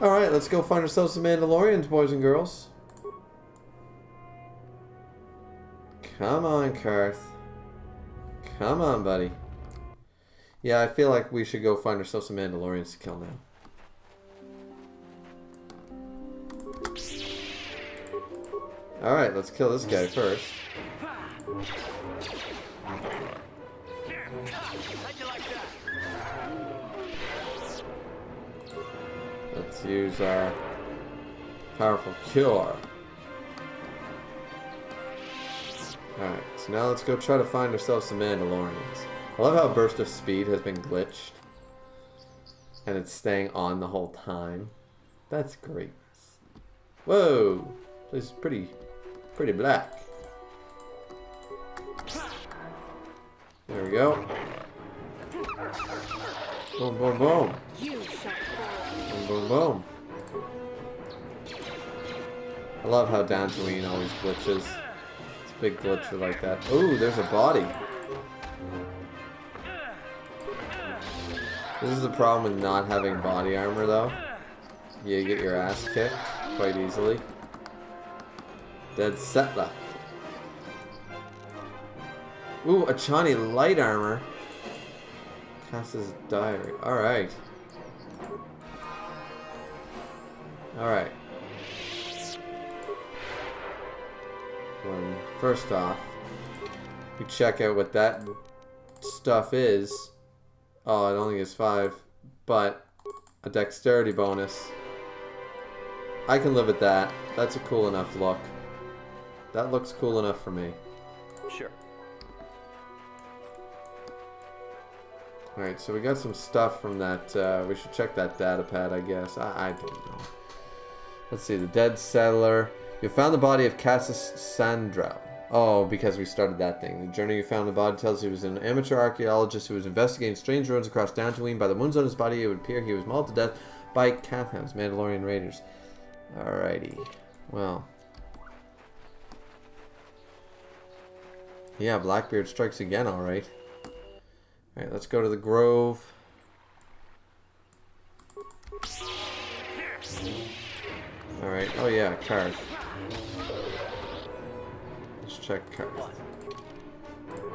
All right, let's go find ourselves some Mandalorians, boys and girls. Come on, Karth. Come on, buddy. Yeah, I feel like we should go find ourselves some Mandalorians to kill now. Alright, let's kill this guy first. Let's use our powerful cure. Alright, so now let's go try to find ourselves some Mandalorians. I love how Burst of Speed has been glitched. And it's staying on the whole time. That's great. Whoa! This is pretty black. There we go. Boom, boom, boom. Boom, boom, boom. I love how Dantooine always glitches. It's a big glitcher like that. Ooh, there's a body. This is the problem with not having body armor, though. You get your ass kicked quite easily. Dead settler. Ooh, a Chani light armor. Cass's diary. Alright. Alright. Well, first off, we check out what that stuff is. Oh, it only gives 5, but a dexterity bonus. I can live with that. That's a cool enough look. That looks cool enough for me. Sure. Alright, so we got some stuff from that. We should check that data pad, I guess. I don't know. Let's see, the dead settler. You found the body of Cassius Sandra. Oh, because we started that thing. The journey you found the body tells he was an amateur archaeologist who was investigating strange ruins across Dantooine. By the wounds on his body, it would appear he was mauled to death by Cathhounds, Mandalorian raiders. Alrighty. Well. Yeah, Blackbeard strikes again, alright. Alright, let's go to the Grove. Alright, oh yeah, Karth. Let's check Karth.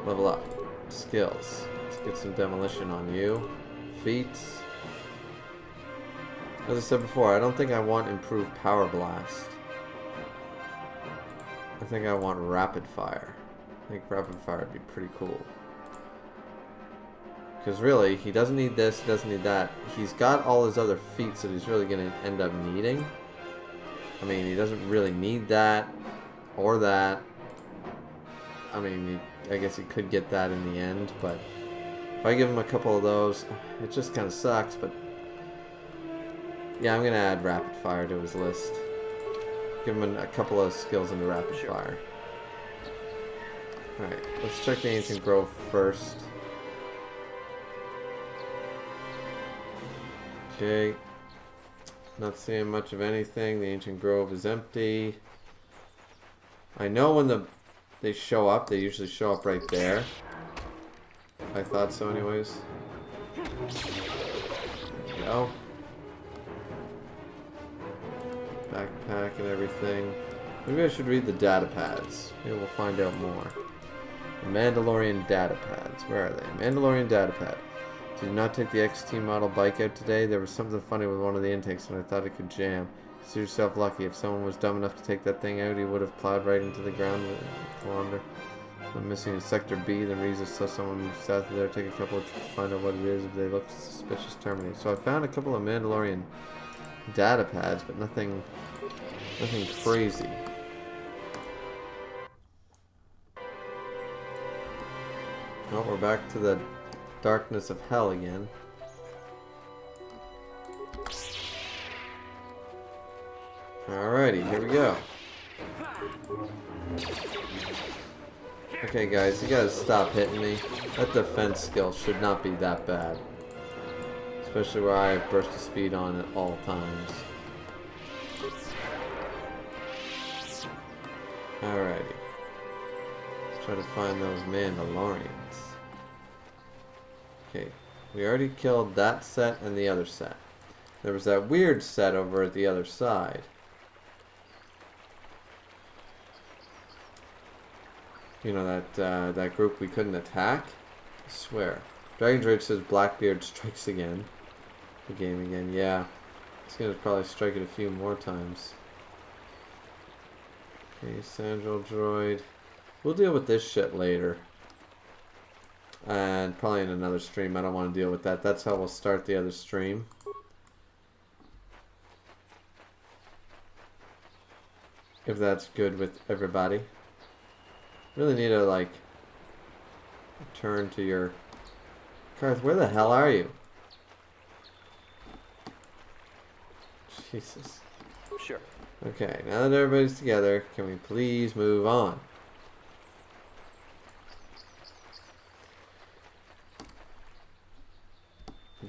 Level up. Skills. Let's get some demolition on you. Feats. As I said before, I don't think I want improved power blast. I think I want rapid fire. I think rapid fire would be pretty cool. Because really, he doesn't need this, he doesn't need that. He's got all his other feats that he's really going to end up needing. I mean, he doesn't really need that or that. I mean, I guess he could get that in the end, but if I give him a couple of those, it just kind of sucks, but yeah, I'm going to add rapid fire to his list. Give him a couple of skills into rapid fire. Alright, let's check the Ancient Grove first. Okay. Not seeing much of anything. The Ancient Grove is empty. I know when they show up, they usually show up right there. I thought so anyways. There we go. Backpack and everything. Maybe I should read the data pads. Maybe we'll find out more. The Mandalorian data pads. Where are they? Mandalorian data pad. Did you not take the XT model bike out today? There was something funny with one of the intakes and I thought it could jam. Consider yourself lucky. If someone was dumb enough to take that thing out, he would have plowed right into the ground with a kilometer. I'm missing in Sector B, then Reza saw someone move south of there. Take a couple to find out what it is. If they look suspicious, terminate. So I found a couple of Mandalorian data pads, but nothing crazy. Oh, we're back to the darkness of hell again. Alrighty, here we go. Okay guys, you gotta stop hitting me. That defense skill should not be that bad. Especially where I have burst of speed on at all times. Alrighty. Let's try to find those Mandalorians. Okay, we already killed that set and the other set. There was that weird set over at the other side. You know, that group we couldn't attack? I swear. Dragon's Rage says Blackbeard strikes again. The game again, yeah. It's gonna probably strike it a few more times. Okay, Sandral Droid. We'll deal with this shit later. And probably in another stream. I don't want to deal with that. That's how we'll start the other stream. If that's good with everybody. Really need to, like, return to your... Karth, where the hell are you? Jesus. Sure. Okay, now that everybody's together, can we please move on?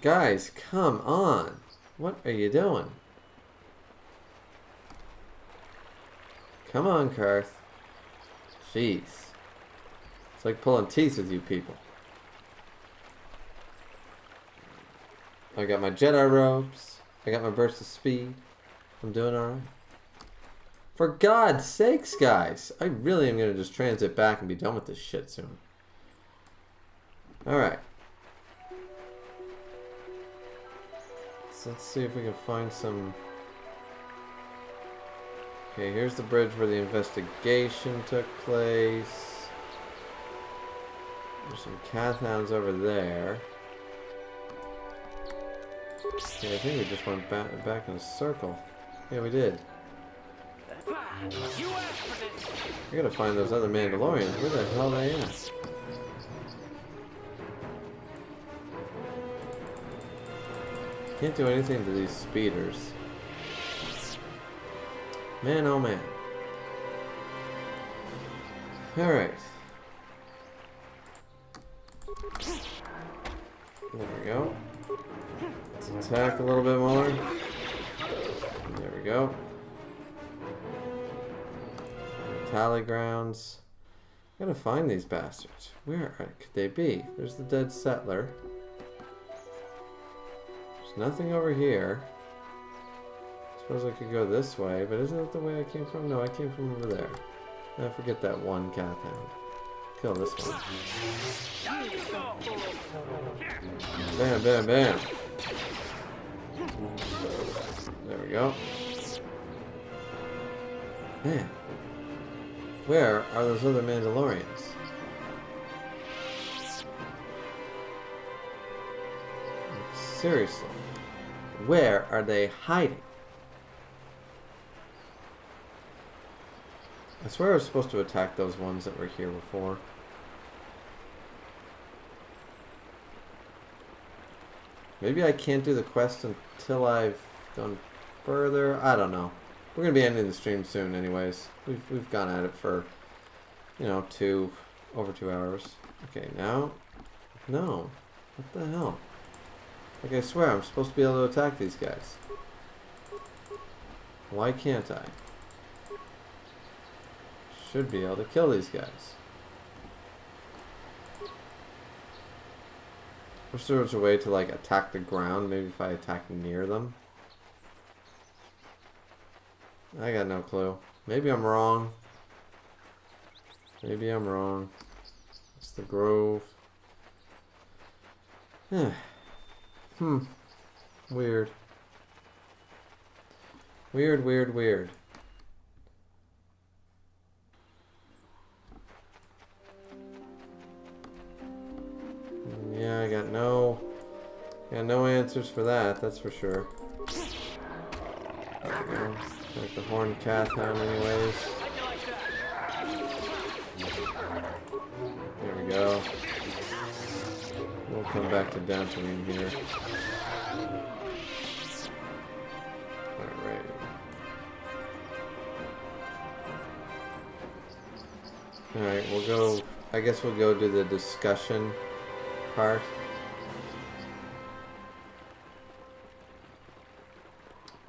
Guys, come on. What are you doing? Come on, Karth. Jeez. It's like pulling teeth with you people. I got my Jedi robes. I got my burst of speed. I'm doing alright. For God's sakes, guys. I really am going to just transit back and be done with this shit soon. Alright. So let's see if we can find some... Okay, here's the bridge where the investigation took place. There's some Cathhounds over there. Okay, I think we just went back in a circle. Yeah, we did. I gotta find those other Mandalorians. Where the hell are they at? Can't do anything to these speeders. Man, oh man. Alright. There we go. Let's attack a little bit more. There we go. Tally grounds. Gotta find these bastards. Where could they be? There's the dead settler. There's nothing over here. Suppose I could go this way, but isn't that the way I came from? No, I came from over there. I forget that one Cathhound. Kill this one. Bam, bam, bam. There we go. Man. Where are those other Mandalorians? Seriously. Where are they hiding? I swear I was supposed to attack those ones that were here before. Maybe I can't do the quest until I've gone further. I don't know. We're gonna be ending the stream soon, anyways. We've gone at it for, you know, over 2 hours. Okay, now, no. What the hell? Like I swear, I'm supposed to be able to attack these guys. Why can't I? Should be able to kill these guys. Wish there was a way to, like, attack the ground. Maybe if I attack near them. I got no clue. Maybe I'm wrong. Maybe I'm wrong. That's the grove. Weird. Weird. Yeah, I got no answers for that, that's for sure. There we go. Like the horned cat hound anyways. There we go. We'll come back to Dantooine here. Alright. Alright, we'll go, I guess we'll go to the discussion part.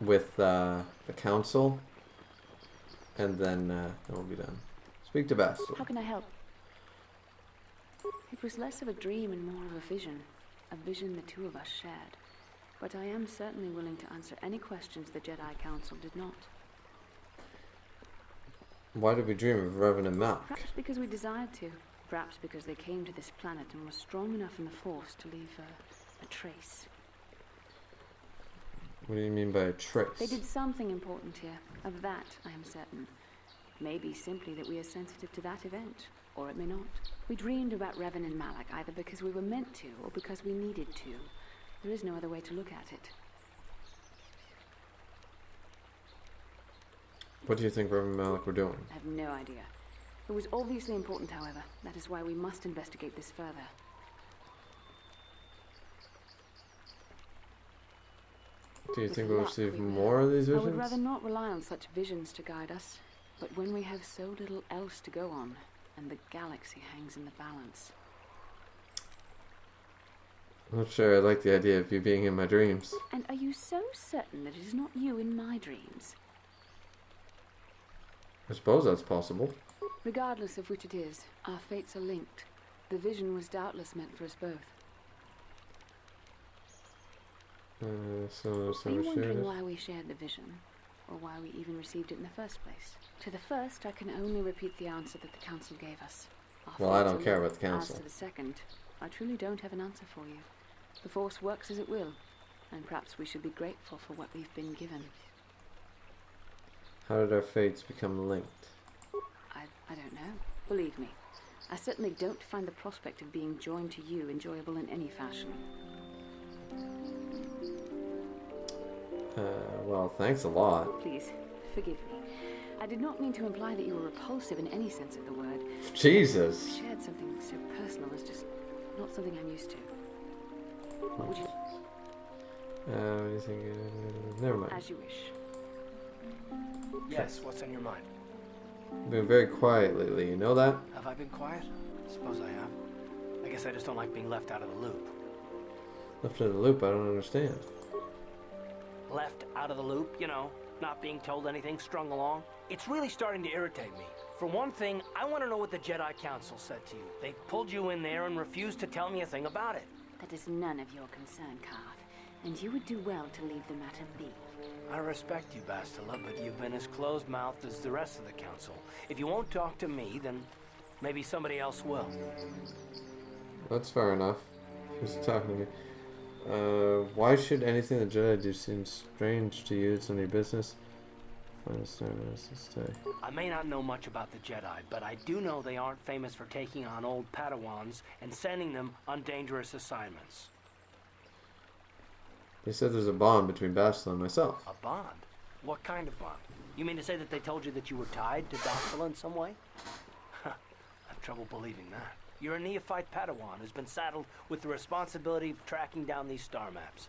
With the council. And then we'll be done. Speak to Bastila. How can I help? It was less of a dream and more of a vision the two of us shared. But I am certainly willing to answer any questions the Jedi Council did not. Why did we dream of Revan and Malk? Perhaps because we desired to. Perhaps because they came to this planet and were strong enough in the Force to leave a trace. What do you mean by a trace? They did something important here. Of that, I am certain. It may be simply that we are sensitive to that event, or it may not. We dreamed about Revan and Malak either because we were meant to, or because we needed to. There is no other way to look at it. What do you think Revan and Malak were doing? I have no idea. It was obviously important, however. That is why we must investigate this further. Do you think we'll receive more of these visions? I would rather not rely on such visions to guide us. But when we have so little else to go on, and the galaxy hangs in the balance. I'm not sure I like the idea of you being in my dreams. And are you so certain that it is not you in my dreams? I suppose that's possible. Regardless of which it is, our fates are linked. The vision was doubtless meant for us both. Are you wondering why we shared the vision? Or why we even received it in the first place? To the first, I can only repeat the answer that the Council gave us. Well, I don't care about the Council. As to the second, I truly don't have an answer for you. The Force works as it will, and perhaps we should be grateful for what we've been given. How did our fates become linked? I don't know. Believe me, I certainly don't find the prospect of being joined to you enjoyable in any fashion. Well, thanks a lot. Please, forgive me. I did not mean to imply that you were repulsive in any sense of the word. Jesus. We shared something so personal is just not something I'm used to. What would you... What do you think? Never mind. As you wish. Yes, what's on your mind? You've been very quiet lately, you know that? Have I been quiet? I suppose I have. I guess I just don't like being left out of the loop. Left out of the loop? I don't understand. Left out of the loop, you know, not being told anything, strung along. It's really starting to irritate me. For one thing, I want to know what the Jedi Council said to you. They pulled you in there and refused to tell me a thing about it. That is none of your concern, Carth, and you would do well to leave the matter be. I respect you, Bastila, but you've been as closed-mouthed as the rest of the Council. If you won't talk to me, then maybe somebody else will. That's fair enough. Who's talking to me? Why should anything the Jedi do seem strange to you? It's none of your business. Find a service to stay. I may not know much about the Jedi, but I do know they aren't famous for taking on old Padawans and sending them on dangerous assignments. They said there's a bond between Bastila and myself. A bond? What kind of bond? You mean to say that they told you that you were tied to Bastila in some way? I have trouble believing that. You're a neophyte Padawan who's been saddled with the responsibility of tracking down these star maps.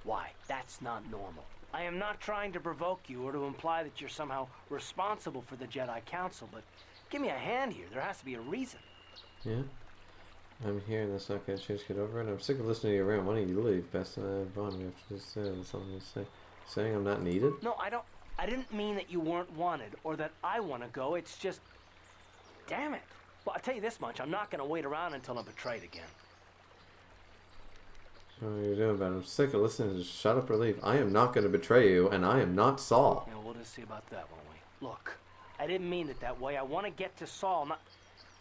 Why? That's not normal. I am not trying to provoke you or to imply that you're somehow responsible for the Jedi Council, but give me a hand here. There has to be a reason. Yeah? I'm here and that's not going to change. Get over it. I'm sick of listening to you around. Why don't you leave? Bastila, Bond, we have to just say something to say. Saying I'm not needed? No, I didn't mean that you weren't wanted or that I want to go. It's just... Damn it. Well, I'll tell you this much. I'm not going to wait around until I'm betrayed again. What are you doing about it? I'm sick of listening to shut up or leave. I am not going to betray you, and I am not Saul. Yeah, we'll just see about that, won't we? Look, I didn't mean it that way. I want to get to Saul, not...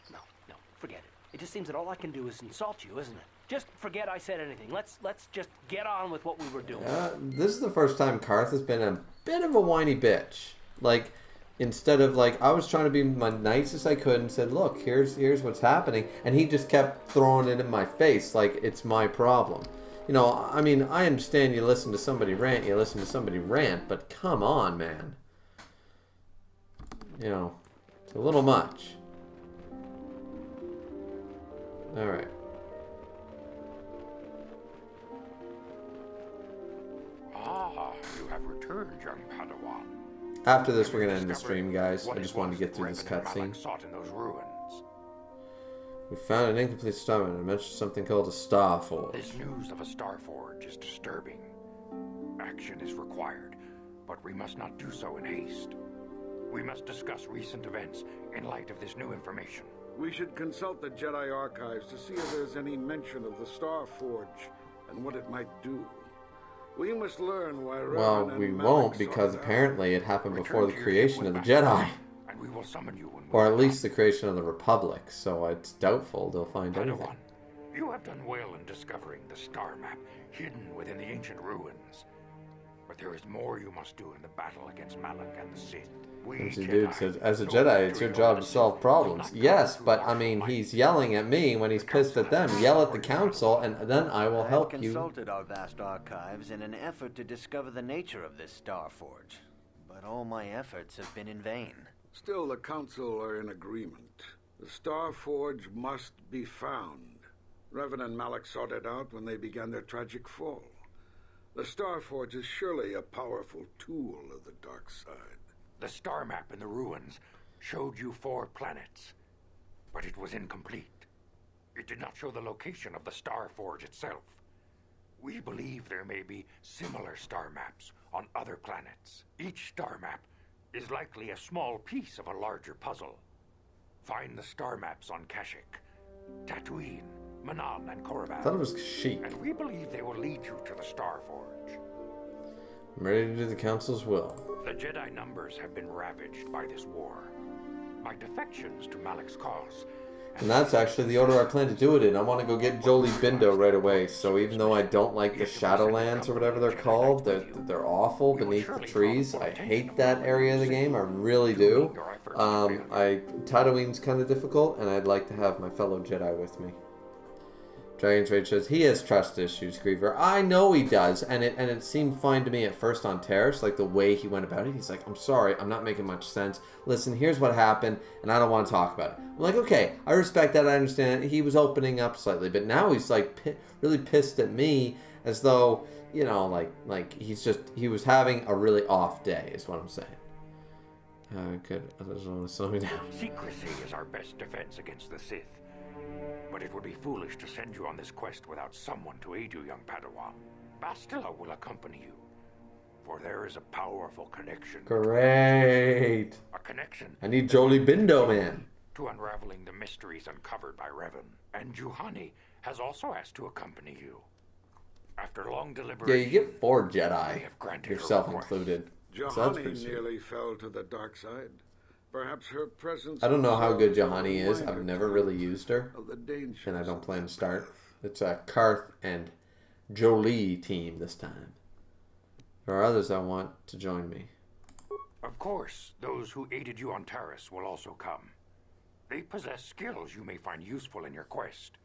No, forget it. It just seems that all I can do is insult you, isn't it? Just forget I said anything. Let's just get on with what we were doing. This is the first time Karth has been a bit of a whiny bitch. Like, instead of like, I was trying to be my nicest I could and said, look, here's what's happening, and he just kept throwing it in my face like it's my problem. You know, I mean, I understand you listen to somebody rant, but come on, man. You know, it's a little much. Alright. Ah, you have returned, young Padawan. After this, we're going to end the stream, guys. I just wanted to get through this cutscene. Sought in those ruins. We found an incomplete star, and I mentioned something called a star forge. This news of a star forge is disturbing. Action is required, but we must not do so in haste. We must discuss recent events in light of this new information. We should consult the Jedi archives to see if there's any mention of the Star Forge and what it might do. We must learn why Well, we won't, because apparently it happened before the creation of the Jedi. And we will summon you when or at least the creation of the Republic, so it's doubtful they'll find anything. You have done well in discovering the star map hidden within the ancient ruins. But there is more you must do in the battle against Malak and the Sith. As a dude says, as a Jedi, it's your job to solve problems. Yes, but I mean, he's yelling at me when he's pissed at them. Yell at the council, and then I will help you. I consulted our vast archives in an effort to discover the nature of this star forge, but all my efforts have been in vain. Still, the council are in agreement. The Star Forge must be found. Revan and Malak sought it out when they began their tragic fall. The Star Forge is surely a powerful tool of the dark side. The star map in the ruins showed you 4 planets, but it was incomplete. It did not show the location of the Star Forge itself. We believe there may be similar star maps on other planets. Each star map is likely a small piece of a larger puzzle. Find the star maps on Kashyyyk, Tatooine, Manaan, and Korriban. I thought it was Kashyyyk. And we believe they will lead you to the Star Forge. I'm ready to do the council's will. The Jedi numbers have been ravaged by this war. My defections to Malak's cause. And that's actually the order I plan to do it in. I want to go get Jolie Bindo right away. So even though I don't like the Shadowlands or whatever they're called, they're awful beneath the trees. I hate that area of the game. I really do. Tatooine's kind of difficult, and I'd like to have my fellow Jedi with me. Dragon's Rage says, he has trust issues, Griever. I know he does, and it seemed fine to me at first on Terrace, like the way he went about it. He's like, I'm sorry, I'm not making much sense. Listen, here's what happened, and I don't want to talk about it. I'm like, okay, I respect that, I understand. He was opening up slightly, but now he's like really pissed at me, as though, you know, like he was having a really off day, is what I'm saying. Good. I just want to slow me down. Secrecy is our best defense against the Sith. But it would be foolish to send you on this quest without someone to aid you, young Padawan. Bastila will accompany you, for there is a powerful connection. Great. A connection. I need Jolie Bindo, man. To unraveling the mysteries uncovered by Revan. And Juhani has also asked to accompany you. After long deliberation, yeah, you get 4 Jedi, yourself included. Juhani nearly fell to the dark side. Perhaps her presence. I don't know how good Juhani is. I've never really used her, and I don't plan to start. It's a Karth and Jolie team this time. There are others I want to join me. Of course, those who aided you on Taris will also come. They possess skills you may find useful in your quest.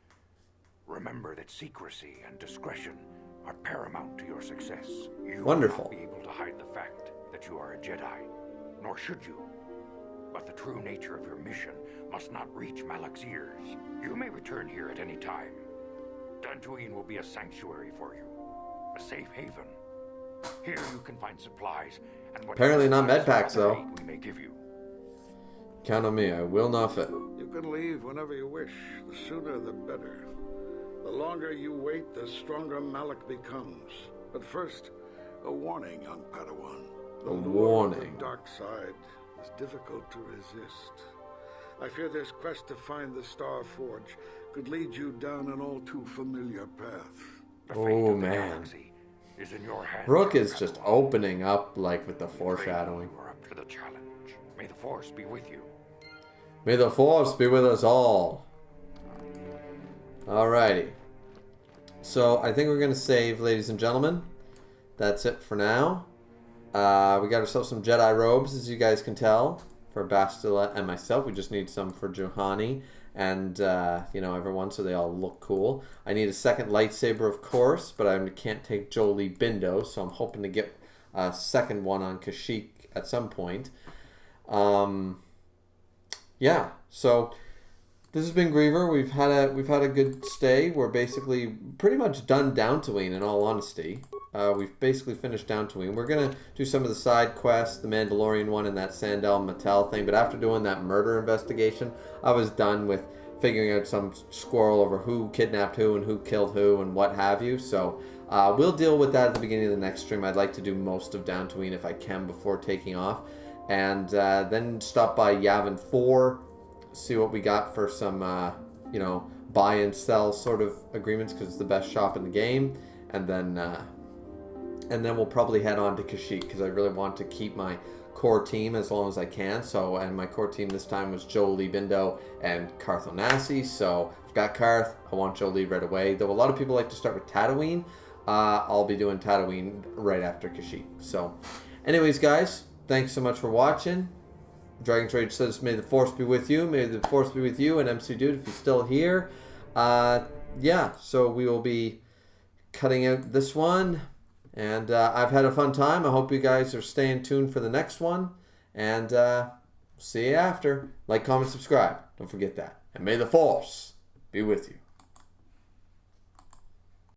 Remember that secrecy and discretion are paramount to your success. You Wonderful. will not be able to hide the fact that you are a Jedi, nor should you. But the true nature of your mission must not reach Malak's ears. You may return here at any time. Dantooine will be a sanctuary for you, a safe haven. Here you can find supplies and what apparently not med packs though. We may give you. Count on me, I will not fail. You can leave whenever you wish. The sooner the better. The longer you wait, the stronger Malak becomes. But first, a warning, young Padawan. The lure of the dark side is difficult to resist. I fear this quest to find the Star Forge could lead you down an all too familiar path. Oh man. Is in your hands. Rook is just opening up like with the foreshadowing. You are up to the challenge. May the Force be with you. May the Force be with us all. Alrighty. So I think we're going to save, ladies and gentlemen. That's it for now. We got ourselves some Jedi robes, as you guys can tell, for Bastila and myself. We just need some for Juhani and, you know, everyone, so they all look cool. I need a second lightsaber, of course, but I can't take Jolie Bindo, so I'm hoping to get a second one on Kashyyyk at some point. Yeah, so this has been Griever. We've had a good stay. We're basically pretty much done Dantooine, in all honesty. We've basically finished Dantooine. We're gonna do some of the side quests, the Mandalorian one and that Sandel Mattel thing. But after doing that murder investigation, I was done with figuring out some squirrel over who kidnapped who and who killed who and what have you. So we'll deal with that at the beginning of the next stream. I'd like to do most of Dantooine if I can before taking off, and then stop by Yavin 4. See what we got for some, you know, buy and sell sort of agreements, because it's the best shop in the game. And then we'll probably head on to Kashyyyk, because I really want to keep my core team as long as I can. So, and my core team this time was Jolie Bindo and Carth Onasi. So I've got Carth. I want Jolie right away. Though a lot of people like to start with Tatooine. I'll be doing Tatooine right after Kashyyyk. So, anyways, guys, thanks so much for watching. Dragon's Rage says, may the Force be with you. May the Force be with you. And MC Dude, if you're still here. Yeah, so we will be cutting out this one. And I've had a fun time. I hope you guys are staying tuned for the next one. And see you after. Like, comment, subscribe. Don't forget that. And may the Force be with you.